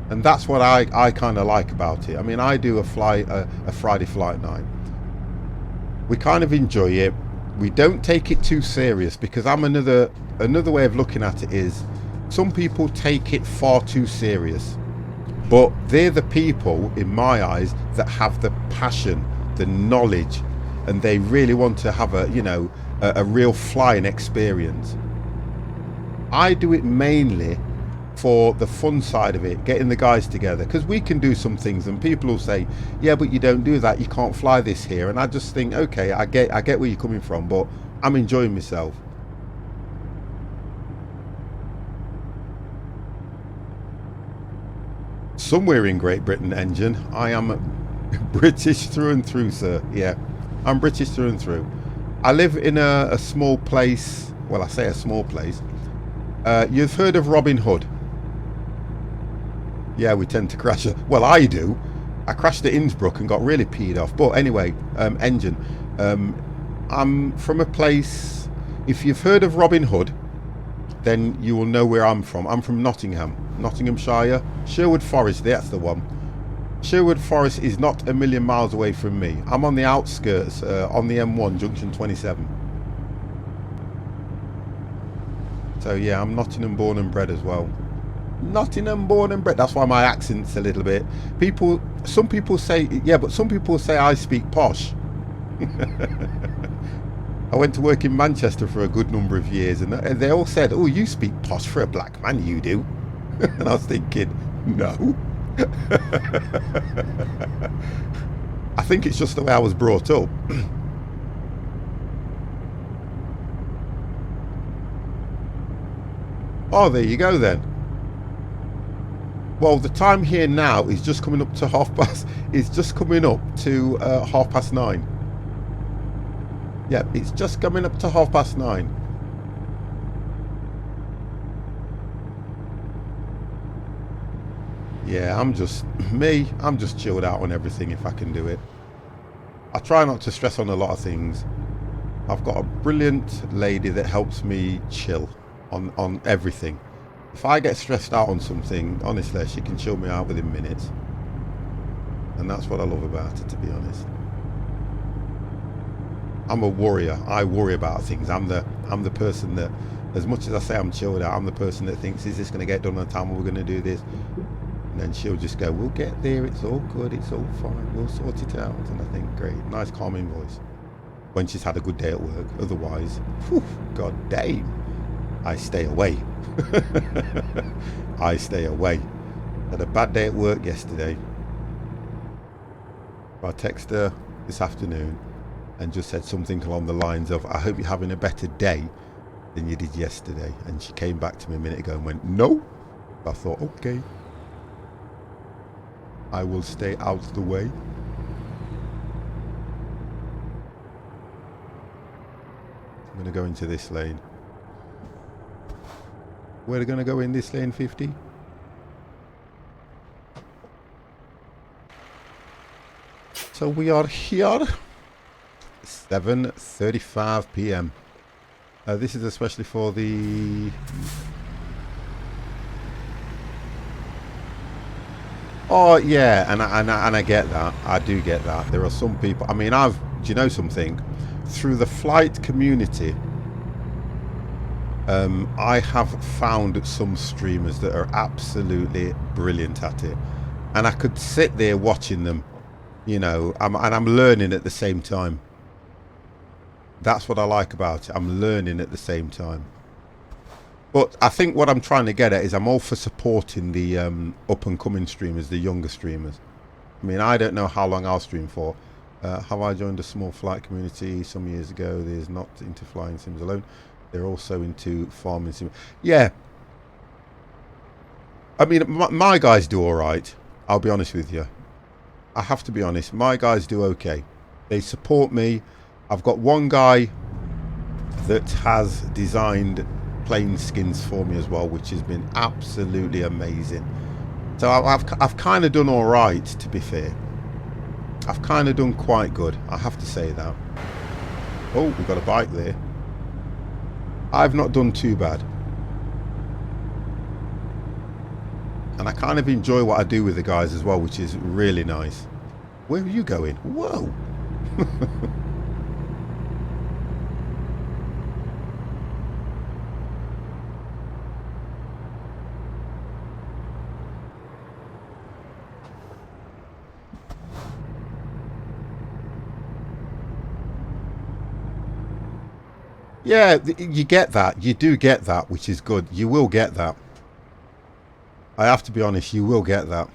And that's what I kind of like about it. I mean, I do a Friday flight night. We kind of enjoy it. We don't take it too serious, because another way of looking at it is, some people take it far too serious. But they're the people, in my eyes, that have the passion, the knowledge, and they really want to have a real flying experience. I do it mainly for the fun side of it, getting the guys together, because we can do some things, and people will say, yeah, but you don't do that, you can't fly this here, and I just think, okay, I get where you're coming from, but I'm enjoying myself. Somewhere in Great Britain, Engine. I am British through and through, sir. Yeah, I'm British through and through. I live in a small place. Well, I say a small place. You've heard of Robin Hood? Yeah, we tend to crash it. Well, I do. I crashed at Innsbruck and got really peed off. But anyway, Engine. I'm from a place. If you've heard of Robin Hood, then you will know where I'm from. I'm from Nottingham, Nottinghamshire. Sherwood Forest, that's the one. Sherwood Forest is not a million miles away from me. I'm on the outskirts, on the M1, junction 27. So yeah, I'm Nottingham born and bred as well. Nottingham born and bred. That's why my accent's a little bit. Some people say, yeah, but some people say I speak posh. I went to work in Manchester for a good number of years, and they all said, oh, you speak posh for a black man, you do. And I was thinking, no. I think it's just the way I was brought up. Oh, there you go then. Well, the time here now is just coming up to it's just coming up to 9:30. Yep, it's just coming up to 9:30. Yeah, I'm just chilled out on everything if I can do it. I try not to stress on a lot of things. I've got a brilliant lady that helps me chill on everything. If I get stressed out on something, honestly, she can chill me out within minutes. And that's what I love about it, to be honest. I'm a worrier. I worry about things. I'm the person that, as much as I say I'm chilled out, I'm the person that thinks, is this going to get done on time? Or we're going to do this? And then she'll just go, we'll get there. It's all good. It's all fine. We'll sort it out. And I think, great, nice calming voice. When she's had a good day at work. Otherwise, whew, god damn, I stay away. I stay away. Had a bad day at work yesterday. I texted her this afternoon and just said something along the lines of, I hope you're having a better day than you did yesterday. And she came back to me a minute ago and went, no. I thought, okay, I will stay out of the way. I'm going to go into this lane. We're going to go in this lane, 50. So we are here. 7:35 p.m. This is especially for the... Oh yeah, and I get that. I do get that. There are some people. I mean, do you know something? Through the flight community, I have found some streamers that are absolutely brilliant at it, and I could sit there watching them, you know, and I'm learning at the same time. That's what I like about it. I'm learning at the same time. But I think what I'm trying to get at is I'm all for supporting the up and coming streamers, the younger streamers. I mean, I don't know how long I'll stream for. Have I joined a small flight community some years ago? There's not into flying sims alone. They're also into farming sims. Yeah. I mean, my guys do all right. I'll be honest with you. I have to be honest. My guys do okay. They support me. I've got one guy that has designed plane skins for me as well, which has been absolutely amazing. So I've kind of done all right, to be fair. I've kind of done quite good, I have to say that. Oh, we've got a bike there. I've not done too bad. And I kind of enjoy what I do with the guys as well, which is really nice. Where are you going? Whoa. Yeah, you get that. You do get that, which is good. You will get that. I have to be honest, you will get that.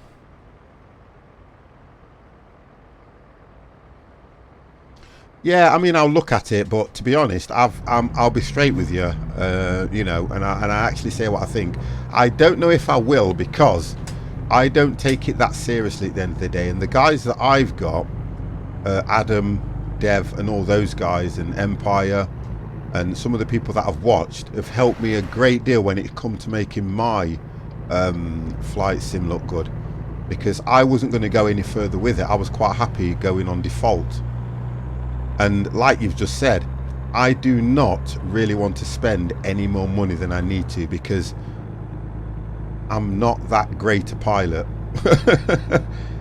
Yeah, I mean, I'll look at it, but to be honest, I'll be straight with you, you know, and I actually say what I think. I don't know if I will, because I don't take it that seriously at the end of the day. And the guys that I've got, Adam, Dev, and all those guys, and Empire, and some of the people that I've watched have helped me a great deal when it come to making my flight sim look good, because I wasn't going to go any further with it. I was quite happy going on default. And like you've just said, I do not really want to spend any more money than I need to, because I'm not that great a pilot.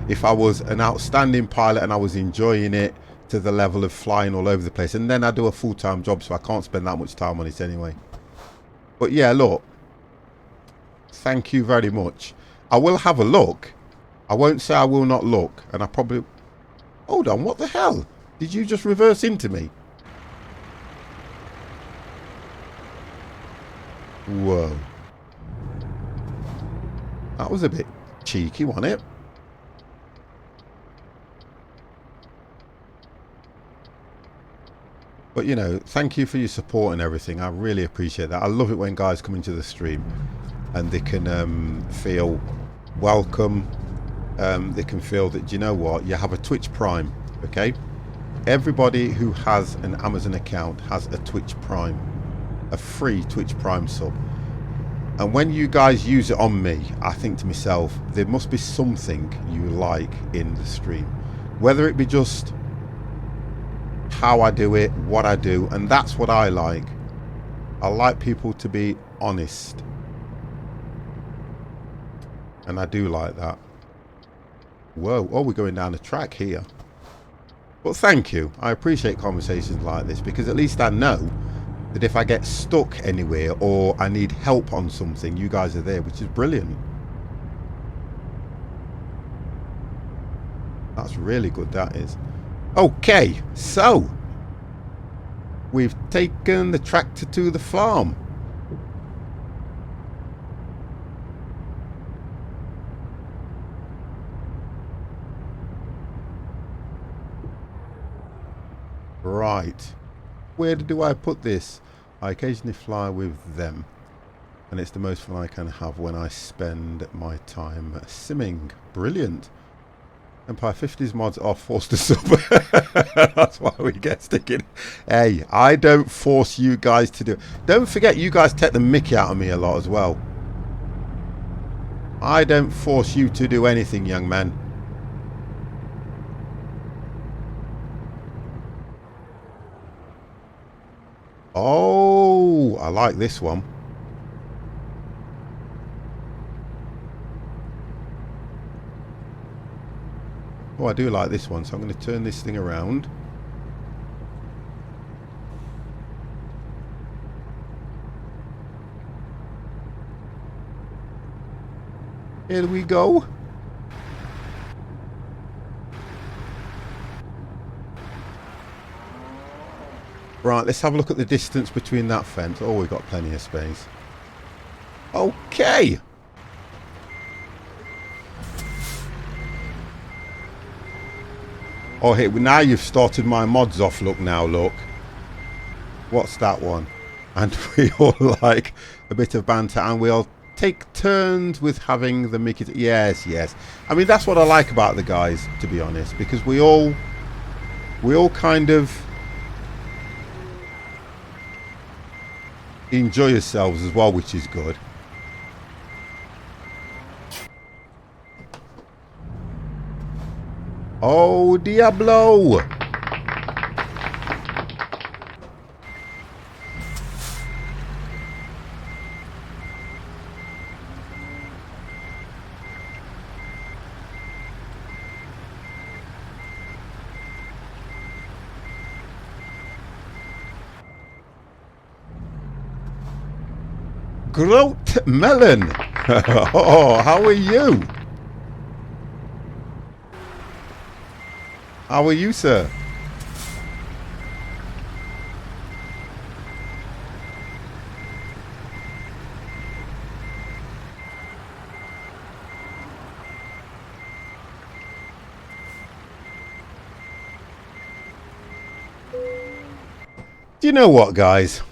If I was an outstanding pilot and I was enjoying it to the level of flying all over the place, and then I do a full-time job, so I can't spend that much time on it anyway. But yeah, look, thank you very much. I will have a look. I won't say I will not look. And I probably... Hold on, what the hell? Did you just reverse into me? Whoa. That was a bit cheeky, wasn't it? But you know, thank you for your support and everything. I really appreciate that. I love it when guys come into the stream and they can feel welcome. They can feel that, do you know what, you have a Twitch Prime, okay? Everybody who has an Amazon account has a Twitch Prime, a free Twitch Prime sub. And when you guys use it on me, I think to myself, there must be something you like in the stream. Whether it be just how I do it, what I do, and that's what I like. I like people to be honest. And I do like that. Whoa, oh, we're going down the track here. But thank you. I appreciate conversations like this because at least I know that if I get stuck anywhere or I need help on something, you guys are there, which is brilliant. That's really good, that is. Okay, so we've taken the tractor to the farm. Right. Where do I put this? I occasionally fly with them, and it's the most fun I can have when I spend my time simming. Brilliant. Empire 50's mods are forced to sub. That's why we get sticking. Hey, I don't force you guys to do it. Don't forget, you guys take the mickey out of me a lot as well. I don't force you to do anything, young man. Oh, I like this one. Oh, I do like this one, so I'm going to turn this thing around. Here we go. Right, let's have a look at the distance between that fence. Oh, we've got plenty of space. Okay. Oh, here, now you've started my mods off. Look now, look. What's that one? And we all like a bit of banter, and we'll take turns with having the Mickey. Yes, yes. I mean, that's what I like about the guys, to be honest, because we all kind of enjoy yourselves as well, which is good. Oh, Diablo! Groat Melon! Oh, how are you? How are you, sir? Do you know what, guys?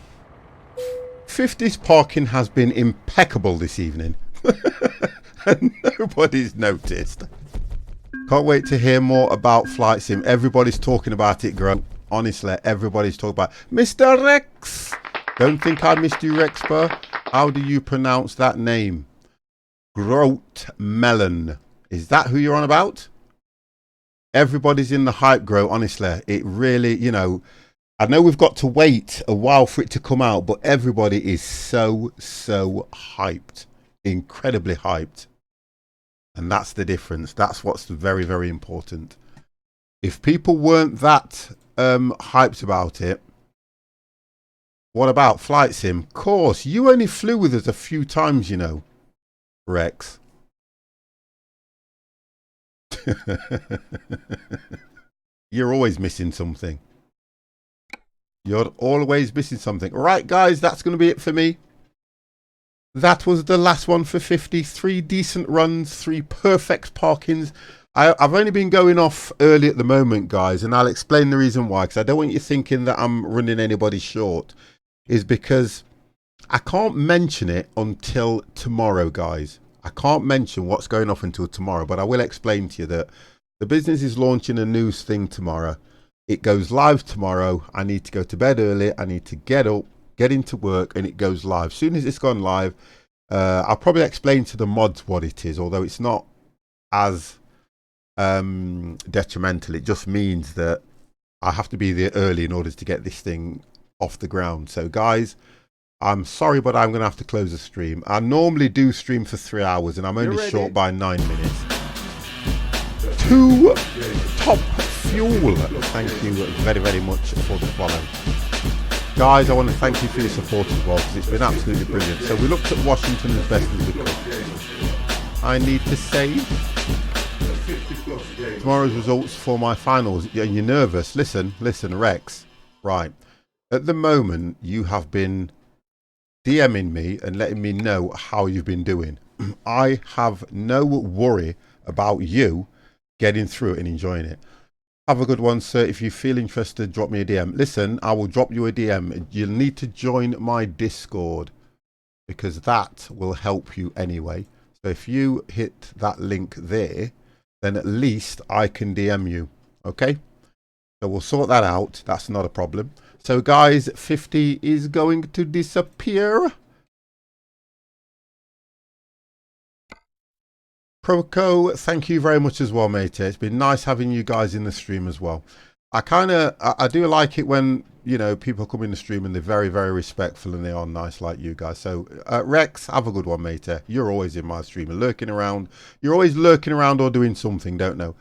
50's parking has been impeccable this evening. And nobody's noticed. Can't wait to hear more about Flight Sim. Everybody's talking about it, Grunt. Honestly, everybody's talking about Mr. Rex. Don't think I missed you, Rexper. How do you pronounce that name? Groat Melon. Is that who you're on about? Everybody's in the hype, Groat. Honestly, it really, you know, I know we've got to wait a while for it to come out, but everybody is so hyped. Incredibly hyped. And that's the difference. That's what's very, very important. If people weren't that hyped about it, what about Flight Sim? Of course, you only flew with us a few times, you know, Rex. You're always missing something. You're always missing something. All right, guys, that's going to be it for me. That was the last one for 50. 3 decent runs, 3 perfect parkings. I've only been going off early at the moment, guys, and I'll explain the reason why, because I don't want you thinking that I'm running anybody short. Is because I can't mention it until tomorrow, guys. I can't mention what's going off until tomorrow, but I will explain to you that the business is launching a news thing tomorrow. It goes live tomorrow. I need to go to bed early. I need to get up, get into work, and it goes live. As soon as it's gone live, I'll probably explain to the mods what it is, although it's not as detrimental. It just means that I have to be there early in order to get this thing off the ground. So guys, I'm sorry, but I'm gonna have to close the stream. I normally do stream for 3 hours and I'm only short by 9 minutes. To Top Fuel, thank you very, very much for the follow. Guys, I want to thank you for your support as well, because it's been absolutely brilliant. So we looked at Washington as best as we could. I need to save tomorrow's results for my finals. You're nervous. Listen, Rex. Right. At the moment, you have been DMing me and letting me know how you've been doing. I have no worry about you getting through it and enjoying it. Have a good one, sir. If you feel interested, drop me a DM. Listen, I will drop you a DM. You'll need to join my Discord, because that will help you anyway. So if you hit that link there, then at least I can DM you. Okay? So we'll sort that out. That's not a problem. So guys, 50 is going to disappear. Proco, thank you very much as well, mate. It's been nice having you guys in the stream as well. I do like it when, you know, people come in the stream and they're very, very respectful and they are nice like you guys. So Rex, have a good one, mate. You're always in my stream, lurking around. You're always lurking around or doing something, don't know.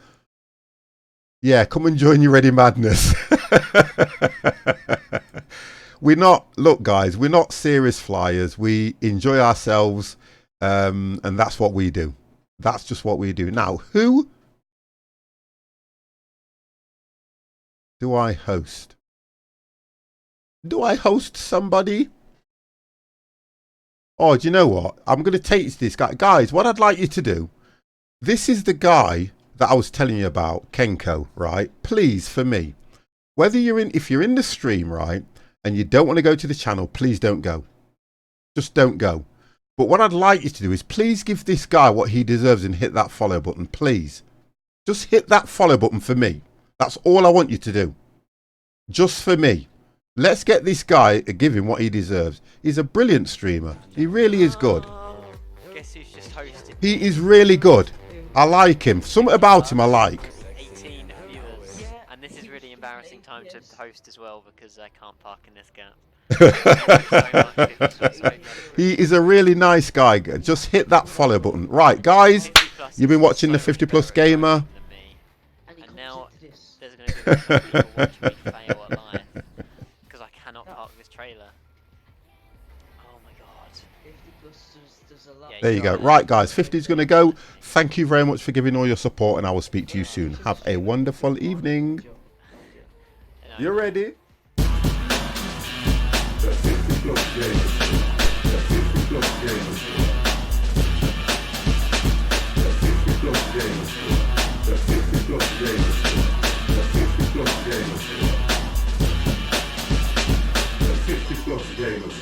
Yeah, come and join your Ready Madness. Look guys, we're not serious flyers. We enjoy ourselves, and that's what we do. That's just what we do. Now, who do I host? Do I host somebody? Oh, do you know what? I'm going to take this guy. Guys, what I'd like you to do, this is the guy that I was telling you about, Kenko, right? Please, for me, whether if you're in the stream, right, and you don't want to go to the channel, please don't go. Just don't go. But what I'd like you to do is please give this guy what he deserves and hit that follow button, please. Just hit that follow button for me. That's all I want you to do. Just for me. Let's get this guy, give him what he deserves. He's a brilliant streamer. He really is good. Guess who's just hosted? He is really good. I like him. Something about him I like. 18 viewers. And this is really embarrassing time to host as well, because I can't park in this gap. He is a really nice guy. Just hit that follow button. Right, guys, you've been watching the 50 Plus Gamer. And now there's going to be people watching me fail at life because I cannot park this trailer. Oh my god. There you go. Right, guys, 50 is going to go. Thank you very much for giving all your support, and I will speak to you soon. Have a wonderful evening. You ready? The 50 Plus Gamers. The 50 Plus Gamers. The 50 Plus Gamers. The 50 Plus Gamers. The 50 Plus Gamers. The 50 Plus Gamers.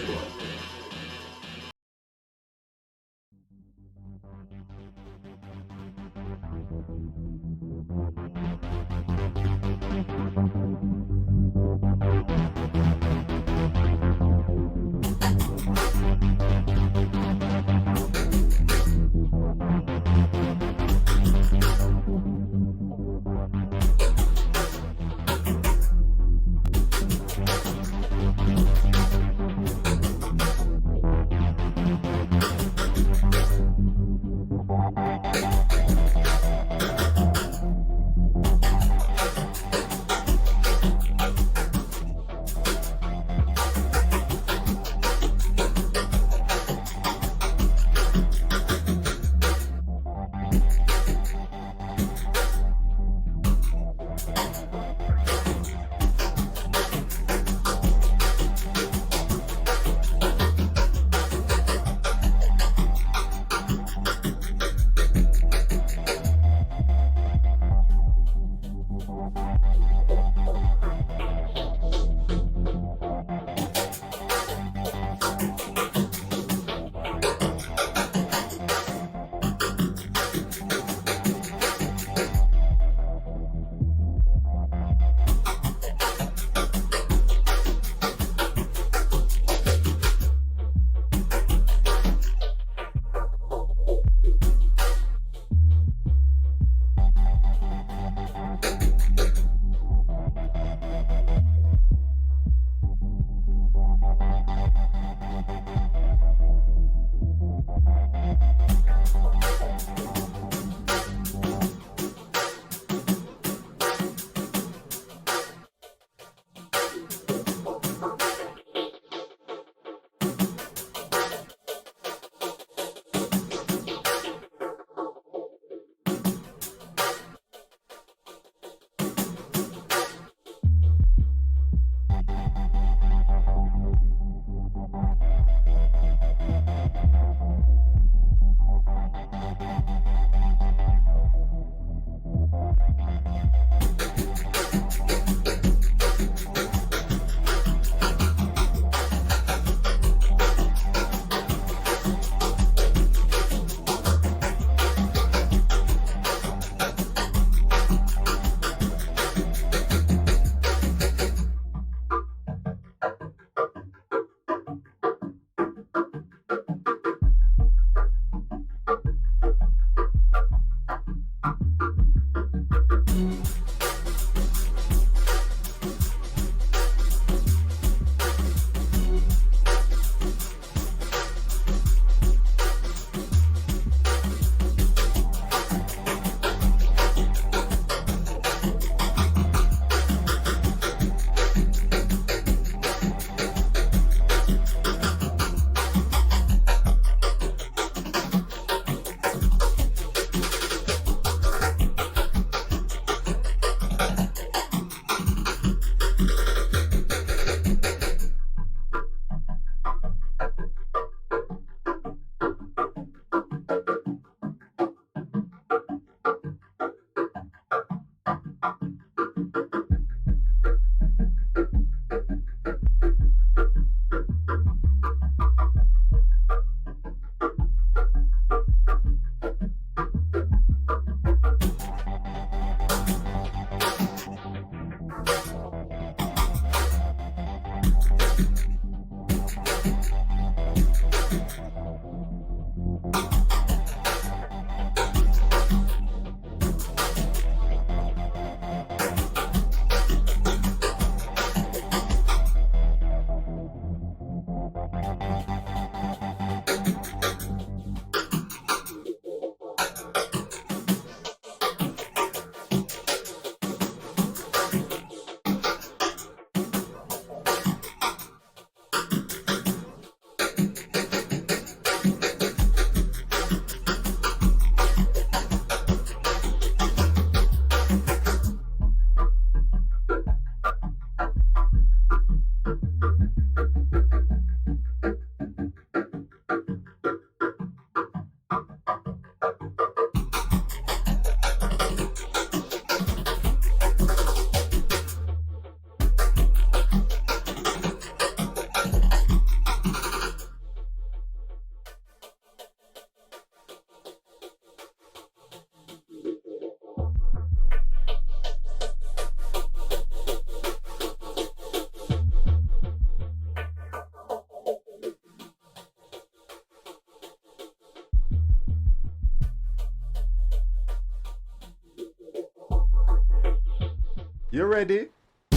You ready? The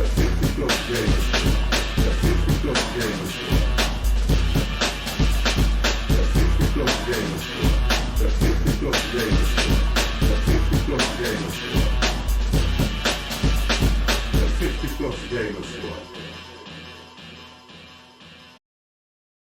50 plus gamers. The 50 plus gamers. The 50 plus gamers. The 50 plus gamers. The 50 plus gamers. The 50 plus gamers.